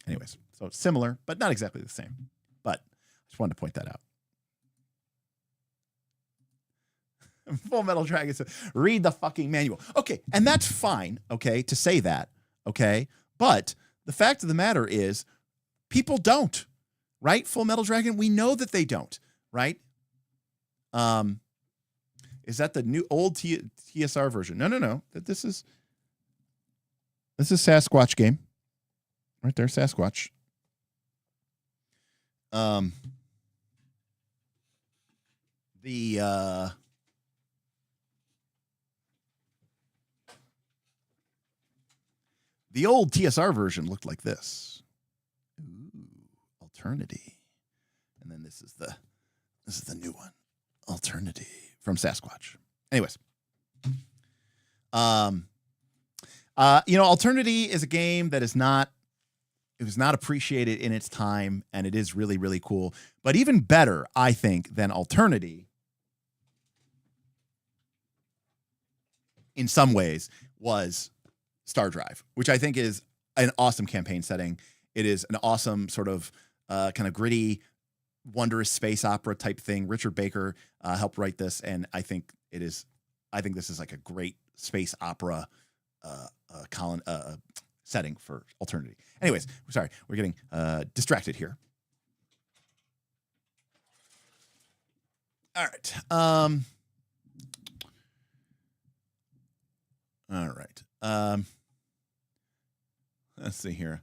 anyways, so it's similar, but not exactly the same. But I just wanted to point that out. Full Metal Dragon says, read the fucking manual. Okay, and that's fine, okay, to say that, okay? But the fact of the matter is, people don't, right? Full Metal Dragon, we know that they don't, right? Is that the new old TSR version? No. This is Sasquatch game. Right there, Sasquatch. The old TSR version looked like this. Ooh, Alternity. And then this is the new one. Alternity from Sasquatch. Anyways. Alternity is a game that was not appreciated in its time, and it is really, really cool. But even better, I think, than Alternity in some ways was Star Drive, which I think is an awesome campaign setting. It is an awesome sort of kind of gritty, wondrous space opera type thing. Richard Baker helped write this, and I think this is like a great space opera setting for Alternity. Anyways, sorry, we're getting distracted here. All right. All right. Let's see here.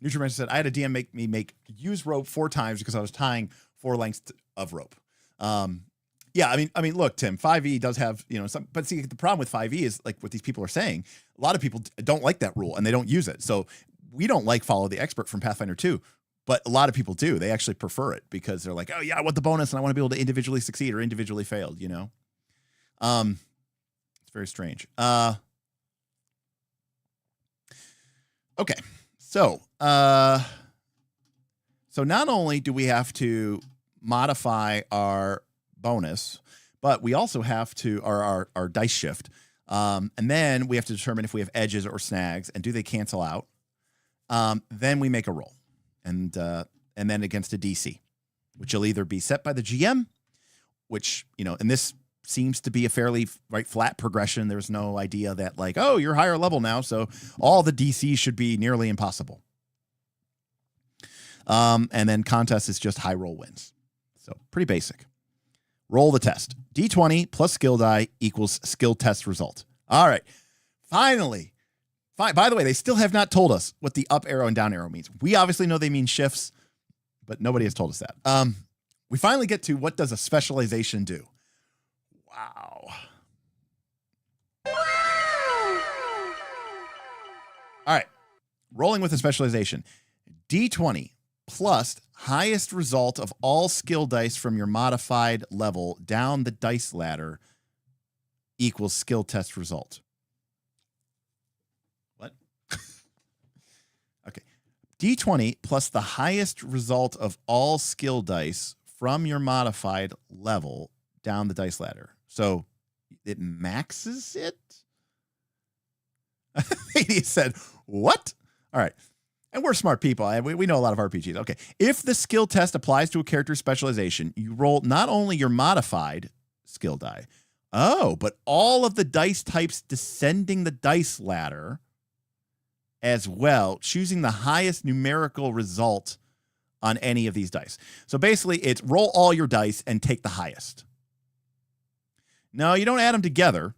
Nutriment said, I had a DM make me use rope 4 times because I was tying 4 lengths of rope. Yeah, I mean, look, Tim, 5e does have, some, but see, the problem with 5e is like what these people are saying. A lot of people don't like that rule and they don't use it. So we don't like Follow the Expert from Pathfinder 2, but a lot of people do. They actually prefer it because they're like, oh yeah, I want the bonus and I want to be able to individually succeed or individually fail, It's very strange. Okay. So not only do we have to modify our bonus, but we also have to our dice shift. And then we have to determine if we have edges or snags and do they cancel out. Then we make a roll and then against a DC, which will either be set by the GM, which, and this seems to be a fairly flat progression. There's no idea that like, oh, you're higher level now, so all the DC should be nearly impossible. And then contest is just high roll wins. So pretty basic. Roll the test. D20 plus skill die equals skill test result. All right. Finally. By the way, they still have not told us what the up arrow and down arrow means. We obviously know they mean shifts, but nobody has told us that. We finally get to what does a specialization do? Wow. All right. Rolling with a specialization. D20 plus highest result of all skill dice from your modified level down the dice ladder equals skill test result. What? Okay. D20 plus the highest result of all skill dice from your modified level down the dice ladder. So it maxes it? He said, what? All right. And we're smart people. We know a lot of RPGs. Okay. If the skill test applies to a character's specialization, you roll not only your modified skill die, but all of the dice types descending the dice ladder as well, choosing the highest numerical result on any of these dice. So basically, it's roll all your dice and take the highest. No, you don't add them together.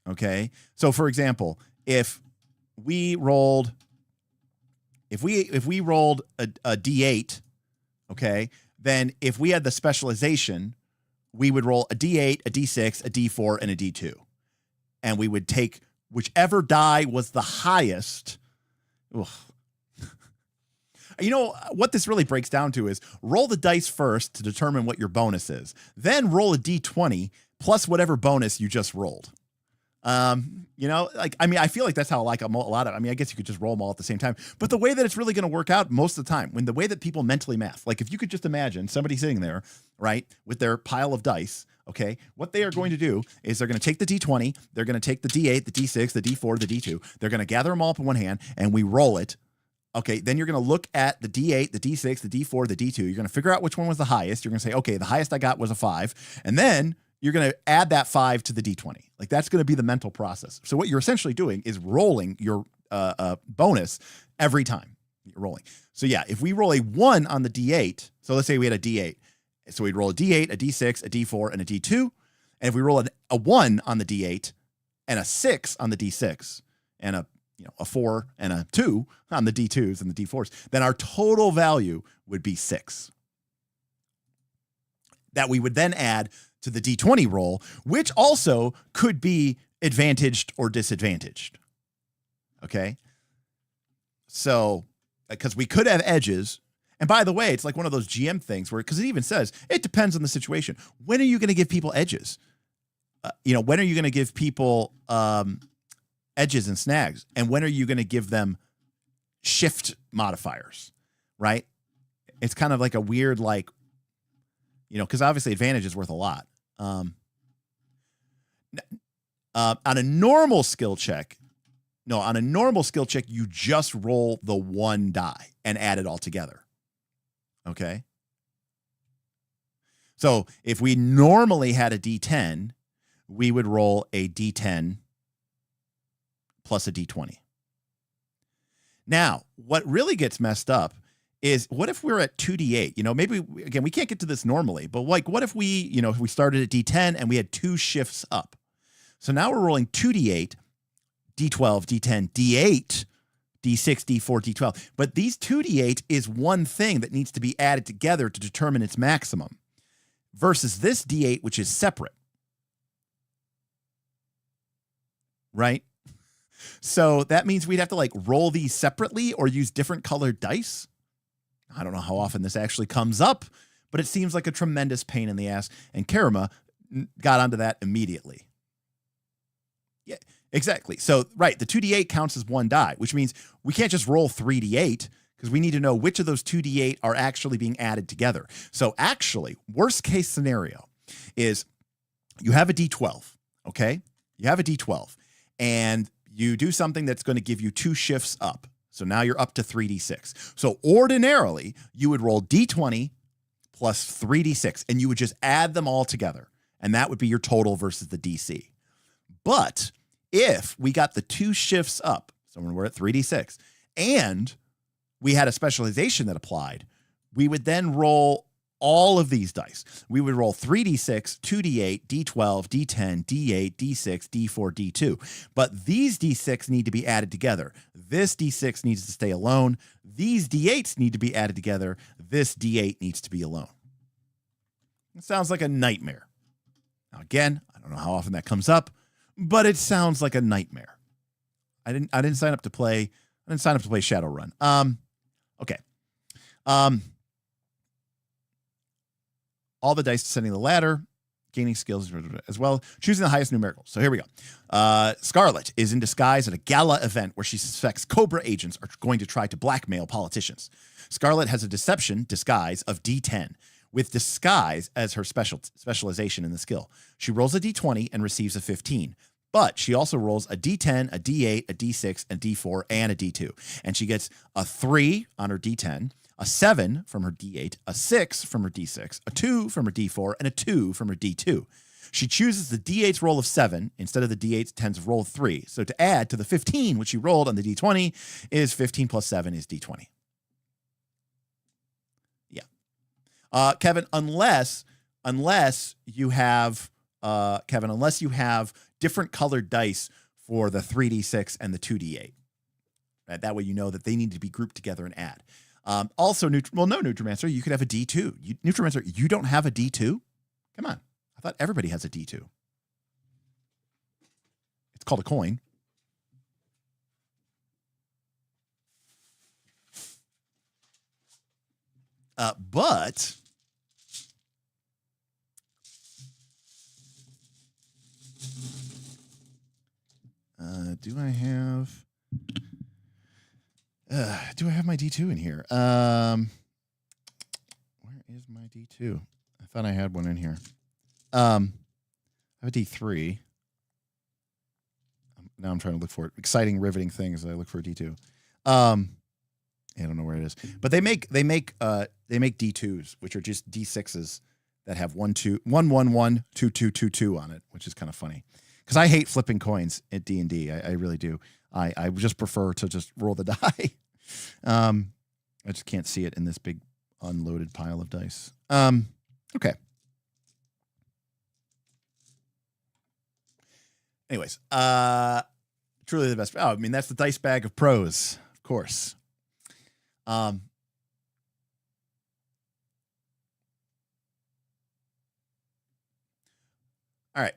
Okay. So for example, if we rolled a D8, okay, then if we had the specialization, we would roll a D8, a D6, a D4, and a D2. And we would take whichever die was the highest. Ugh. What this really breaks down to is roll the dice first to determine what your bonus is. Then roll a D20 plus whatever bonus you just rolled. I feel like that's how I guess you could just roll them all at the same time. But the way that it's really going to work out most of the time, the way that people mentally math, like if you could just imagine somebody sitting there, right, with their pile of dice, okay, what they are going to do is they're going to take the D20, they're going to take the D8, the D6, the D4, the D2, they're going to gather them all up in one hand and we roll it. Okay, then you're going to look at the D8, the D6, the D4, the D2. You're going to figure out which one was the highest. You're going to say, okay, the highest I got was a 5. And then you're going to add that 5 to the D20. Like that's going to be the mental process. So what you're essentially doing is rolling your bonus every time you're rolling. So yeah, if we roll a 1 on the D8, so let's say we had a D8. So we'd roll a D8, a D6, a D4, and a D2. And if we roll a 1 on the D8 and a 6 on the D6 and a 4 and a 2 on the D2s and the D4s, then our total value would be 6. That we would then add to the D20 roll, which also could be advantaged or disadvantaged. Okay? So, because we could have edges. And by the way, it's like one of those GM things where, because it even says, it depends on the situation. When are you going to give people edges? When are you going to give people edges and snags? And when are you going to give them shift modifiers, right? It's kind of like a weird, because obviously advantage is worth a lot. On a normal skill check, you just roll the one die and add it all together. Okay. So if we normally had a D10, we would roll a D10 plus a D20. Now, what really gets messed up is what if we're at 2D8? You know, maybe, again, we can't get to this normally, but like what if we, if we started at D10 and we had 2 shifts up? So now we're rolling 2D8, D12, D10, D8, D6, D4, D12. But these 2D8 is one thing that needs to be added together to determine its maximum versus this D8, which is separate. Right? So that means we'd have to like roll these separately or use different colored dice. I don't know how often this actually comes up, but it seems like a tremendous pain in the ass. And Karima got onto that immediately. Yeah, exactly. So, right, the 2D8 counts as one die, which means we can't just roll 3D8 because we need to know which of those 2D8 are actually being added together. So actually, worst case scenario is you have a D12, okay? You have a D12, and you do something that's going to give you 2 shifts up. So now you're up to 3D6. So ordinarily, you would roll D20 plus 3D6, and you would just add them all together, and that would be your total versus the DC. But if we got the 2 shifts up, so when we're at 3D6, and we had a specialization that applied, we would then roll all of these dice. We would roll 3D6, 2D8, D12, D10, D8, D6, D4, D2. But these D6 need to be added together. This D6 needs to stay alone. These D8s need to be added together. This D8 needs to be alone. It sounds like a nightmare. Now, again, I don't know how often that comes up, but it sounds like a nightmare. I didn't sign up to play. I didn't sign up to play Shadowrun. Okay. All the dice descending the ladder, gaining skills as well, choosing the highest numerical. So here we go. Scarlet is in disguise at a gala event where she suspects Cobra agents are going to try to blackmail politicians. Scarlet has a deception disguise of D10, with disguise as her specialization in the skill. She rolls a D20 and receives a 15. But she also rolls a D10, a D8, a D6, a D4, and a D2. And she gets a 3 on her D10, a 7 from her D8, a 6 from her D6, a 2 from her D4, and a 2 from her D2. She chooses the D8's roll of 7 instead of the D8's 10's roll of 3. So to add to the 15, which she rolled on the D20, is 15 plus 7 is D20. Yeah. Kevin, unless you have different colored dice for the 3D6 and the 2D8. Right? That way you know that they need to be grouped together and add. Also, no, Nutrimancer, you could have a D2. Nutrimancer, you don't have a D2? Come on. I thought everybody has a D2. It's called a coin. But do I have my D2 in here? Where is my D2? I thought I had one in here. I have a D3. Now I'm trying to look for it. Exciting, riveting things. I look for a D2. I don't know where it is, but they make D2s, which are just D6s that have 1 2 1 1 1 2 2 2 2 on it, which is kind of funny. Because I hate flipping coins at D&D. I really do. I just prefer to just roll the die. I just can't see it in this big unloaded pile of dice. Okay. Anyways, truly the best. Oh, I mean, that's the dice bag of pros, of course. All right.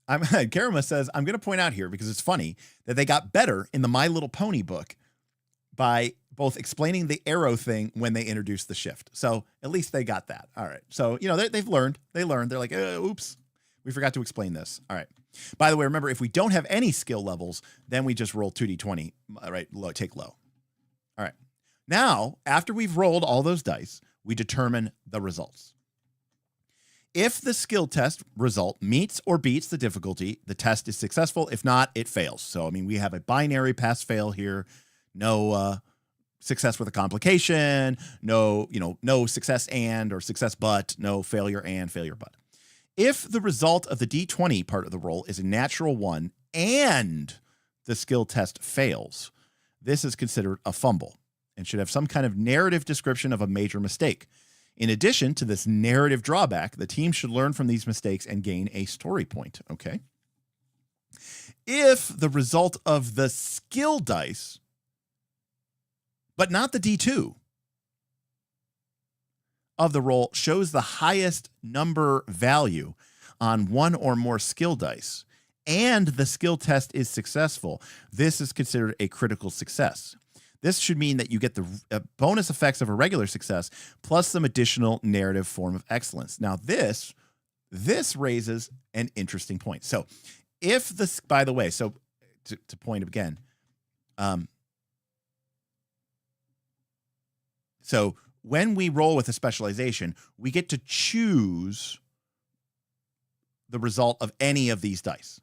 Karima says, I'm going to point out here because it's funny that they got better in the My Little Pony book by both explaining the arrow thing when they introduced the shift. So at least they got that. All right. So, they've learned. They learned. They're like, oops, we forgot to explain this. All right. By the way, remember, if we don't have any skill levels, then we just roll 2d20, right? Low, take low. All right. Now, after we've rolled all those dice, we determine the results. If the skill test result meets or beats the difficulty, the test is successful. If not, it fails. So, I mean, we have a binary pass-fail here. No success with a complication. No success and or success but. No failure and failure but. If the result of the D20 part of the roll is a natural one and the skill test fails, this is considered a fumble and should have some kind of narrative description of a major mistake. In addition to this narrative drawback, the team should learn from these mistakes and gain a story point. Okay. If the result of the skill dice, but not the D2 of the roll, shows the highest number value on one or more skill dice, and the skill test is successful, this is considered a critical success. This should mean that you get the bonus effects of a regular success plus some additional narrative form of excellence. Now, this raises an interesting point. So if this, by the way, so to point again, so when we roll with a specialization, we get to choose the result of any of these dice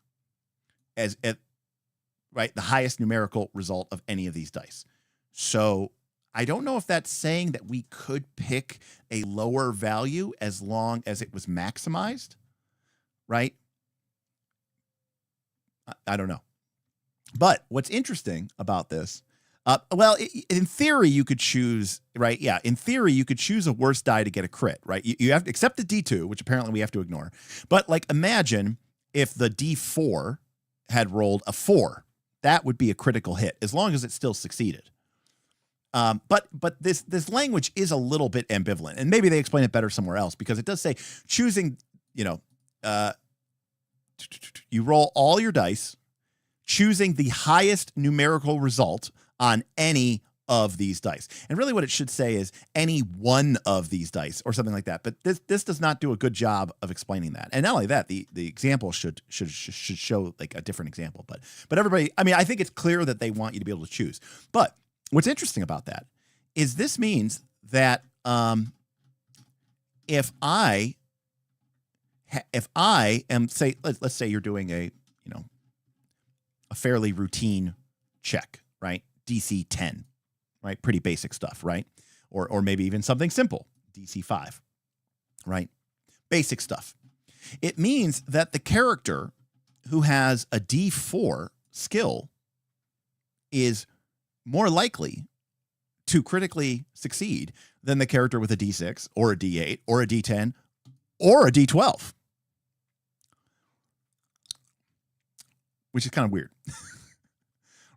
right? The highest numerical result of any of these dice. So I don't know if that's saying that we could pick a lower value as long as it was maximized, right? I don't know. But what's interesting about this, in theory, you could choose, right? Yeah, in theory, you could choose a worse die to get a crit, right? You have to accept the D2, which apparently we have to ignore. But like, imagine if the D4 had rolled a 4. That would be a critical hit as long as it still succeeded. But this language is a little bit ambivalent, and maybe they explain it better somewhere else, because it does say choosing, you roll all your dice, choosing the highest numerical result on any of these dice. And really what it should say is any one of these dice or something like that. But this does not do a good job of explaining that. And not only that, the example should show like a different example. But everybody, I mean, I think it's clear that they want you to be able to choose. But what's interesting about that is this means that if I am, say, let's say you're doing a fairly routine check, right? DC 10, right? Pretty basic stuff, right? Or maybe even something simple, DC 5, right? Basic stuff. It means that the character who has a D4 skill is more likely to critically succeed than the character with a D6 or a D8 or a D10 or a D12. Which is kind of weird,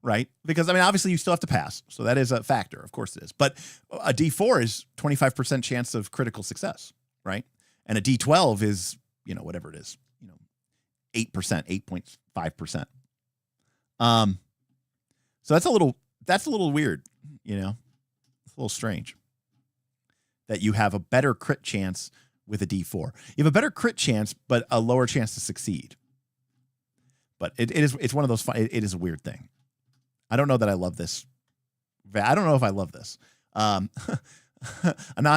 right? Because, I mean, obviously you still have to pass. So that is a factor. Of course it is. But a D4 is 25% chance of critical success, right? And a D12 is, whatever it is, 8%, 8.5%. So that's a little weird, It's a little strange that you have a better crit chance with a D4. You have a better crit chance, but a lower chance to succeed. But it's one of those, it is a weird thing. I don't know that I love this. I don't know if I love this. Anand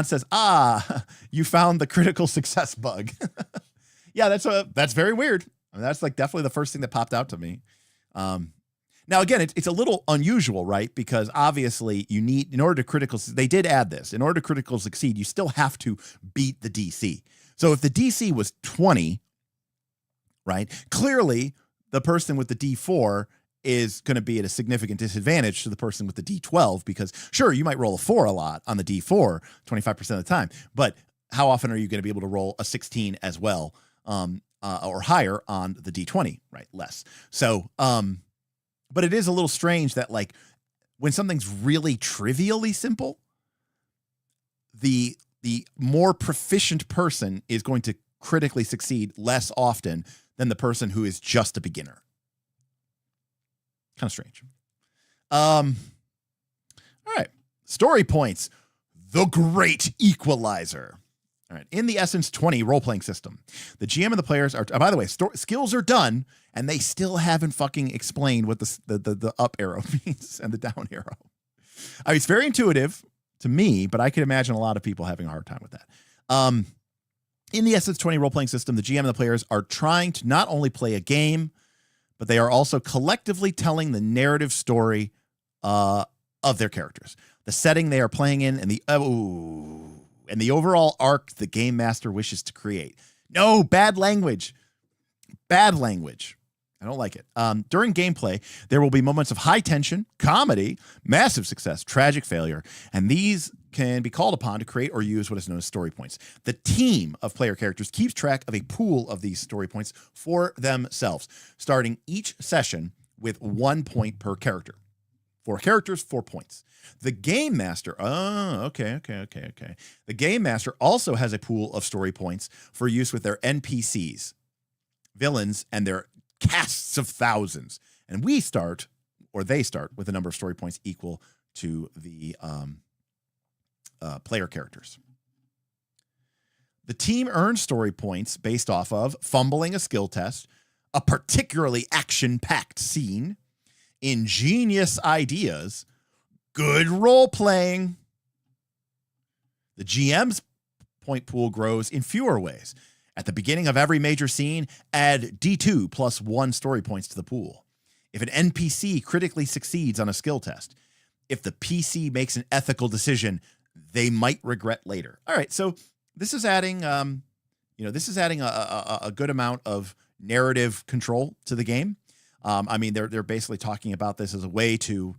says, you found the critical success bug. Yeah, that's very weird. I mean, that's like definitely the first thing that popped out to me. Now, again, it's a little unusual, right? Because obviously you need, in order to they did add this, in order to critical succeed, you still have to beat the DC. So if the DC was 20, right, clearly the person with the D4 is going to be at a significant disadvantage to the person with the D12, because sure, you might roll a 4 a lot on the D4 25% of the time, but how often are you going to be able to roll a 16 as well, or higher on the D20, right? Less. So, but it is a little strange that, like, when something's really trivially simple, the more proficient person is going to critically succeed less often than the person who is just a beginner. Kind of strange. All right. Story points. The Great Equalizer. All right. In the Essence 20 role-playing system, the GM and the players are, by the way, skills are done, and they still haven't fucking explained what the up arrow means and the down arrow. I mean, it's very intuitive to me, but I can imagine a lot of people having a hard time with that. In the SS20 role-playing system, the GM and the players are trying to not only play a game, but they are also collectively telling the narrative story of their characters, the setting they are playing in, and the overall arc the game master wishes to create. No, bad language. Bad language. I don't like it. During gameplay, there will be moments of high tension, comedy, massive success, tragic failure, and these can be called upon to create or use what is known as story points. The team of player characters keeps track of a pool of these story points for themselves, starting each session with 1 point per character. 4 characters, 4 points. The game master, okay. The game master also has a pool of story points for use with their NPCs, villains, and their casts of thousands. And they start with a number of story points equal to the player characters. The team earns story points based off of fumbling a skill test, a particularly action-packed scene, ingenious ideas, good role-playing. The GM's point pool grows in fewer ways. At the beginning of every major scene, add D2 plus 1 story points to the pool. If an NPC critically succeeds on a skill test, if the PC makes an ethical decision they might regret later. All right, so this is adding, a good amount of narrative control to the game. I mean, they're basically talking about this as a way to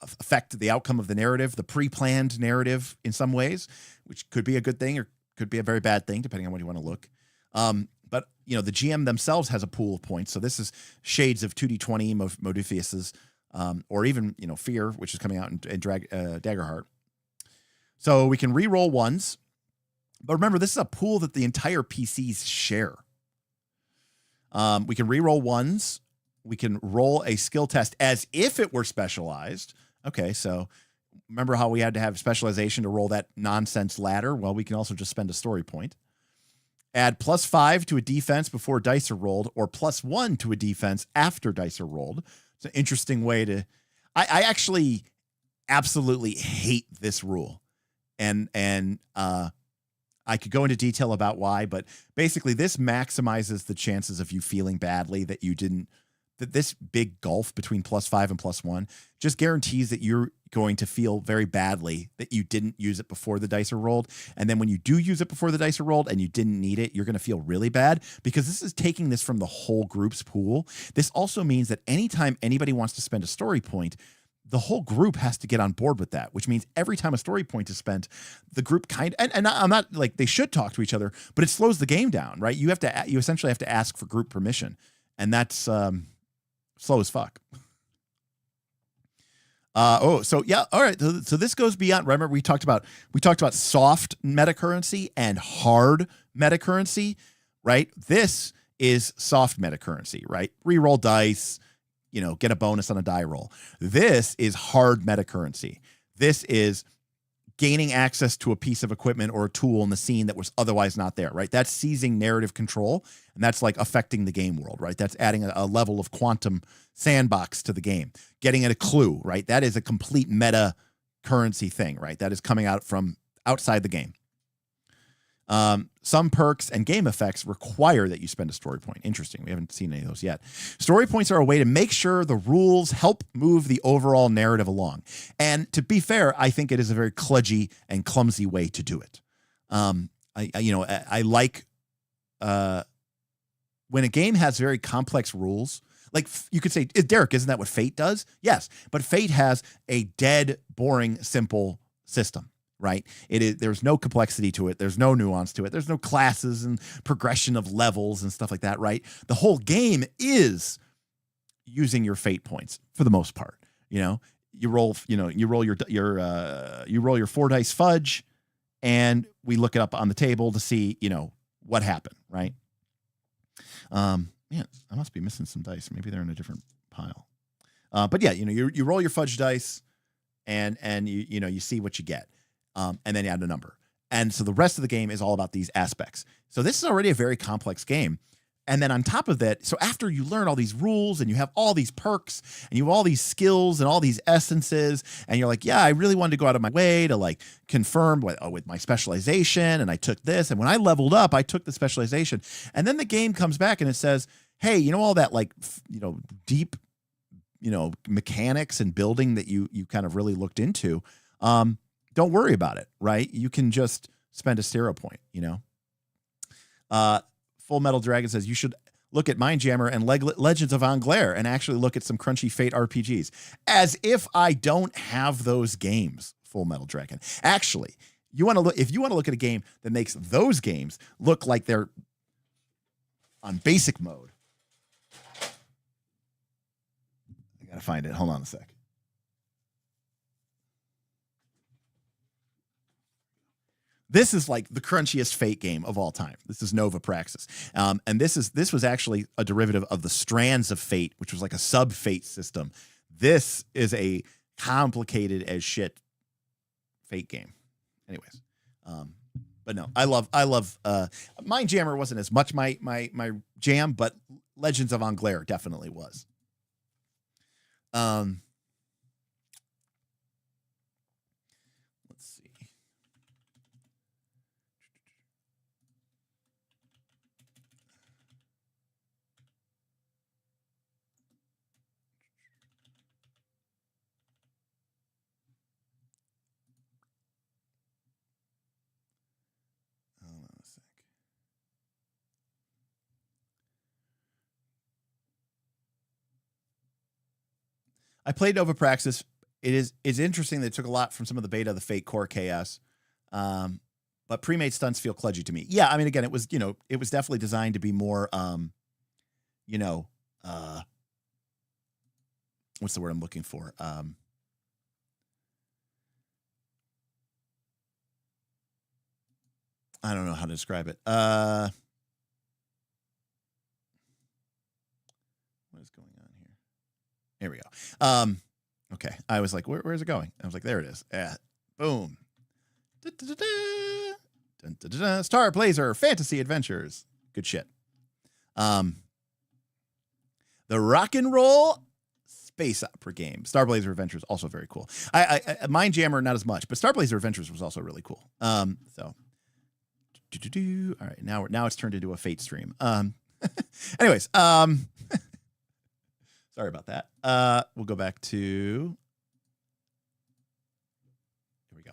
affect the outcome of the narrative, the pre-planned narrative in some ways, which could be a good thing or could be a very bad thing, depending on what you want to look. But the GM themselves has a pool of points. So this is shades of 2D20 Modiphius's, or even, Fear, which is coming out in Daggerheart. So we can re-roll ones. But remember, this is a pool that the entire PCs share. We can re-roll ones. We can roll a skill test as if it were specialized. Okay, so remember how we had to have specialization to roll that nonsense ladder? Well, we can also just spend a story point. Add +5 to a defense before dice are rolled, or +1 to a defense after dice are rolled. It's an interesting way to... I actually absolutely hate this rule. And I could go into detail about why, but basically this maximizes the chances of you feeling badly that this big gulf between +5 and +1 just guarantees that you're going to feel very badly that you didn't use it before the dice are rolled. And then when you do use it before the dice are rolled and you didn't need it, you're going to feel really bad because this is taking this from the whole group's pool. This also means that anytime anybody wants to spend a story point, the whole group has to get on board with that, which means every time a story point is spent, the group and I'm not like they should talk to each other, but it slows the game down, right? You essentially have to ask for group permission, and that's slow as fuck. All right. So this goes beyond. Remember, we talked about soft metacurrency and hard metacurrency, right? This is soft metacurrency, right? Reroll dice, get a bonus on a die roll. This is hard metacurrency. This is gaining access to a piece of equipment or a tool in the scene that was otherwise not there, right? That's seizing narrative control, and that's like affecting the game world, right? That's adding a level of quantum sandbox to the game. Getting at a clue, right? That is a complete meta currency thing, right? That is coming out from outside the game. Some perks and game effects require that you spend a story point. Interesting. We haven't seen any of those yet. Story points are a way to make sure the rules help move the overall narrative along. And to be fair, I think it is a very kludgy and clumsy way to do it. I like when a game has very complex rules. Like you could say, Derek, isn't that what Fate does? Yes, but Fate has a dead, boring, simple system. Right? There's no complexity to it. There's no nuance to it. There's no classes and progression of levels and stuff like that, right? The whole game is using your fate points for the most part. You roll your 4 dice fudge, and we look it up on the table to see, what happened, right? Man, I must be missing some dice. Maybe they're in a different pile. But yeah, you roll your fudge dice, and you see what you get. And then you add a number. And so the rest of the game is all about these aspects. So this is already a very complex game. And then on top of that, so after you learn all these rules and you have all these perks and you have all these skills and all these essences, and you're like, yeah, I really wanted to go out of my way to like confirm with my specialization. And I took this. And when I leveled up, I took the specialization. And then the game comes back and it says, hey, you know, all that like, deep, mechanics and building that you kind of really looked into. Don't worry about it, right? You can just spend a 0 point, Full Metal Dragon says you should look at Mindjammer and Legends of Anglaire and actually look at some crunchy Fate RPGs. As if I don't have those games, Full Metal Dragon. Actually, if you want to look at a game that makes those games look like they're on basic mode. I gotta find it. Hold on a sec. This is like the crunchiest Fate game of all time. This is Nova Praxis. And this was actually a derivative of the Strands of Fate, which was like a sub-Fate system. This is a complicated as shit Fate game. Anyways. But no, I love Mindjammer wasn't as much my jam, but Legends of Anglaire definitely was. Let's see. Hold on a sec. I played Nova Praxis. It's interesting that it took a lot from some of the beta of the Fate Core Chaos. But pre-made stunts feel kludgy to me. Yeah, I mean, again, it was definitely designed to be more, what's the word I'm looking for? I don't know how to describe it. What is going on here? Here we go. Okay. I was like, where's it going? I was like, there it is. Yeah. Boom. Star Blazer Fantasy Adventures. Good shit. The rock and roll space opera game. Star Blazer Adventures also very cool. I Mindjammer not as much, but Star Blazer Adventures was also really cool. So all right, now it's turned into a Fate stream. Anyways, sorry about that. We'll go back to here we go.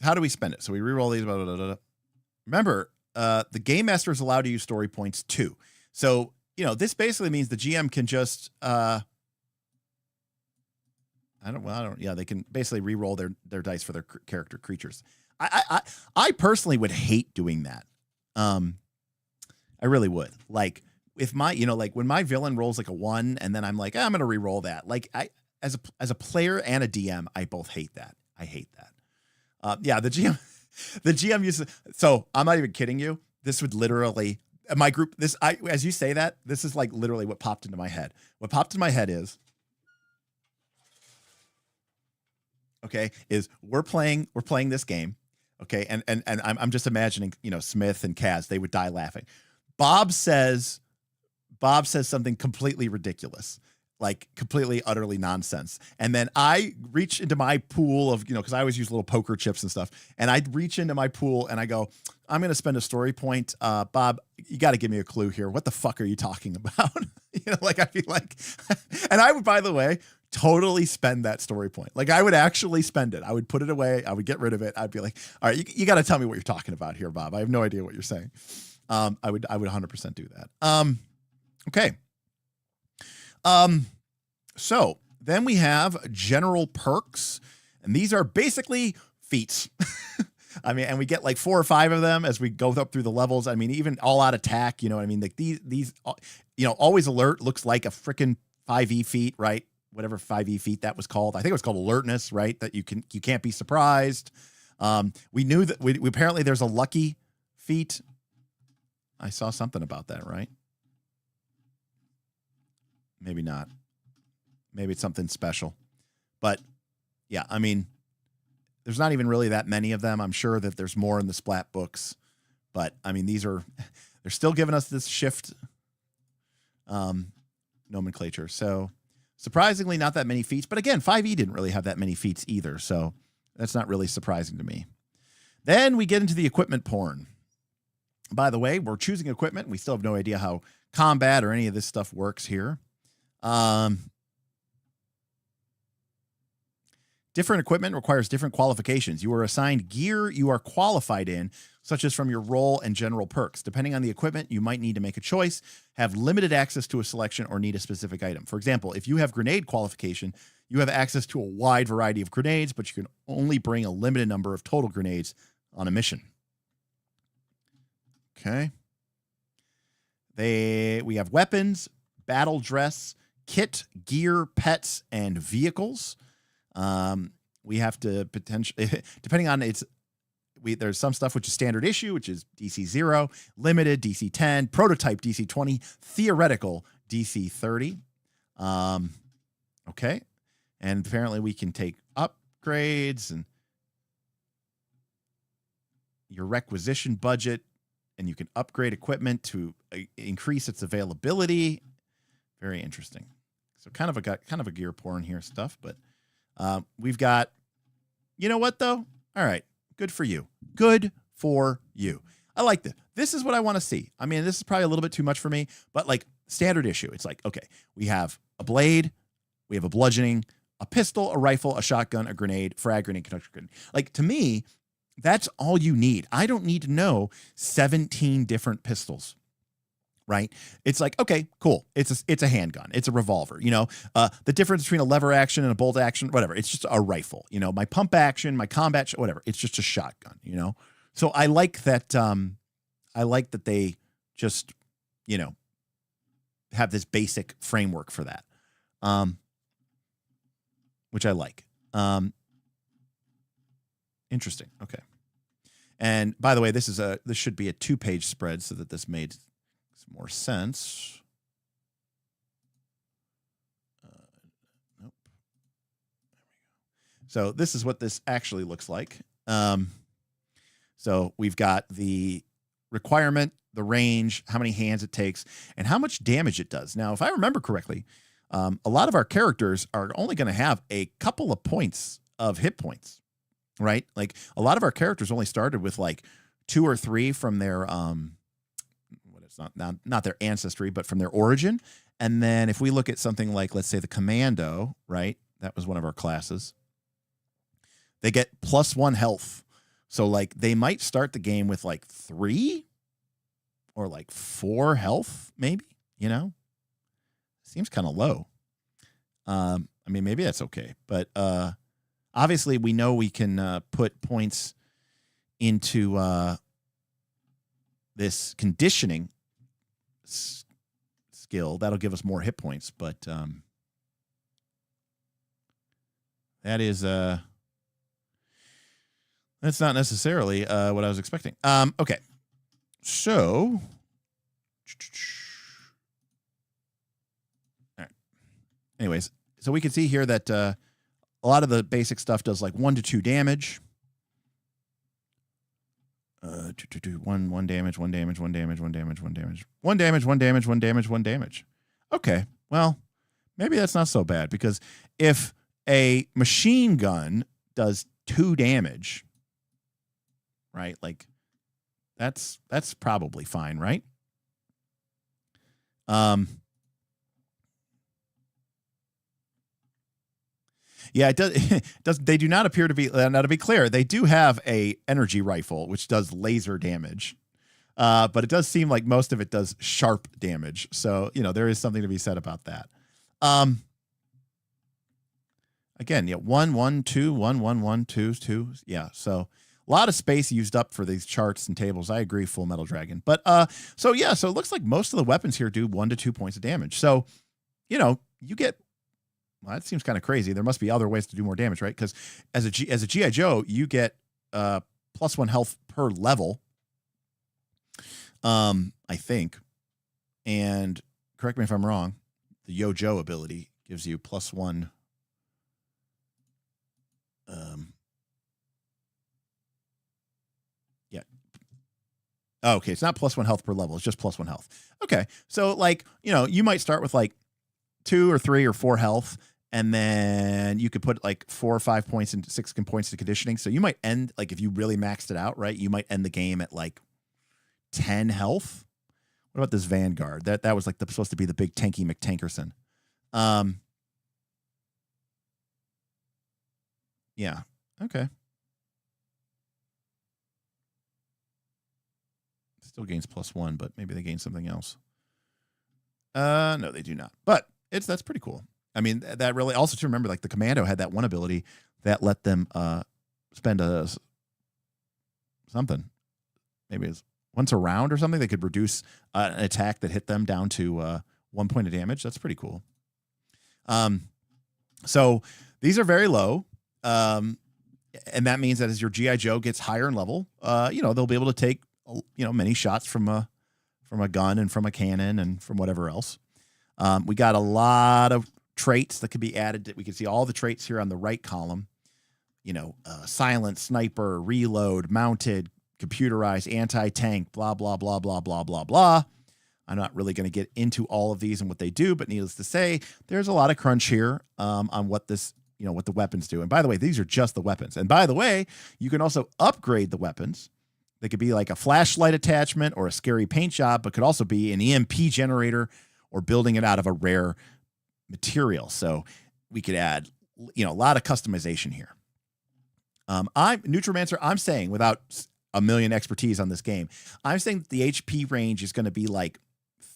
How do we spend it? So we reroll these. Blah, blah, blah, blah. Remember, the game master is allowed to use story points too. So this basically means the GM can just they can basically re-roll their dice for their character creatures. I personally would hate doing that. I really would. Like if my, like when my villain rolls like a 1 and then I'm like, I'm going to re-roll that. Like as a player and a DM, I both hate that. I hate that. The GM uses, so I'm not even kidding you. This would literally, my group, as you say that, this is like literally what popped into my head. What popped in my head is, okay, is we're playing this game, okay, and I'm just imagining, Smith and Kaz, they would die laughing. Bob says something completely ridiculous, like completely utterly nonsense, and then I reach into my pool of, because I always use little poker chips and stuff, and I reach into my pool and I go, I'm going to spend a story point. Bob, you got to give me a clue here. What the fuck are you talking about? Like I feel like, and I would, by the way, totally spend that story point. Like I would actually spend it. I would put it away. I would get rid of it. I'd be like, all right, you got to tell me what you're talking about here, Bob. I have no idea what you're saying. I would 100% do that. Okay. So then we have general perks, and these are basically feats. I mean, and we get like 4 or 5 of them as we go up through the levels. I mean, even all out attack, what I mean? Like these, always alert looks like a freaking 5e feat, right? Whatever 5e feat that was called. I think it was called alertness, right? That you can't be surprised. We knew that we apparently there's a lucky feat. I saw something about that, right? Maybe not. Maybe it's something special. But yeah, I mean, there's not even really that many of them. I'm sure that there's more in the Splat books, but I mean, they're still giving us this shift nomenclature. So surprisingly, not that many feats. But again, 5e didn't really have that many feats either. So that's not really surprising to me. Then we get into the equipment porn. By the way, we're choosing equipment. We still have no idea how combat or any of this stuff works here. Different equipment requires different qualifications. You are assigned gear you are qualified in, such as from your role and general perks. Depending on the equipment, you might need to make a choice, have limited access to a selection, or need a specific item. For example, if you have grenade qualification, you have access to a wide variety of grenades, but you can only bring a limited number of total grenades on a mission. Okay. We have weapons, battle dress, kit, gear, pets, and vehicles. We have to potentially, depending on there's some stuff which is standard issue, which is DC 0, limited DC 10, prototype DC 20, theoretical DC 30. Okay. And apparently we can take upgrades and your requisition budget, and you can upgrade equipment to increase its availability. Very interesting. So kind of a gear porn here stuff, but we've got, you know what though? All right. Good for you. Good for you. I like this. This is what I want to see. I mean, this is probably a little bit too much for me, but like standard issue, it's like, okay, we have a blade, we have a bludgeoning, a pistol, a rifle, a shotgun, a grenade, frag grenade, conductor grenade. Like to me, that's all you need. I don't need to know 17 different pistols. Right? It's like, okay, cool. It's a handgun. It's a revolver. You know, the difference between a lever action and a bolt action, whatever. It's just a rifle. You know, my pump action, my combat, whatever. It's just a shotgun. You know, so I like that. I like that they just, you know, have this basic framework for that, which I like. Interesting. Okay. And by the way, this should be a 2-page spread so that this made more sense. Nope. There we go. So this is what this actually looks like. So we've got the requirement, the range, how many hands it takes, and how much damage it does. Now, if I remember correctly, a lot of our characters are only going to have a couple of points of hit points, right? Like a lot of our characters only started with like 2 or 3 from their it's not their ancestry, but from their origin. And then if we look at something like, let's say the commando, right? That was one of our classes. They get +1 health. So like they might start the game with like 3 or like 4 health, maybe, you know, seems kind of low. I mean, maybe that's okay. But obviously we know we can put points into this conditioning skill. That'll give us more hit points, but that is that's not necessarily what I was expecting. Okay, so all right. Anyways, so we can see here that a lot of the basic stuff does like 1 to 2 damage. 1 damage, 1 damage, 1 damage, 1 damage, 1 damage, 1 damage, 1 damage, 1 damage, 1 damage. Okay, well, maybe that's not so bad, because if a machine gun does 2 damage, right? Like that's probably fine, right? Yeah, it does. They do not appear to be. Now, to be clear, they do have a energy rifle which does laser damage, but it does seem like most of it does sharp damage. So you know there is something to be said about that. Again, yeah, 1 1 2 1 1 1 2 2. Yeah, so a lot of space used up for these charts and tables. I agree, Full Metal Dragon. But so yeah, so it looks like most of the weapons here do 1 to 2 points of damage. So you know you get. Well, that seems kind of crazy. There must be other ways to do more damage, right? Because as a G.I. Joe, you get +1 health per level, I think. And correct me if I'm wrong, the Yo Joe ability gives you +1. Oh, okay, it's not +1 health per level. It's just +1 health. Okay, so like, you might start with like 2 or 3 or 4 health, and then you could put like 4 or 5 points and 6 points to conditioning. So you might end, like, if you really maxed it out, right, you might end the game at like 10 health. What about this Vanguard? That was like supposed to be the big tanky McTankerson. Yeah. Okay. Still gains +1, but maybe they gain something else. No, they do not. But that's pretty cool. I mean, that really also to remember, like the Commando had that one ability that let them spend something. Maybe it's once a round or something. They could reduce an attack that hit them down to 1 point of damage. That's pretty cool. So these are very low. And that means that as your GI Joe gets higher in level, they'll be able to take many shots from a gun and from a cannon and from whatever else. We got a lot of traits that could be added. We can see all the traits here on the right column. Silent, sniper, reload, mounted, computerized, anti-tank, blah blah blah blah blah blah blah. I'm not really going to get into all of these and what they do, but needless to say, there's a lot of crunch here on what this. What the weapons do. And by the way, these are just the weapons. And by the way, you can also upgrade the weapons. They could be like a flashlight attachment or a scary paint job, but could also be an EMP generator or building it out of a rare material. So we could add, a lot of customization here. Neutromancer, I'm saying, without a million expertise on this game, I'm saying that the HP range is going to be like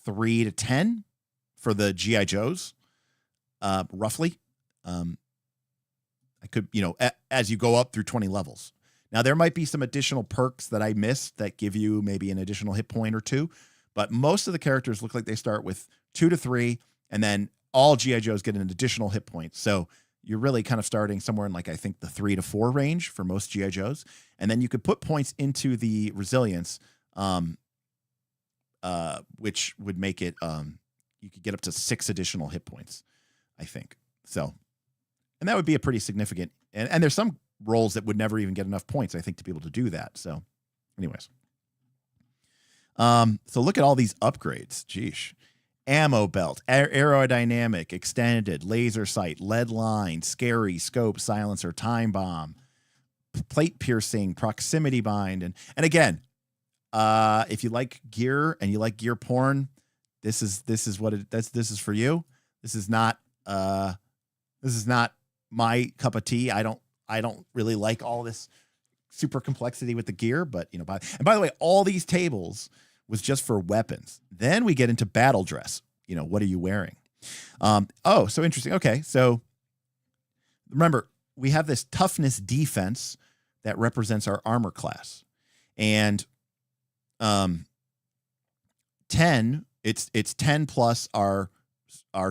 3 to 10 for the GI Joes, roughly. I could, as you go up through 20 levels. Now, there might be some additional perks that I missed that give you maybe an additional hit point or 2, but most of the characters look like they start with 2 to 3, and then all GI Joes get an additional hit point. So you're really kind of starting somewhere in like, I think, the 3 to 4 range for most GI Joes. And then you could put points into the resilience, which would make it, you could get up to 6 additional hit points, I think. So, and that would be a pretty significant, and there's some roles that would never even get enough points, I think, to be able to do that. So anyways. So look at all these upgrades. Geesh. Ammo belt, aerodynamic, extended, laser sight, lead line, scary, scope, silencer, time bomb, plate piercing, proximity bind. And again, if you like gear and you like gear porn, this is for you. This is not my cup of tea. I don't really like all this super complexity with the gear, but by the way, all these tables was just for weapons. Then we get into battle dress. What are you wearing? So interesting. Okay. So remember, we have this toughness defense that represents our armor class, and 10, it's 10 plus our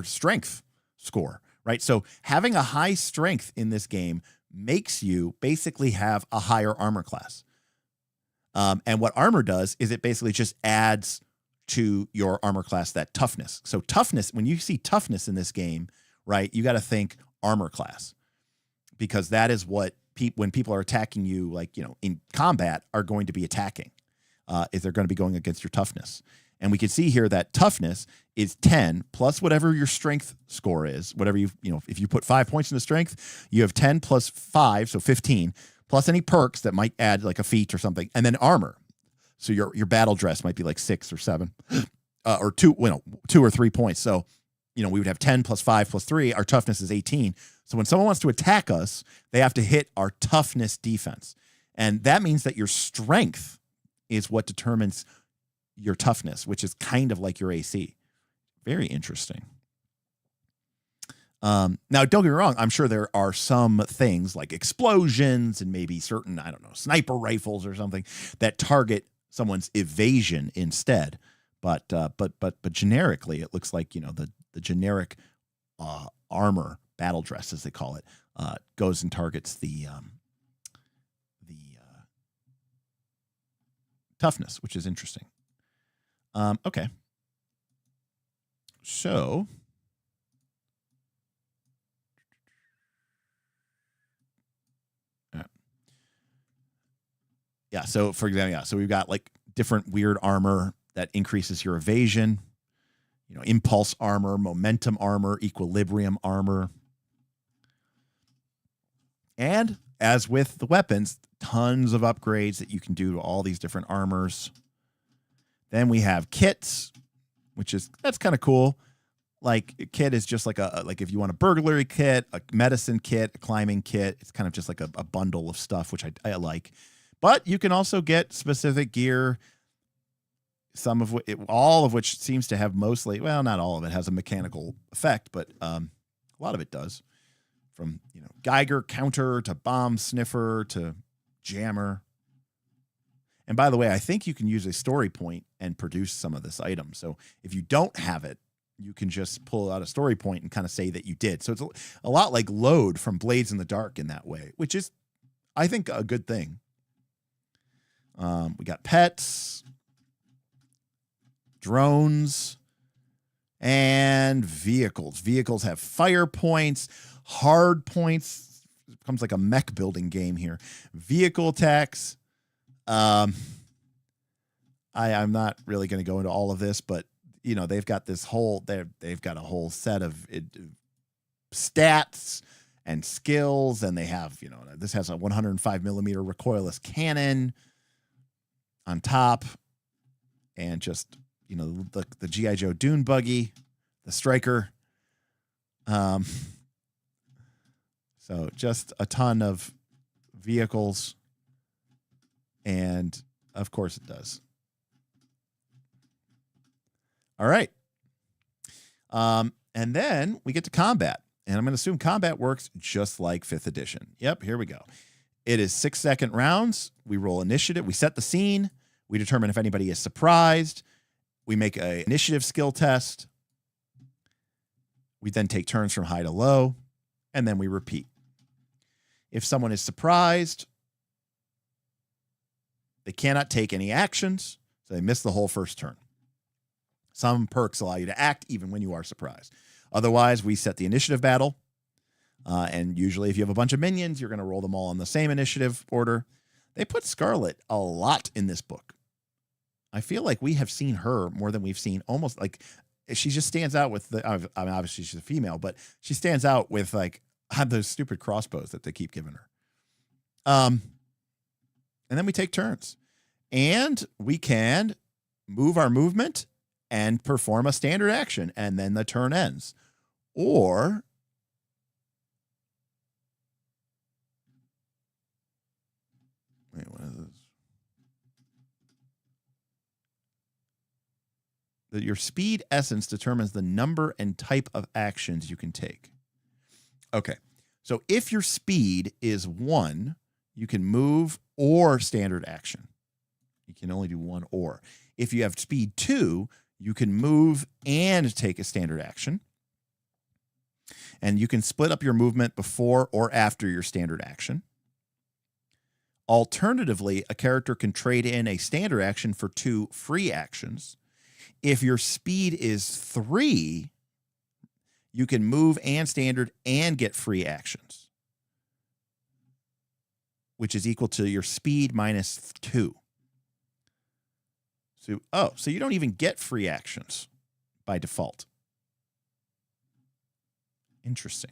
strength score. Right. So having a high strength in this game makes you basically have a higher armor class. And what armor does is it basically just adds to your armor class that toughness. So toughness, when you see toughness in this game, right, you got to think armor class, because that is what when people are attacking you, like, in combat, are going to be attacking, is they're going to be going against your toughness. And we can see here that toughness is 10 plus whatever your strength score is. Whatever if you put 5 points into strength, you have 10 plus 5, so 15, plus any perks that might add like a feat or something, and then armor. So your battle dress might be like 6 or 7, or 2 or 3 points. So we would have 10 plus 5 plus 3. Our toughness is 18. So when someone wants to attack us, they have to hit our toughness defense, and that means that your strength is what determines your toughness, which is kind of like your AC. Very interesting. Now, don't get me wrong. I'm sure there are some things like explosions and maybe certain, I don't know, sniper rifles or something that target someone's evasion instead. But generically, it looks like, the generic armor battle dress, as they call it, goes and targets the toughness, which is interesting. Okay. So yeah. So for example, so we've got like different weird armor that increases your evasion. You know, impulse armor, momentum armor, equilibrium armor. And as with the weapons, tons of upgrades that you can do to all these different armors. Then we have kits, that's kind of cool. Like a kit is just like like if you want a burglary kit, a medicine kit, a climbing kit, it's kind of just like a bundle of stuff, which I like. But you can also get specific gear, all of which seems to have mostly, well, not all of it has a mechanical effect, but a lot of it does. From, you know, Geiger counter to bomb sniffer to jammer. And by the way, I think you can use a story point and produce some of this item. So if you don't have it, you can just pull out a story point and kind of say that you did. So it's a lot like Load from Blades in the Dark in that way, which is, I think, a good thing. We got pets, drones, and vehicles. Vehicles have fire points, hard points. It becomes like a mech building game here. Vehicle attacks. I'm not really going to go into all of this, but you know, they've got a whole set of stats and skills, and they have, you know, this has a 105 millimeter recoilless cannon on top, and just, you know, the G.I. Joe Dune buggy, the Striker. So just a ton of vehicles, and of course it does. All right. And then we get to combat. And I'm going to assume combat works just like 5th edition. Yep, here we go. It is 6-second rounds. We roll initiative. We set the scene. We determine if anybody is surprised. We make an initiative skill test. We then take turns from high to low. And then we repeat. If someone is surprised, they cannot take any actions. So they miss the whole first turn. Some perks allow you to act even when you are surprised. Otherwise, we set the initiative battle. And usually if you have a bunch of minions, you're going to roll them all in the same initiative order. They put Scarlet a lot in this book. I feel like we have seen her more than we've seen, almost like she just stands out with I mean, obviously she's a female, but she stands out with like those stupid crossbows that they keep giving her. And then we take turns. And we can move our movement and perform a standard action, and then the turn ends. Or wait, what is this? Your speed essence determines the number and type of actions you can take. Okay, so if your speed is 1, you can move or standard action. You can only do 1 or. If you have speed 2, you can move and take a standard action. And you can split up your movement before or after your standard action. Alternatively, a character can trade in a standard action for 2 free actions. If your speed is 3, you can move and standard and get free actions, which is equal to your speed minus 2. So you don't even get free actions by default. Interesting.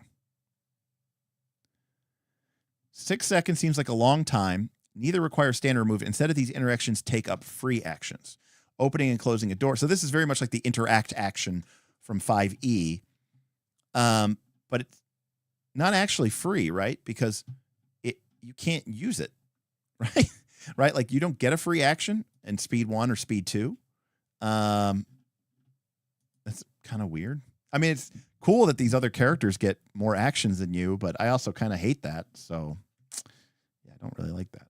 6 seconds seems like a long time. Neither require standard move. Instead of these interactions take up free actions. Opening and closing a door. So this is very much like the interact action from 5e. But it's not actually free, right? Because you can't use it, right? Right? Like you don't get a free action in speed 1 or speed 2. That's kind of weird. I mean, it's cool that these other characters get more actions than you, but I also kind of hate that. So yeah, I don't really like that.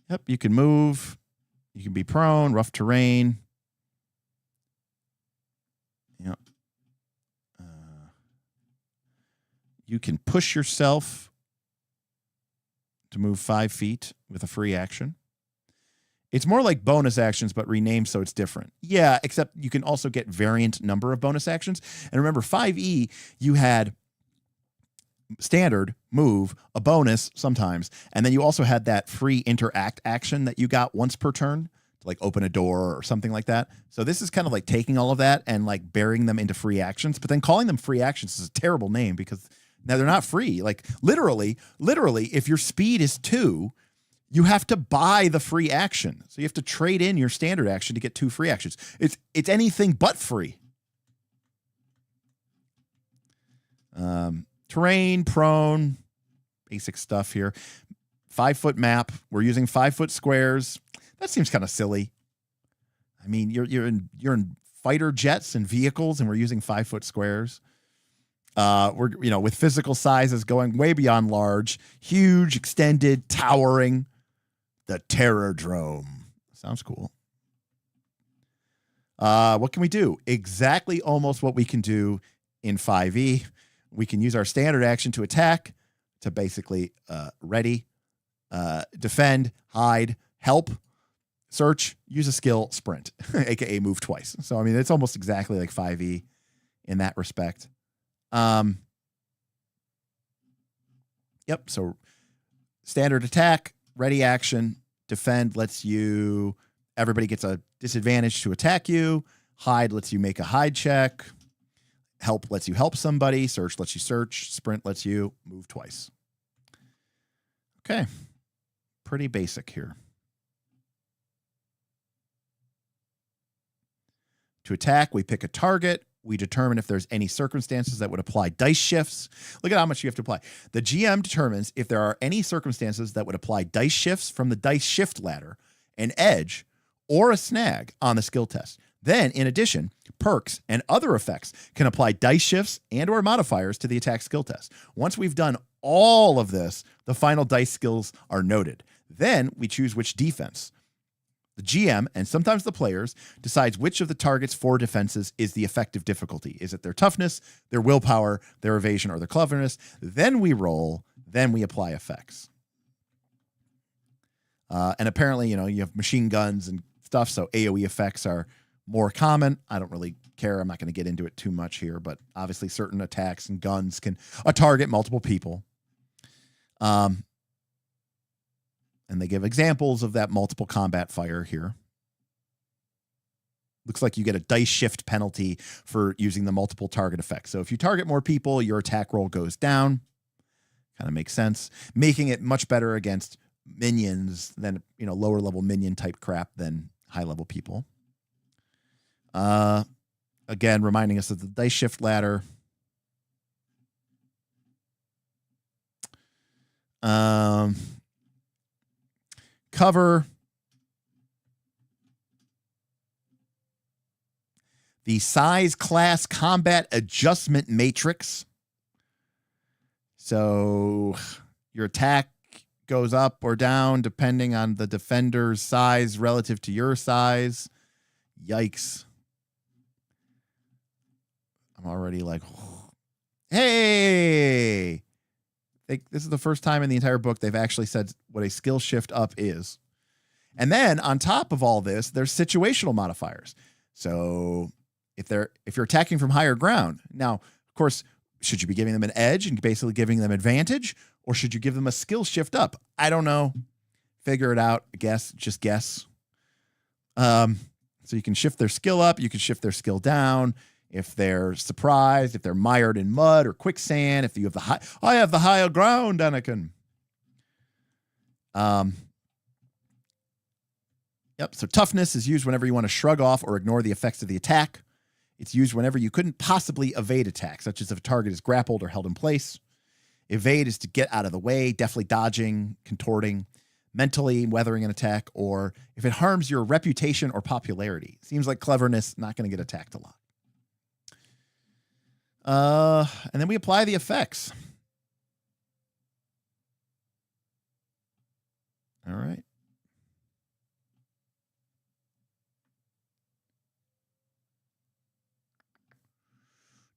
Yep, you can move. You can be prone, rough terrain. Yep. You can push yourself to move 5 feet with a free action. It's more like bonus actions, but renamed so it's different. Yeah, except you can also get variant number of bonus actions. And remember, 5e, you had standard, move, a bonus sometimes, and then you also had that free interact action that you got once per turn to like open a door or something like that. So this is kind of like taking all of that and like burying them into free actions, but then calling them free actions is a terrible name because now they're not free. Like literally, if your speed is 2, you have to buy the free action. So you have to trade in your standard action to get 2 free actions. It's anything but free. Terrain, prone, basic stuff here. 5-foot map. We're using 5-foot squares. That seems kind of silly. I mean, you're in fighter jets and vehicles, and we're using 5-foot squares. We're with physical sizes going way beyond large, huge, extended, towering. The Terrordrome sounds cool. What can we do? Exactly, almost what we can do in 5e. We can use our standard action to attack, to basically ready, defend, hide, help, search, use a skill, sprint, aka move twice. So I mean, it's almost exactly like 5e in that respect. Yep. So standard attack, ready action, defend lets you, everybody gets a disadvantage to attack you. Hide lets you make a hide check. Help lets you help somebody. Search lets you search. Sprint lets you move twice. Okay. Pretty basic here. To attack, we pick a target. We determine if there's any circumstances that would apply dice shifts. Look at how much you have to apply. The GM determines if there are any circumstances that would apply dice shifts from the dice shift ladder, an edge, or a snag on the skill test. Then, in addition, perks and other effects can apply dice shifts and or modifiers to the attack skill test. Once we've done all of this, the final dice skills are noted. Then we choose which defense. The GM, and sometimes the players, decides which of the target's 4 defenses is the effective difficulty. Is it their toughness, their willpower, their evasion, or their cleverness? Then we roll, then we apply effects. And apparently, you have machine guns and stuff, so AoE effects are more common. I don't really care. I'm not going to get into it too much here, but obviously certain attacks and guns can target multiple people. And they give examples of that multiple combat fire here. Looks like you get a dice shift penalty for using the multiple target effect. So if you target more people, your attack roll goes down. Kind of makes sense. Making it much better against minions than, lower level minion type crap than high level people. Again, reminding us of the dice shift ladder. Cover. The size class combat adjustment matrix. So your attack goes up or down depending on the defender's size relative to your size. Yikes. I'm already like, hey, this is the first time in the entire book they've actually said what a skill shift up is. And then on top of all this, there's situational modifiers. So if you're attacking from higher ground, now, of course, should you be giving them an edge and basically giving them advantage, or should you give them a skill shift up? I don't know. Figure it out. Just guess. So you can shift their skill up. You can shift their skill down. If they're surprised, if they're mired in mud or quicksand, if you have I have the higher ground, Anakin. Yep. So toughness is used whenever you want to shrug off or ignore the effects of the attack. It's used whenever you couldn't possibly evade attack, such as if a target is grappled or held in place. Evade is to get out of the way, deftly dodging, contorting, mentally weathering an attack, or if it harms your reputation or popularity. Seems like cleverness, not going to get attacked a lot. And then we apply the effects. All right.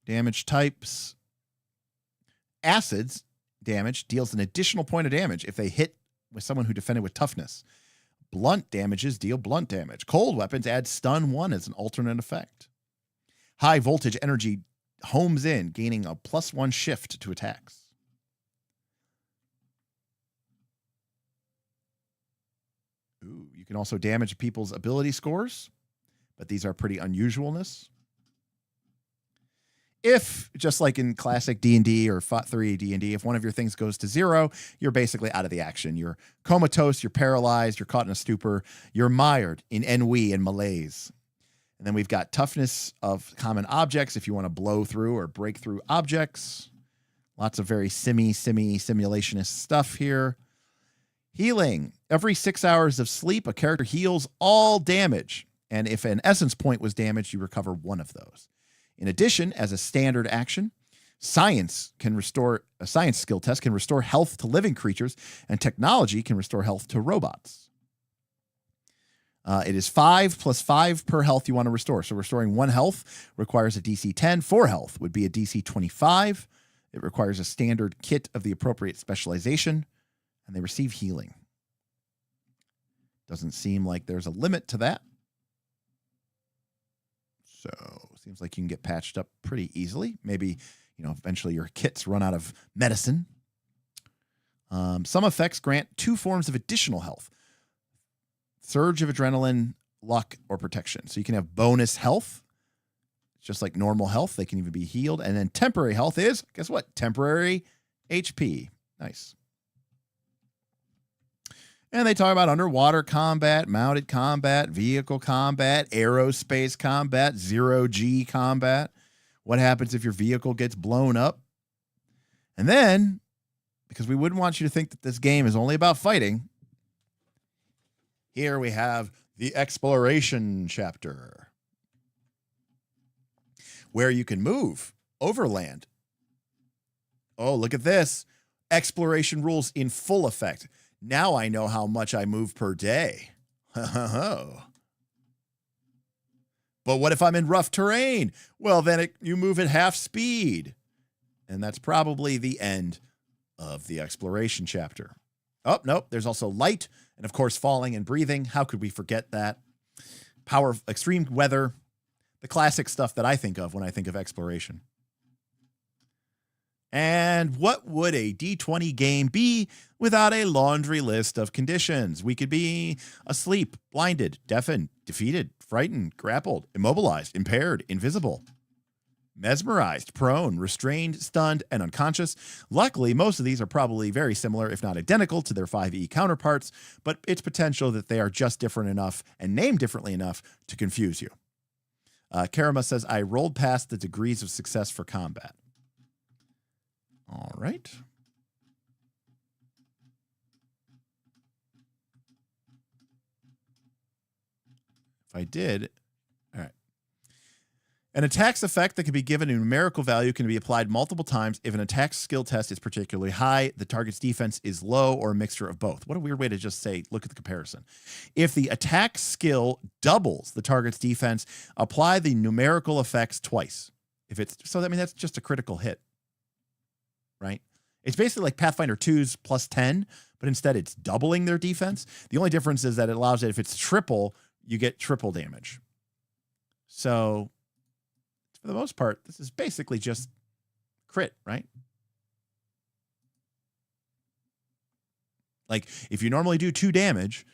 Damage types. Acids damage deals an additional point of damage if they hit with someone who defended with toughness. Blunt damages deal blunt damage. Cold weapons add stun 1 as an alternate effect. High voltage energy homes in, gaining a +1 shift to attacks. You can also damage people's ability scores, but these are pretty unusualness. If, just like in classic D&D or 3 D&D, if one of your things goes to 0, you're basically out of the action. You're comatose, you're paralyzed, you're caught in a stupor, you're mired in ennui and malaise. And then we've got toughness of common objects if you want to blow through or break through objects. Lots of very simulationist stuff here. Healing. Every 6 hours of sleep, a character heals all damage. And if an essence point was damaged, you recover one of those. In addition, as a standard action, a science skill test can restore health to living creatures, and technology can restore health to robots. It is 5 plus 5 per health you want to restore. So restoring 1 health requires a DC 10. 4 health would be a DC 25. It requires a standard kit of the appropriate specialization, and they receive healing. Doesn't seem like there's a limit to that. So seems like you can get patched up pretty easily. Maybe, eventually your kits run out of medicine. Some effects grant 2 forms of additional health. Surge of adrenaline, luck, or protection. So you can have bonus health. It's just like normal health. They can even be healed. And then temporary health is, guess what? Temporary HP. Nice. And they talk about underwater combat, mounted combat, vehicle combat, aerospace combat, 0G combat. What happens if your vehicle gets blown up? And then, because we wouldn't want you to think that this game is only about fighting, here we have the exploration chapter, where you can move overland. Oh, look at this. Exploration rules in full effect. Now I know how much I move per day. But what if I'm in rough terrain? Well, then you move at half speed. And that's probably the end of the exploration chapter. Oh, nope. There's also light and, of course, falling and breathing. How could we forget that? Power, extreme weather, the classic stuff that I think of when I think of exploration. And what would a D20 game be without a laundry list of conditions? We could be asleep, blinded, deafened, defeated, frightened, grappled, immobilized, impaired, invisible, mesmerized, prone, restrained, stunned, and unconscious. Luckily, most of these are probably very similar, if not identical, to their 5e counterparts, but it's potential that they are just different enough and named differently enough to confuse you. Karama says, I rolled past the degrees of success for combat. All right. If I did, all right. An attack's effect that can be given a numerical value can be applied multiple times. If an attack skill test is particularly high, the target's defense is low, or a mixture of both. What a weird way to just say, look at the comparison. If the attack skill doubles the target's defense, apply the numerical effects twice. That's just a critical hit. Right? It's basically like Pathfinder 2's plus 10, but instead it's doubling their defense. The only difference is that it allows it, if it's triple, you get triple damage. So, for the most part, this is basically just crit, right? Like, if you normally do 2 damage,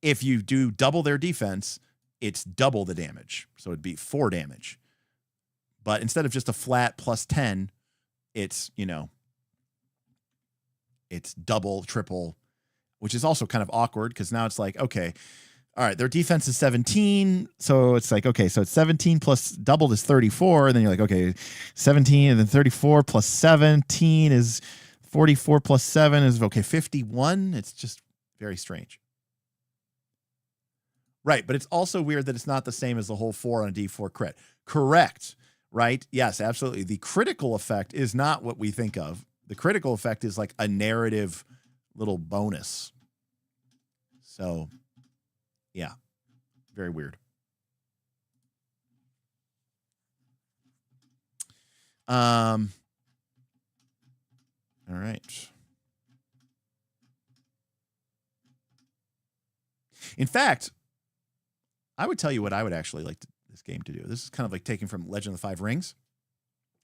if you do double their defense, it's double the damage. So it'd be 4 damage. But instead of just a flat plus 10, it's, it's double, triple, which is also kind of awkward because now it's like, okay, all right, their defense is 17. So it's like, okay, so it's 17 plus doubled is 34. And then you're like, okay, 17 and then 34 plus 17 is 44 plus 7 is, okay, 51. It's just very strange. Right, but it's also weird that it's not the same as the whole 4 on a D4 crit. Correct. Right? Yes, absolutely. The critical effect is not what we think of. The critical effect is like a narrative little bonus. So, yeah, very weird. All right. In fact, I would tell you what I would actually like this game to do. This is kind of like taken from Legend of the Five Rings.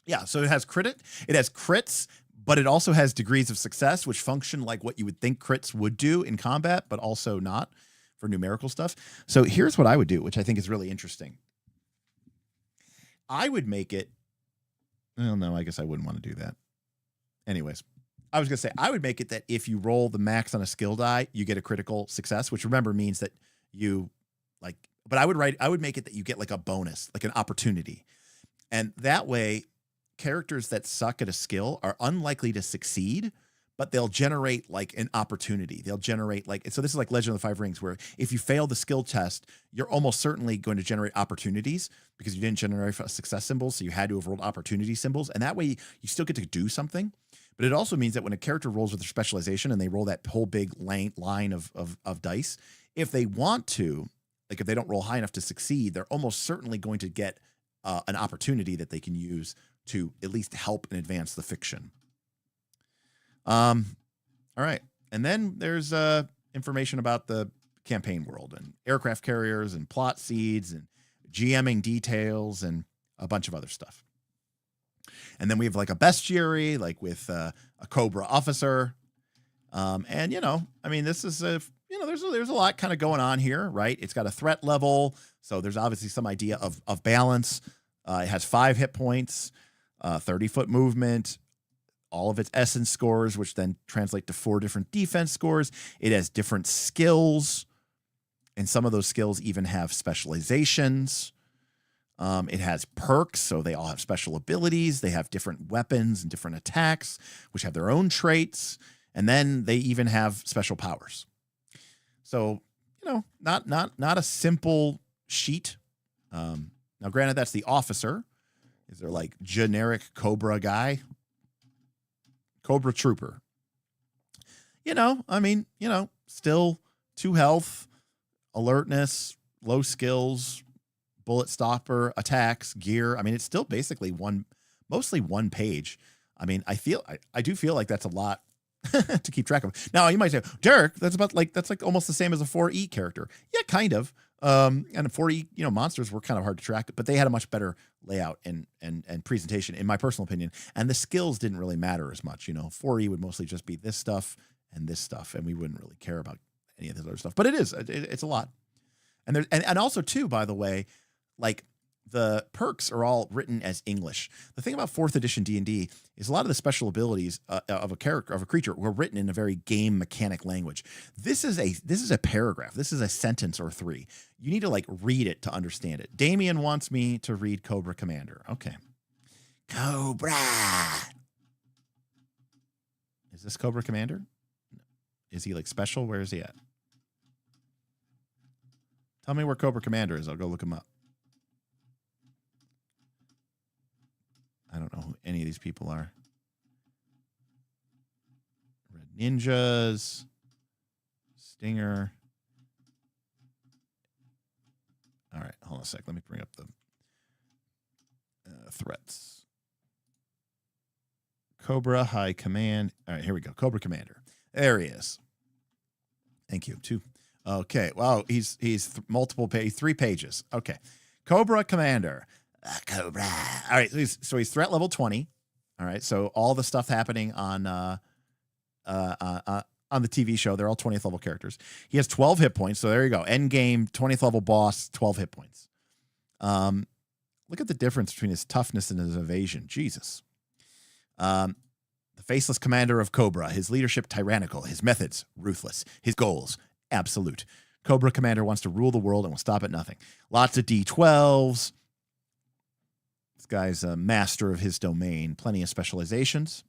Yeah, so it has crits, but it also has degrees of success, which function like what you would think crits would do in combat, but also not. for numerical stuff. So here's what I would do, which I think is really interesting. I would make it. Well, no, I guess I wouldn't want to do that. Anyways, I was going to say I would make it that if you roll the max on a skill die, you get a critical success, which remember means that you like. But I would make it that you get like a bonus, like an opportunity, and that way, characters that suck at a skill are unlikely to succeed. But they'll generate like an opportunity. They'll generate like, so this is like Legend of the Five Rings, where if you fail the skill test, you're almost certainly going to generate opportunities because you didn't generate success symbols. So you had to have rolled opportunity symbols. And that way you still get to do something. But it also means that when a character rolls with their specialization and they roll that whole big line of dice, if they want to, like if they don't roll high enough to succeed, they're almost certainly going to get an opportunity that they can use to at least help and advance the fiction. All right. And then there's information about the campaign world and aircraft carriers and plot seeds and GMing details and a bunch of other stuff. And then we have like a bestiary, like with a Cobra officer. And, you know, I mean, this is there's a lot kind of going on here, right? It's got a threat level. So there's obviously some idea of balance. It has 5 hit points, 30-foot movement, all of its essence scores, which then translate to 4 different defense scores. It has different skills, and some of those skills even have specializations. It has perks, so they all have special abilities. They have different weapons and different attacks, which have their own traits, and then they even have special powers. So, you know, not a simple sheet. Now, granted, that's the officer. Is there like generic Cobra guy? Cobra Trooper. You know, I mean, you know, still 2 health, alertness, low skills, bullet stopper, attacks, gear. I mean, it's still basically mostly one page. I mean, I do feel like that's a lot to keep track of. Now, you might say, Derek, that's like almost the same as a 4E character. Yeah, kind of. And a 4E, you know, monsters were kind of hard to track, but they had a much better layout and presentation, in my personal opinion. And the skills didn't really matter as much. You know, 4E would mostly just be this stuff, and we wouldn't really care about any of this other stuff. But it's a lot. And there's and also too, by the way, like the perks are all written as English. The thing about 4th edition D&D is a lot of the special abilities of a creature were written in a very game mechanic language. This is a paragraph. This is a sentence or 3. You need to like read it to understand it. Damien wants me to read Cobra Commander. Okay. Cobra. Is this Cobra Commander? Is he like special? Where is he at? Tell me where Cobra Commander is. I'll go look him up. I don't know who any of these people are. Red Ninjas, Stinger. All right, hold on a sec. Let me bring up the threats. Cobra High Command. All right, here we go. Cobra Commander. There he is. Thank you. 2. Okay. Wow. He's multiple page, 3 pages. Okay. Cobra Commander. Cobra. All right. So he's threat level 20. All right. So all the stuff happening on the TV show, they're all 20th level characters. He has 12 hit points. So there you go. End game, 20th level boss, 12 hit points. Look at the difference between his toughness and his evasion. Jesus. The faceless commander of Cobra. His leadership tyrannical. His methods ruthless. His goals absolute. Cobra Commander wants to rule the world and will stop at nothing. Lots of D12s. This guy's a master of his domain. Plenty of specializations.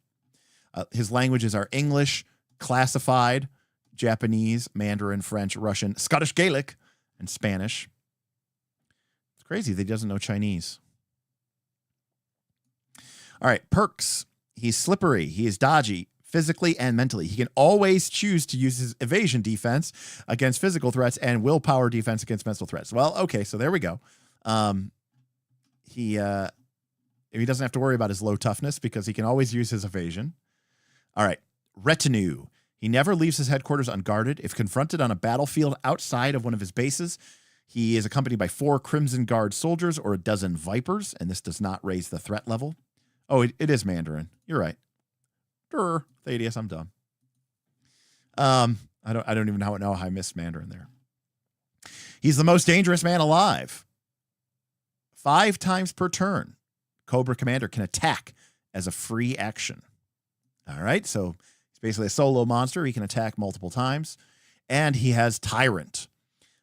His languages are English, classified, Japanese, Mandarin, French, Russian, Scottish Gaelic, and Spanish. It's crazy that he doesn't know Chinese. All right, perks. He's slippery. He is dodgy, physically and mentally. He can always choose to use his evasion defense against physical threats and willpower defense against mental threats. Well, okay, so there we go. He doesn't have to worry about his low toughness because he can always use his evasion. All right, retinue. He never leaves his headquarters unguarded. If confronted on a battlefield outside of one of his bases, he is accompanied by 4 Crimson Guard soldiers or a dozen Vipers, and this does not raise the threat level. Oh, it is Mandarin. You're right. Thaddeus, I'm dumb. I don't even know how I missed Mandarin there. He's the most dangerous man alive. 5 times per turn, Cobra Commander can attack as a free action. All right, so he's basically a solo monster. He can attack multiple times. And he has Tyrant.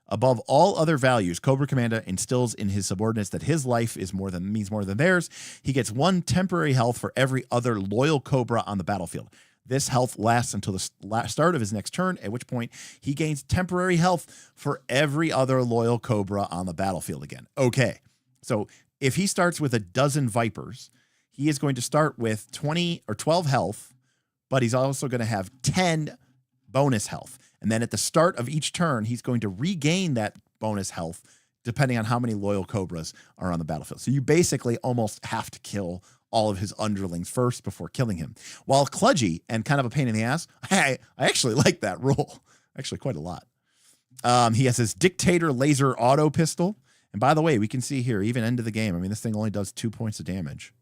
Above all other values, Cobra Commander instills in his subordinates that his life means more than theirs. He gets 1 temporary health for every other loyal Cobra on the battlefield. This health lasts until the start of his next turn, at which point he gains temporary health for every other loyal Cobra on the battlefield again. Okay, so if he starts with a dozen Vipers, he is going to start with 20 or 12 health, but he's also going to have 10 bonus health. And then at the start of each turn, he's going to regain that bonus health depending on how many loyal Cobras are on the battlefield. So you basically almost have to kill all of his underlings first before killing him. While kludgy and kind of a pain in the ass, I actually like that rule. Actually quite a lot. He has his Dictator Laser Auto Pistol. And by the way, we can see here, even end of the game, I mean, this thing only does 2 points of damage.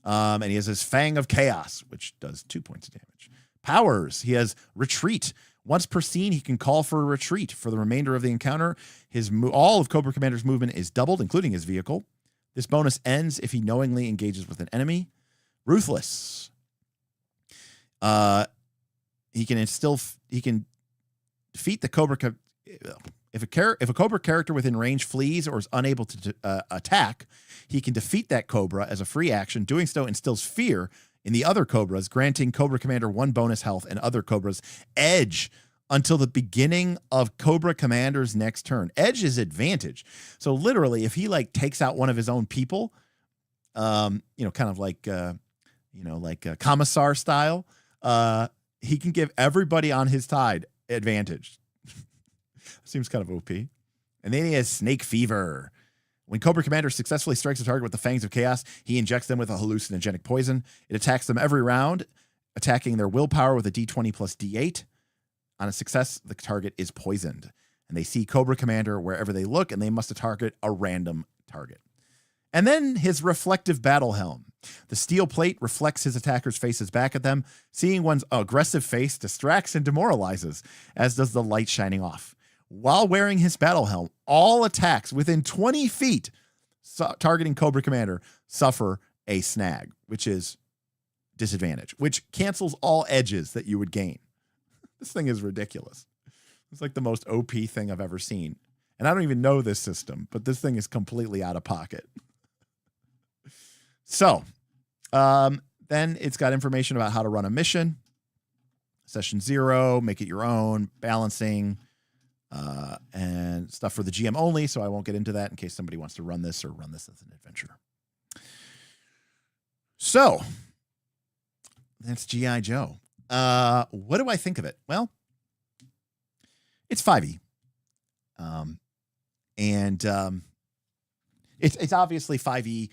And he has his Fang of Chaos, which does 2 points of damage. Powers. He has Retreat. Once per scene, he can call for a retreat for the remainder of the encounter. All of Cobra Commander's movement is doubled, including his vehicle. This bonus ends if he knowingly engages with an enemy. Ruthless. He can defeat the Cobra. If a Cobra character within range flees or is unable to attack, he can defeat that Cobra as a free action. Doing so instills fear in the other Cobras, granting Cobra Commander 1 bonus health and other Cobras edge until the beginning of Cobra Commander's next turn. Edge is advantage. So literally, if he takes out one of his own people, kind of like Commissar style, he can give everybody on his side advantage. Seems kind of OP. And then he has Snake Fever. When Cobra Commander successfully strikes a target with the Fangs of Chaos, he injects them with a hallucinogenic poison. It attacks them every round, attacking their willpower with a D20 plus D8. On a success, the target is poisoned. And they see Cobra Commander wherever they look, and they must target a random target. And then his Reflective Battle Helm. The steel plate reflects his attacker's faces back at them. Seeing one's aggressive face distracts and demoralizes, as does the light shining off. While wearing his battle helm, all attacks within 20 feet targeting Cobra Commander suffer a snag, which is disadvantage, which cancels all edges that you would gain. This thing is ridiculous. It's like the most OP thing I've ever seen. And I don't even know this system, but this thing is completely out of pocket. So, then it's got information about how to run a mission. Session 0, make it your own, balancing, and stuff for the GM only, so I won't get into that in case somebody wants to run this or run this as an adventure. So, that's G.I. Joe. What do I think of it? Well, it's 5e. It's obviously 5e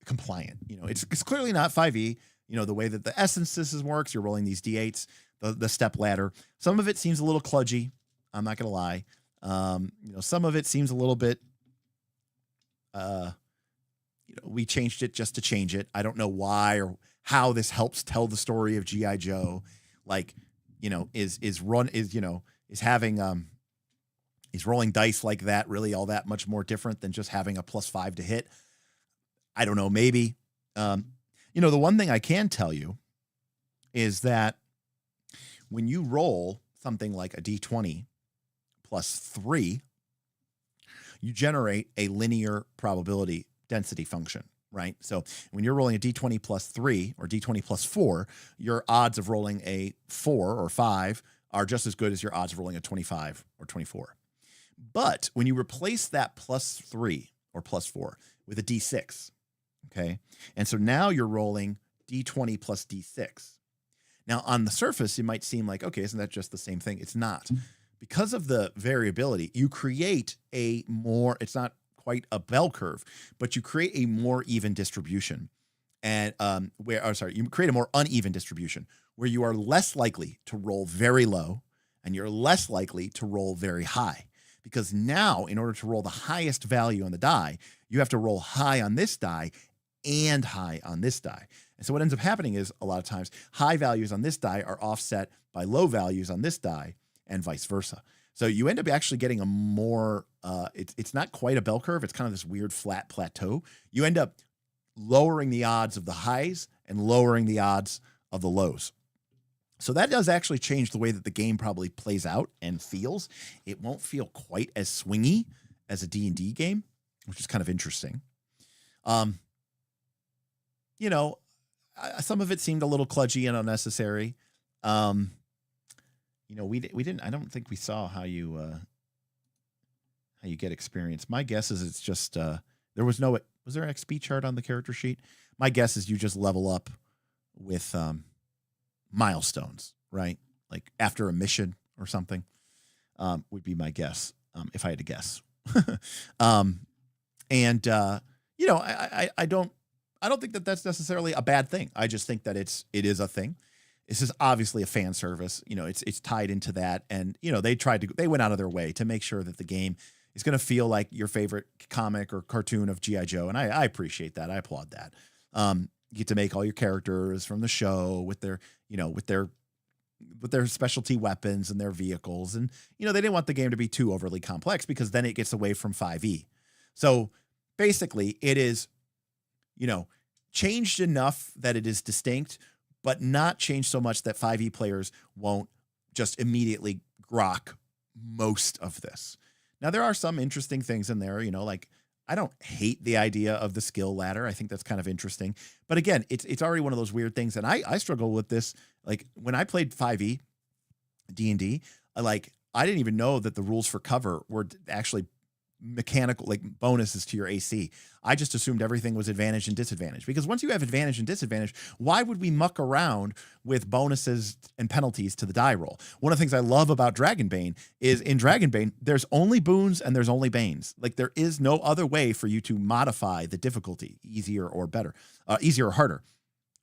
compliant. It's clearly not 5e. The way that the essence system works, you're rolling these D8s, the step ladder. Some of it seems a little kludgy. I'm not going to lie. Some of it seems a little bit, we changed it just to change it. I don't know why or how this helps tell the story of G.I. Joe. Is rolling dice like that really all that much more different than just having a +5 to hit? I don't know. Maybe, the one thing I can tell you is that when you roll something like a D20 +3, you generate a linear probability density function, right? So when you're rolling a D20 +3 or D20 +4, your odds of rolling a 4 or 5 are just as good as your odds of rolling a 25 or 24. But when you replace that +3 or +4 with a D6, okay? And so now you're rolling D20 plus D6. Now, on the surface, it might seem like, okay, isn't that just the same thing? It's not. Because of the variability, you create it's not quite a bell curve, but you create a more even distribution. And you create a more uneven distribution where you are less likely to roll very low and you're less likely to roll very high. Because now, in order to roll the highest value on the die, you have to roll high on this die and high on this die. And so what ends up happening is a lot of times high values on this die are offset by low values on this die. and vice versa. So you end up actually getting a more, it's not quite a bell curve. It's kind of this weird flat plateau. You end up lowering the odds of the highs and lowering the odds of the lows. So that does actually change the way that the game probably plays out and feels. It won't feel quite as swingy as a D&D game, which is kind of interesting. You know, some of it seemed a little kludgy and unnecessary. You know, we didn't. I don't think we saw how you get experience. My guess is it's just there was no. Was there an XP chart on the character sheet? My guess is you just level up with milestones, right? Like after a mission or something, would be my guess if I had to guess. You know, I don't think that that's necessarily a bad thing. I just think that it is a thing. This is obviously a fan service. You know, it's tied into that, and you know they went out of their way to make sure that the game is going to feel like your favorite comic or cartoon of G.I. Joe, and I appreciate that. I applaud that. You get to make all your characters from the show with their specialty weapons and their vehicles, and you know they didn't want the game to be too overly complex because then it gets away from 5e. So basically, it is, you know, changed enough that it is distinct, but not changed so much that 5e players won't just immediately grok most of this. Now, there are some interesting things in there, you know, like I don't hate the idea of the skill ladder. I think that's kind of interesting. But again, it's already one of those weird things. And I struggle with this. Like when I played 5e D&D, I didn't even know that the rules for cover were actually mechanical, like bonuses to your AC. I just assumed everything was advantage and disadvantage, because once you have advantage and disadvantage, why would we muck around with bonuses and penalties to the die roll? One of the things I love about Dragonbane is in Dragonbane, there's only boons and there's only banes. Like there is no other way for you to modify the difficulty, easier or better, easier or harder.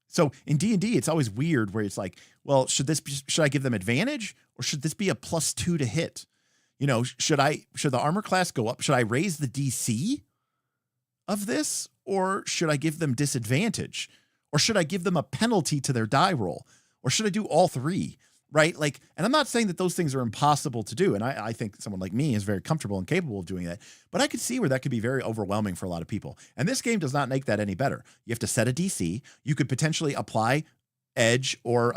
So in D&D, it's always weird where it's like, well, should I give them advantage or should this be a +2 to hit? You know, should the armor class go up? Should I raise the DC of this, or should I give them disadvantage, or should I give them a penalty to their die roll, or should I do all three? Right? Like, and I'm not saying that those things are impossible to do. And I think someone like me is very comfortable and capable of doing that, but I could see where that could be very overwhelming for a lot of people. And this game does not make that any better. You have to set a DC. You could potentially apply edge or,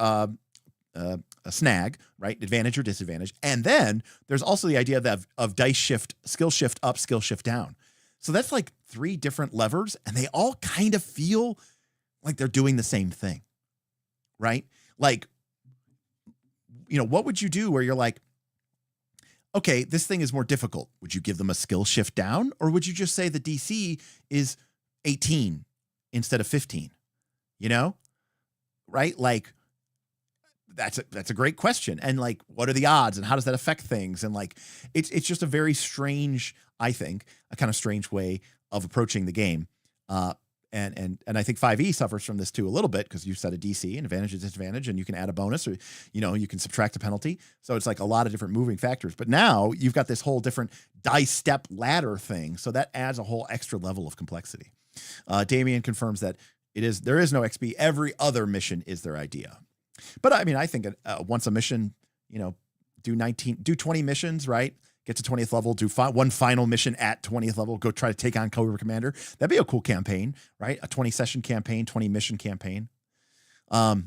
a snag, right? Advantage or disadvantage. And then there's also the idea of dice shift, skill shift up, skill shift down. So that's like 3 different levers, and they all kind of feel like they're doing the same thing, right? Like, you know, what would you do where you're like, okay, this thing is more difficult. Would you give them a skill shift down, or would you just say the DC is 18 instead of 15? You know, right? Like, that's a great question. And like, what are the odds and how does that affect things? And like, it's just a very strange, I think, a kind of strange way of approaching the game. And I think 5e suffers from this too a little bit, because you set a DC and advantage and disadvantage, and you can add a bonus, or, you know, you can subtract a penalty. So it's like a lot of different moving factors. But now you've got this whole different dice step ladder thing. So that adds a whole extra level of complexity. Damien confirms that there is no XP. Every other mission is their idea. But I mean, I think once a mission, you know, do 20 missions, right? Get to 20th level, do one final mission at 20th level, go try to take on Cobra Commander. That'd be a cool campaign, right? A 20 session campaign, 20 mission campaign. The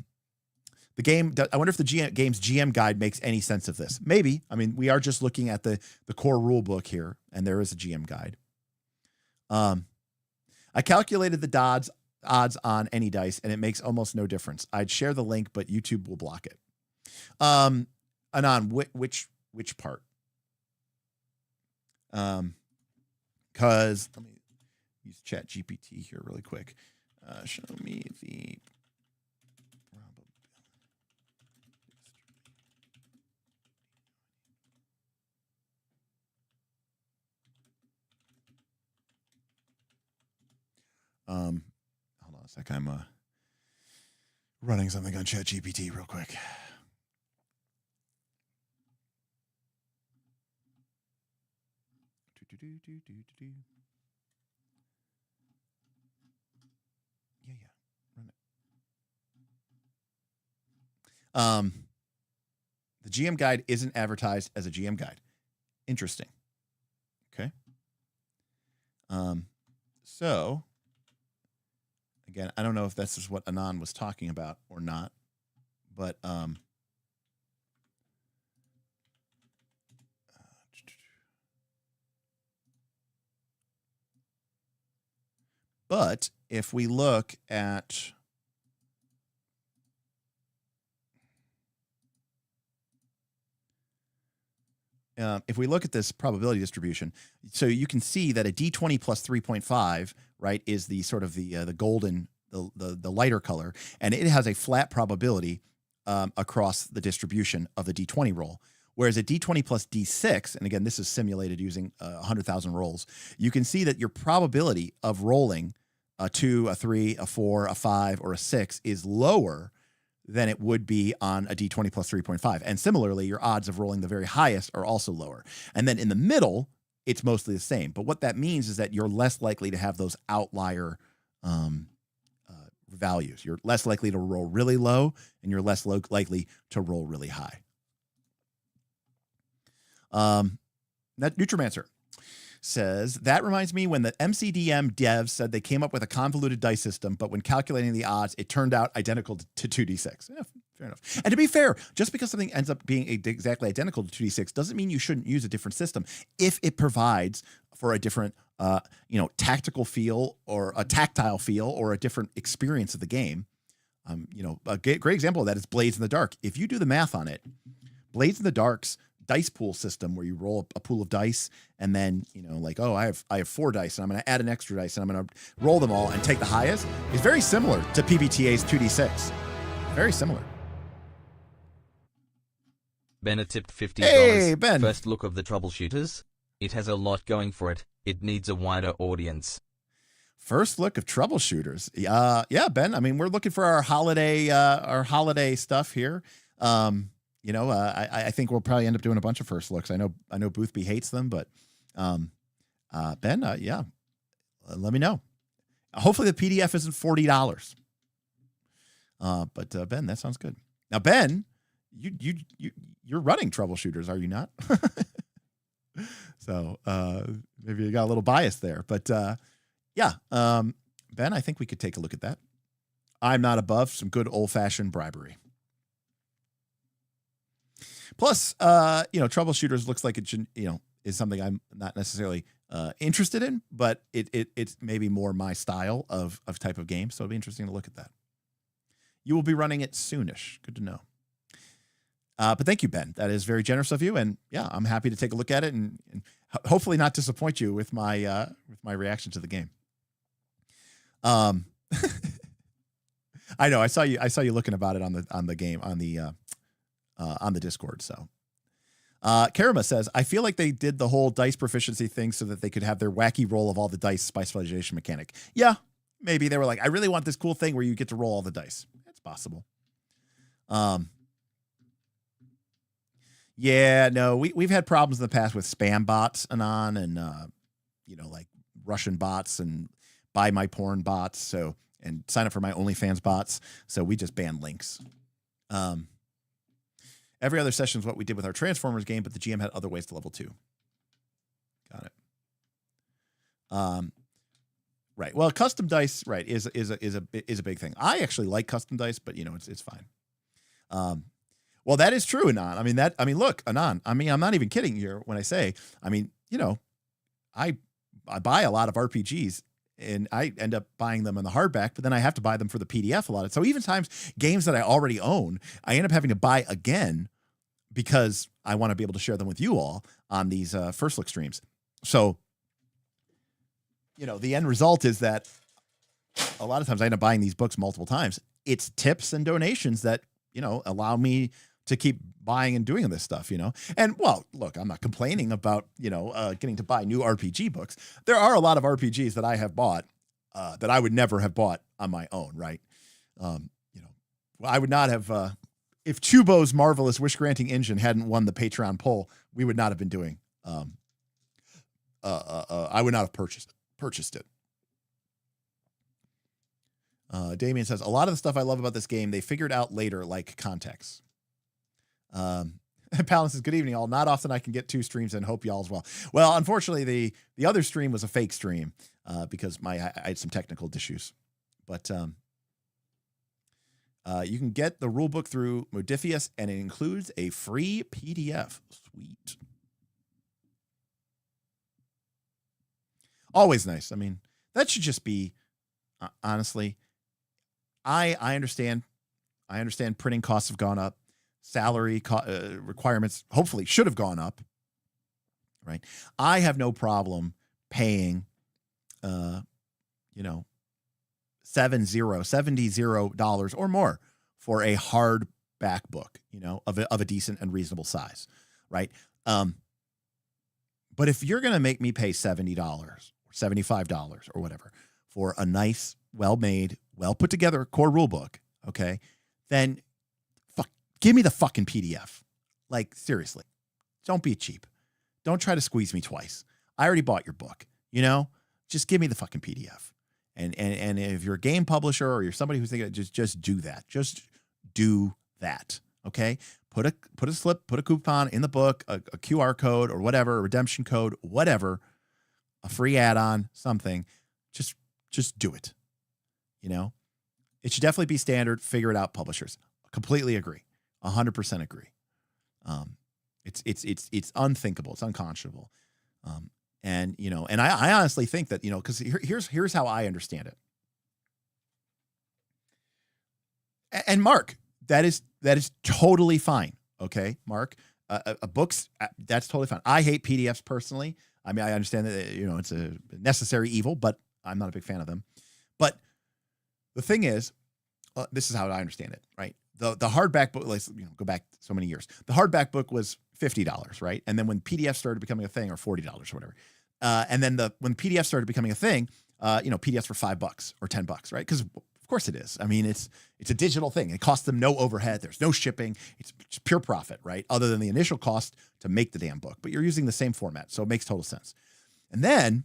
game, I wonder if the game's GM guide makes any sense of this. Maybe. I mean, we are just looking at the core rule book here, and there is a GM guide. I calculated the odds on any dice, and it makes almost no difference. I'd share the link, but YouTube will block it. Anon, which part? Because let me use Chat GPT here really quick. Show me the hold on a sec. I'm running something on Chat GPT real quick. Yeah, run it. The GM guide isn't advertised as a GM guide. Interesting. Okay. So again, I don't know if this is what Anon was talking about or not, but if we look at this probability distribution, so you can see that a D20 plus 3.5, right, is the sort of the golden, the lighter color, and it has a flat probability across the distribution of the D20 roll. Whereas a D20 plus D6, and again, this is simulated using 100,000 rolls, you can see that your probability of rolling a 2, a 3, a 4, a 5, or a 6 is lower than it would be on a D20 plus 3.5. And similarly, your odds of rolling the very highest are also lower. And then in the middle, it's mostly the same. But what that means is that you're less likely to have those outlier values. You're less likely to roll really low, and you're less likely to roll really high. That Nutrimancer says, that reminds me when the MCDM devs said they came up with a convoluted dice system, but when calculating the odds, it turned out identical to 2d6. Yeah, fair enough. And to be fair, just because something ends up being exactly identical to 2d6 doesn't mean you shouldn't use a different system if it provides for a different, tactical feel or a tactile feel or a different experience of the game. A great example of that is Blades in the Dark. If you do the math on it, Blades in the Dark's dice pool system, where you roll a pool of dice and then, I have 4 dice and I'm going to add an extra dice and I'm going to roll them all and take the highest, is very similar to PBTA's 2d6. Very similar. Bennett tipped $50. Hey, Ben. First look of the Troubleshooters. It has a lot going for it. It needs a wider audience. First look of Troubleshooters. Yeah, Ben. I mean, we're looking for our holiday stuff here. I think we'll probably end up doing a bunch of first looks. I know Boothby hates them, but Ben, let me know. Hopefully the PDF isn't $40. But Ben, that sounds good. Now, Ben, you're running Troubleshooters, are you not? So maybe you got a little bias there, but Ben, I think we could take a look at that. I'm not above some good old-fashioned bribery. Plus, Troubleshooters looks like it should, is something I'm not necessarily interested in, but it's maybe more my style of type of game. So it'll be interesting to look at that. You will be running it soonish. Good to know. But thank you, Ben. That is very generous of you. And yeah, I'm happy to take a look at it and hopefully not disappoint you with my reaction to the game. I know I saw you looking about it on the game, on the Discord. So Karima says, I feel like they did the whole dice proficiency thing so that they could have their wacky roll of all the dice by specialization mechanic. Yeah, maybe they were like, I really want this cool thing where you get to roll all the dice. It's possible. Yeah, no, we've had problems in the past with spam bots and like Russian bots and buy my porn bots. So, and sign up for my OnlyFans bots. So we just ban links. Every other session is what we did with our Transformers game, but the GM had other ways to level 2. Got it. Right. Well, custom dice, right, is a big thing. I actually like custom dice, but it's fine. Well, that is true, Anon. Look, Anon. I'm not even kidding here when I say, I buy a lot of RPGs and I end up buying them in the hardback, but then I have to buy them for the PDF a lot. So even times games that I already own, I end up having to buy again because I want to be able to share them with you all on these first look streams. So, the end result is that a lot of times I end up buying these books multiple times. It's tips and donations that, allow me to keep buying and doing this stuff, And well, look, I'm not complaining about, getting to buy new RPG books. There are a lot of RPGs that I have bought that I would never have bought on my own, right? I would not have, if Chubo's Marvelous Wish Granting Engine hadn't won the Patreon poll, we would not have been doing, I would not have purchased it. Damien says, a lot of the stuff I love about this game, they figured out later, like context. Palin says, good evening, all. Not often I can get 2 streams in. Hope y'all as well. Well, unfortunately, the other stream was a fake stream because I had some technical issues. But you can get the rule book through Modifius, and it includes a free PDF. Sweet. Always nice. I mean, that should just be, honestly, I understand. I understand printing costs have gone up. Salary requirements hopefully should have gone up, right? I have no problem paying, $70 or more for a hardback book, of a decent and reasonable size, right? But if you're going to make me pay $70 or $75 or whatever for a nice, well-made, well-put together core rule book, okay, then give me the fucking PDF. Like, seriously, don't be cheap. Don't try to squeeze me twice. I already bought your book, just give me the fucking PDF. And if you're a game publisher or you're somebody who's thinking, just do that. Just do that. Okay. Put a slip, put a coupon in the book, a QR code or whatever, a redemption code, whatever, a free add-on, something. Just do it. It should definitely be standard. Figure it out, publishers. Completely agree. 100% agree. It's unthinkable. It's unconscionable. And I honestly think that, because here's how I understand it. And Mark, that is totally fine. Okay, Mark, books, that's totally fine. I hate PDFs personally. I mean, I understand that, it's a necessary evil, but I'm not a big fan of them. But the thing is, this is how I understand it, right? The hardback book, let's go back so many years. The hardback book was $50, right? And then when PDFs started becoming a thing, or $40 or whatever, and then when PDFs started becoming a thing, PDFs were $5 or $10, right? Because of course it is. I mean, it's a digital thing. It costs them no overhead. There's no shipping. It's pure profit, right? Other than the initial cost to make the damn book, but you're using the same format, so it makes total sense. And then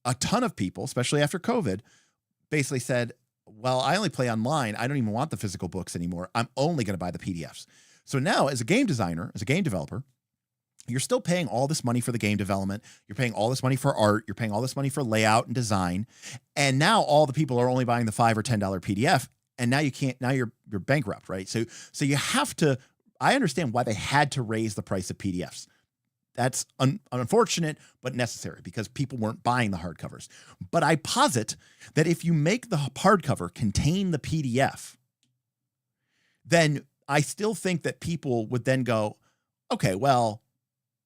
a ton of people, especially after COVID, basically said, well, I only play online. I don't even want the physical books anymore. I'm only going to buy the PDFs. So now, as a game designer, as a game developer, you're still paying all this money for the game development. You're paying all this money for art. You're paying all this money for layout and design. And now all the people are only buying the $5 or $10 PDF. And now you can't, now you're bankrupt, right? So you have to, I understand why they had to raise the price of PDFs. That's unfortunate, but necessary because people weren't buying the hardcovers. But I posit that if you make the hardcover contain the PDF, then I still think that people would then go, okay, well,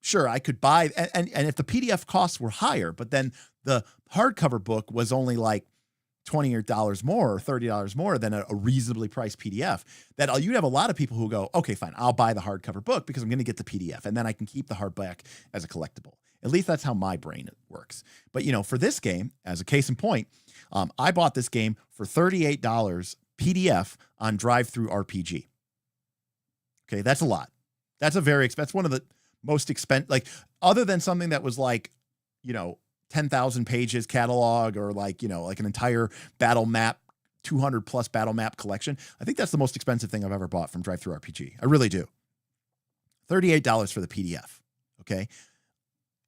sure, I could buy, and if the PDF costs were higher, but then the hardcover book was only like $20 more or $30 more than a reasonably priced PDF, that you'd have a lot of people who go, okay, fine, I'll buy the hardcover book because I'm going to get the PDF and then I can keep the hardback as a collectible. At least that's how my brain works. But, for this game, as a case in point, I bought this game for $38 PDF on Drive-Thru RPG. Okay, that's a lot. That's a very expensive, one of the most expensive, like other than something that was like, 10,000 pages catalog or like an entire battle map, 200 plus battle map collection. I think that's the most expensive thing I've ever bought from Drive-Thru RPG. I really do. $38 for the PDF. Okay.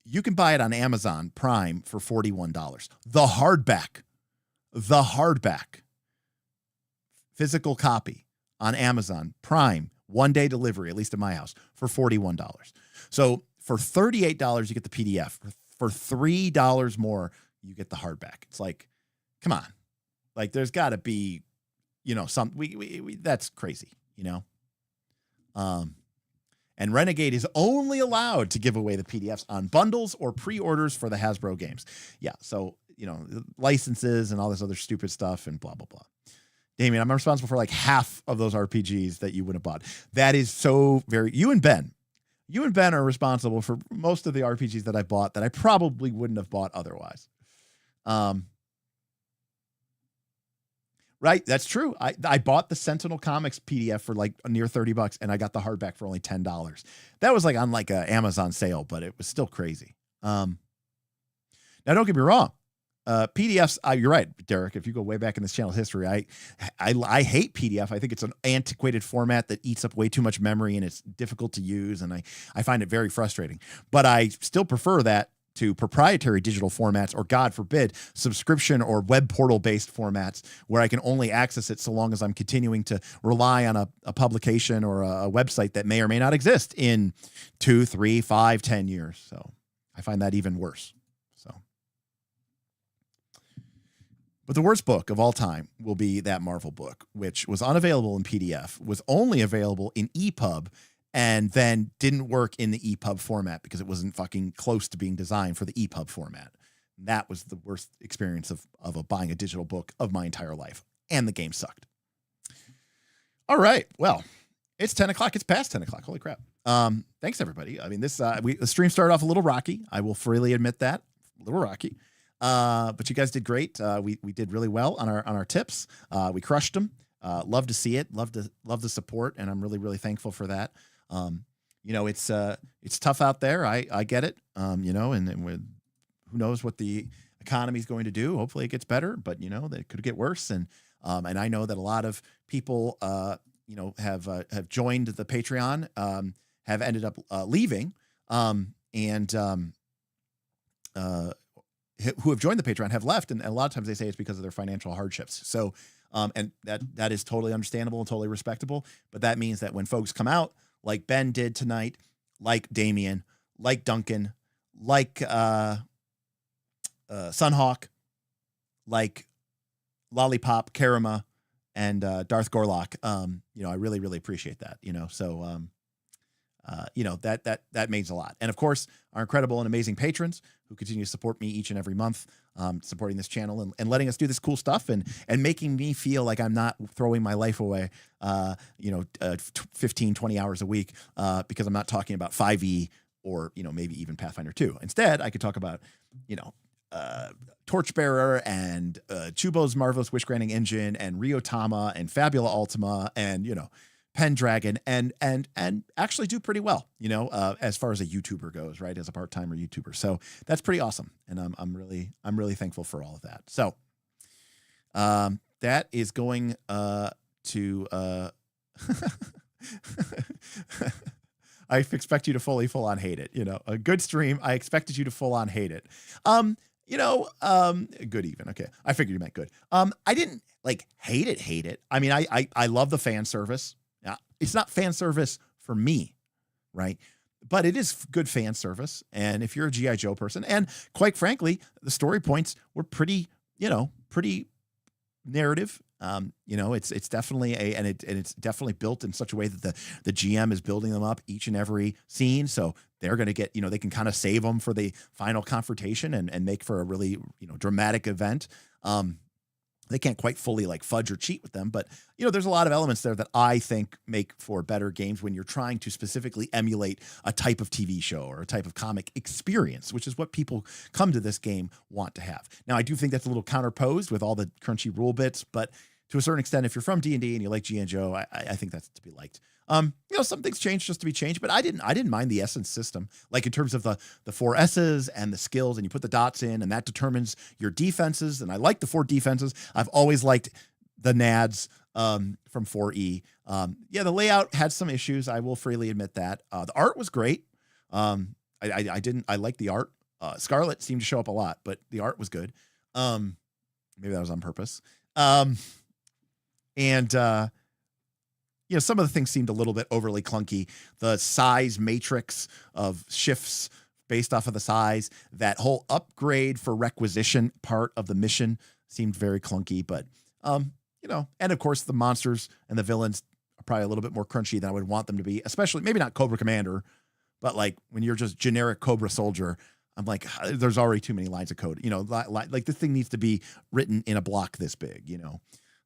You can buy it on Amazon Prime for $41. The hardback physical copy on Amazon Prime, 1-day delivery, at least at my house, for $41. So for $38, you get the PDF. For $3 more, you get the hardback. It's like, come on. Like, there's got to be, that's crazy, And Renegade is only allowed to give away the PDFs on bundles or pre-orders for the Hasbro games. Yeah, so, licenses and all this other stupid stuff and blah, blah, blah. Damien, I'm responsible for like half of those RPGs that you would have bought. That is so very, you and Ben are responsible for most of the RPGs that I bought that I probably wouldn't have bought otherwise. Right. That's true. I bought the Sentinel Comics PDF for like near $30 and I got the hardback for only $10. That was like on like a Amazon sale, but it was still crazy. Now don't get me wrong. PDFs. You're right, Derek. If you go way back in this channel's history, I hate PDF. I think it's an antiquated format that eats up way too much memory and it's difficult to use, and I find it very frustrating. But I still prefer that to proprietary digital formats, or God forbid, subscription or web portal based formats where I can only access it so long as I'm continuing to rely on a publication or a website that may or may not exist in 2, 3, 5, 10 years. So I find that even worse. So, but the worst book of all time will be that Marvel book, which was unavailable in PDF, was only available in EPUB, and then didn't work in the EPUB format because it wasn't fucking close to being designed for the EPUB format. That was the worst experience of buying a digital book of my entire life. And the game sucked. All right. Well, it's 10 o'clock. It's past 10 o'clock. Holy crap. Thanks, everybody. I mean, the stream started off a little rocky. I will freely admit that. A little rocky. But you guys did great. We did really well on our tips. We crushed them. Love to see it. Love the support. And I'm really, really thankful for that. It's tough out there. I get it. And with, who knows what the economy is going to do. Hopefully it gets better, but that could get worse. And I know that a lot of people, have joined the Patreon, have ended up leaving, who have joined the Patreon have left. And a lot of times they say it's because of their financial hardships. So, and that is totally understandable and totally respectable. But that means that when folks come out, like Ben did tonight, like Damien, like Duncan, like Sunhawk, like Lollipop, Karama, and Darth Gorlock. I really, really appreciate that. So that means a lot. And of course, our incredible and amazing patrons who continue to support me each and every month, supporting this channel and letting us do this cool stuff and making me feel like I'm not throwing my life away, 15, 20 hours a week, because I'm not talking about 5e or, maybe even Pathfinder 2. Instead, I could talk about, Torchbearer and Chubo's Marvelous Wish Granting Engine and Ryotama and Fabula Ultima and, Pendragon and actually do pretty well, as far as a YouTuber goes, right? As a part-timer YouTuber. So that's pretty awesome. And I'm really thankful for all of that. So that is going to I expect you to full on hate it. A good stream. I expected you to full on hate it. Good even. Okay. I figured you meant good. I didn't hate it. I mean, I love the fan service. Yeah. It's not fan service for me. Right. But it is good fan service. And if you're a G.I. Joe person, and quite frankly, the story points were pretty narrative. It's definitely it's definitely built in such a way that the GM is building them up each and every scene. So they're going to get, they can kind of save them for the final confrontation and make for a really, dramatic event. They can't quite fully fudge or cheat with them, but there's a lot of elements there that I think make for better games when you're trying to specifically emulate a type of TV show or a type of comic experience, which is what people come to this game want to have. Now, I do think that's a little counterposed with all the crunchy rule bits, but to a certain extent, if you're from D&D and you like G.I. Joe, I think that's to be liked. Some things change just to be changed, but I didn't mind the essence system, in terms of the 4 S's and the skills, and you put the dots in and that determines your defenses. And I like the 4 defenses. I've always liked the NADs from 4E. The layout had some issues. I will freely admit that. The art was great. I liked the art. Scarlet seemed to show up a lot, but the art was good. Maybe that was on purpose. Some of the things seemed a little bit overly clunky. The size matrix of shifts based off of the size, that whole upgrade for requisition part of the mission seemed very clunky, but, and of course the monsters and the villains are probably a little bit more crunchy than I would want them to be, especially maybe not Cobra Commander, but when you're just generic Cobra soldier, I'm there's already too many lines of code, this thing needs to be written in a block this big,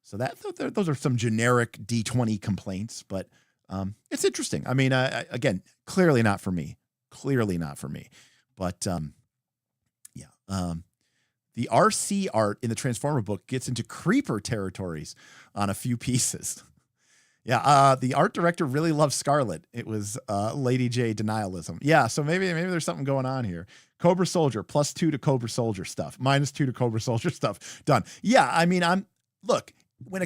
So those are some generic D20 complaints, but it's interesting. I mean, again, clearly not for me. But the RC art in the Transformer book gets into creeper territories on a few pieces. Yeah, the art director really loves Scarlet. It was Lady J denialism. Yeah, so maybe there's something going on here. Cobra Soldier +2 to Cobra Soldier stuff, -2 to Cobra Soldier stuff. Done. Yeah, I mean, look, I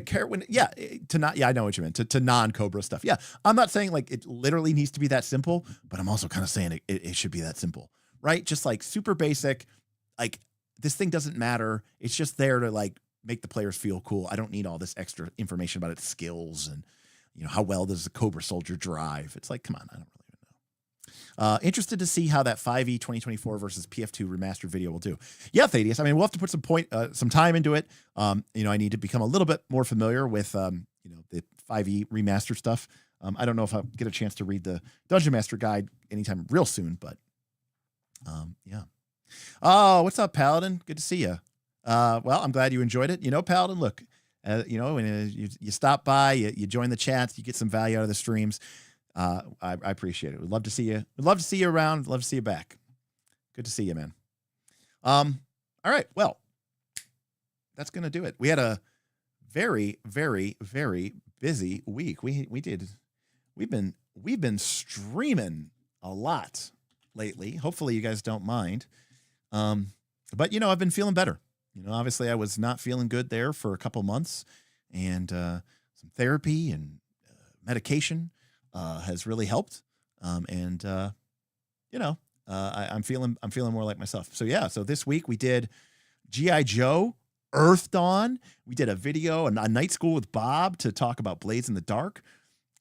know what you meant, to non-Cobra stuff. Yeah, I'm not saying like it literally needs to be that simple, but I'm also kind of saying it should be that simple, right? Just like super basic, like this thing doesn't matter. It's just there to like make the players feel cool. I don't need all this extra information about its skills and how well does the Cobra Soldier drive. It's like, come on, I don't really even know. Interested to see how that 5e 2024 versus PF2 remastered video will do. Yeah, Thaddeus. I mean, we'll have to put some time into it. I need to become a little bit more familiar with the 5e remaster stuff. I don't know if I'll get a chance to read the Dungeon Master Guide anytime real soon, but yeah. Oh, what's up, Paladin? Good to see you. Well, I'm glad you enjoyed it. Paladin, look, when you stop by, you join the chats, you get some value out of the streams. I appreciate it. We'd love to see you. We'd love to see you around. Love to see you back. Good to see you, man. All right. Well, that's going to do it. We had a very, very, very busy week. We've been streaming a lot lately. Hopefully you guys don't mind. But I've been feeling better. Obviously I was not feeling good there for a couple months, and some therapy and medication has really helped. I'm feeling more like myself. So this week we did G.I. Joe Earth Dawn. We did a video, a night school with Bob to talk about Blades in the Dark.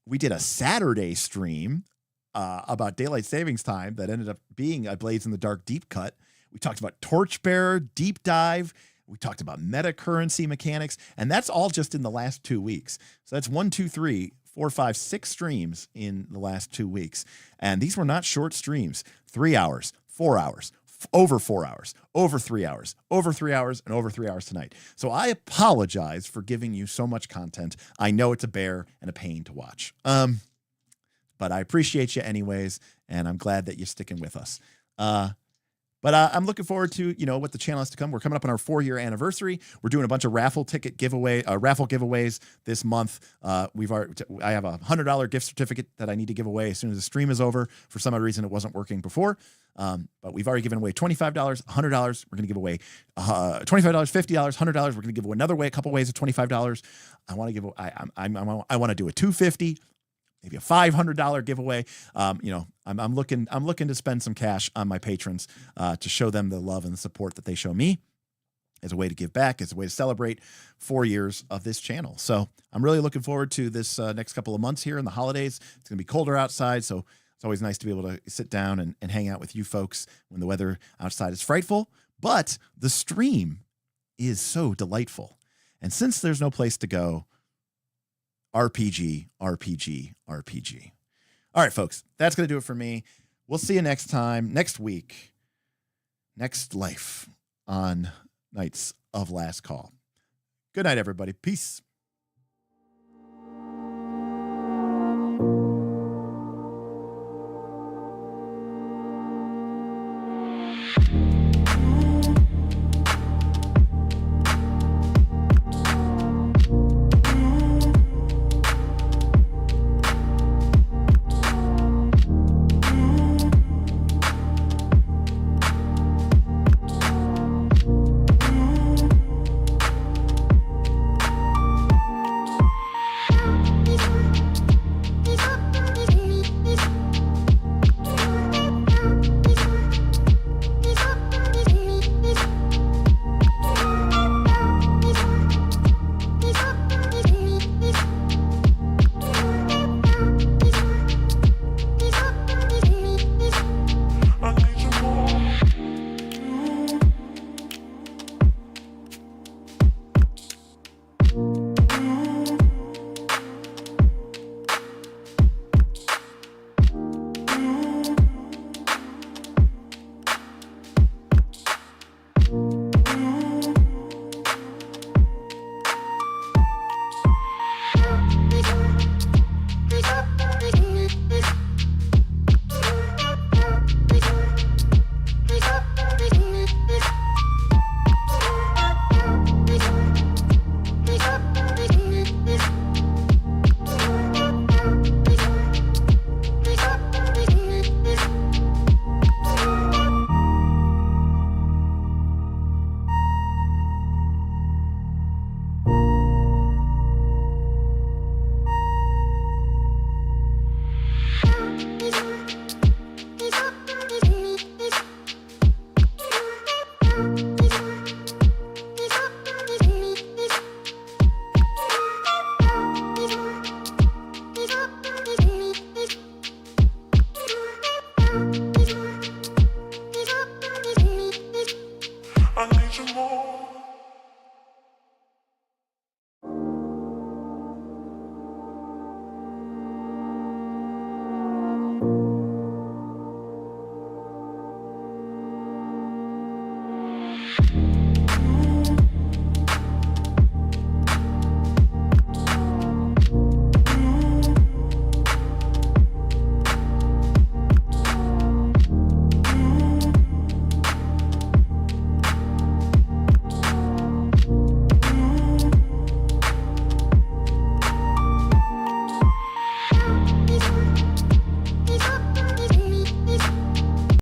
We did a Saturday stream about daylight savings time that ended up being a Blades in the Dark deep cut. We talked about Torchbearer deep dive. We talked about meta currency mechanics, and that's all just in the last 2 weeks. So that's 1, 2, 3, 4, 5, 6 streams in the last 2 weeks. And these were not short streams. 3 hours, 4 hours, over 4 hours, over 3 hours, over 3 hours, and over 3 hours tonight. So I apologize for giving you so much content. I know it's a bear and a pain to watch. But I appreciate you anyways, and I'm glad that you're sticking with us. But I'm looking forward to, what the channel has to come. We're coming up on our 4-year anniversary. We're doing a bunch of raffle giveaways this month. I have a $100 gift certificate that I need to give away as soon as the stream is over. For some odd reason, it wasn't working before. But we've already given away $25, $100. We're going to give away $25, $50, $100. We're going to give away a couple ways of $25. I want to do a $250. Maybe a $500 giveaway. I'm looking to spend some cash on my patrons to show them the love and the support that they show me, as a way to give back, as a way to celebrate 4 years of this channel. So I'm really looking forward to this next couple of months here in the holidays. It's going to be colder outside, so it's always nice to be able to sit down and hang out with you folks when the weather outside is frightful. But the stream is so delightful. And since there's no place to go, RPG, RPG, RPG. All right, folks, that's going to do it for me. We'll see you next time, next week, next life on Knights of Last Call. Good night, everybody. Peace.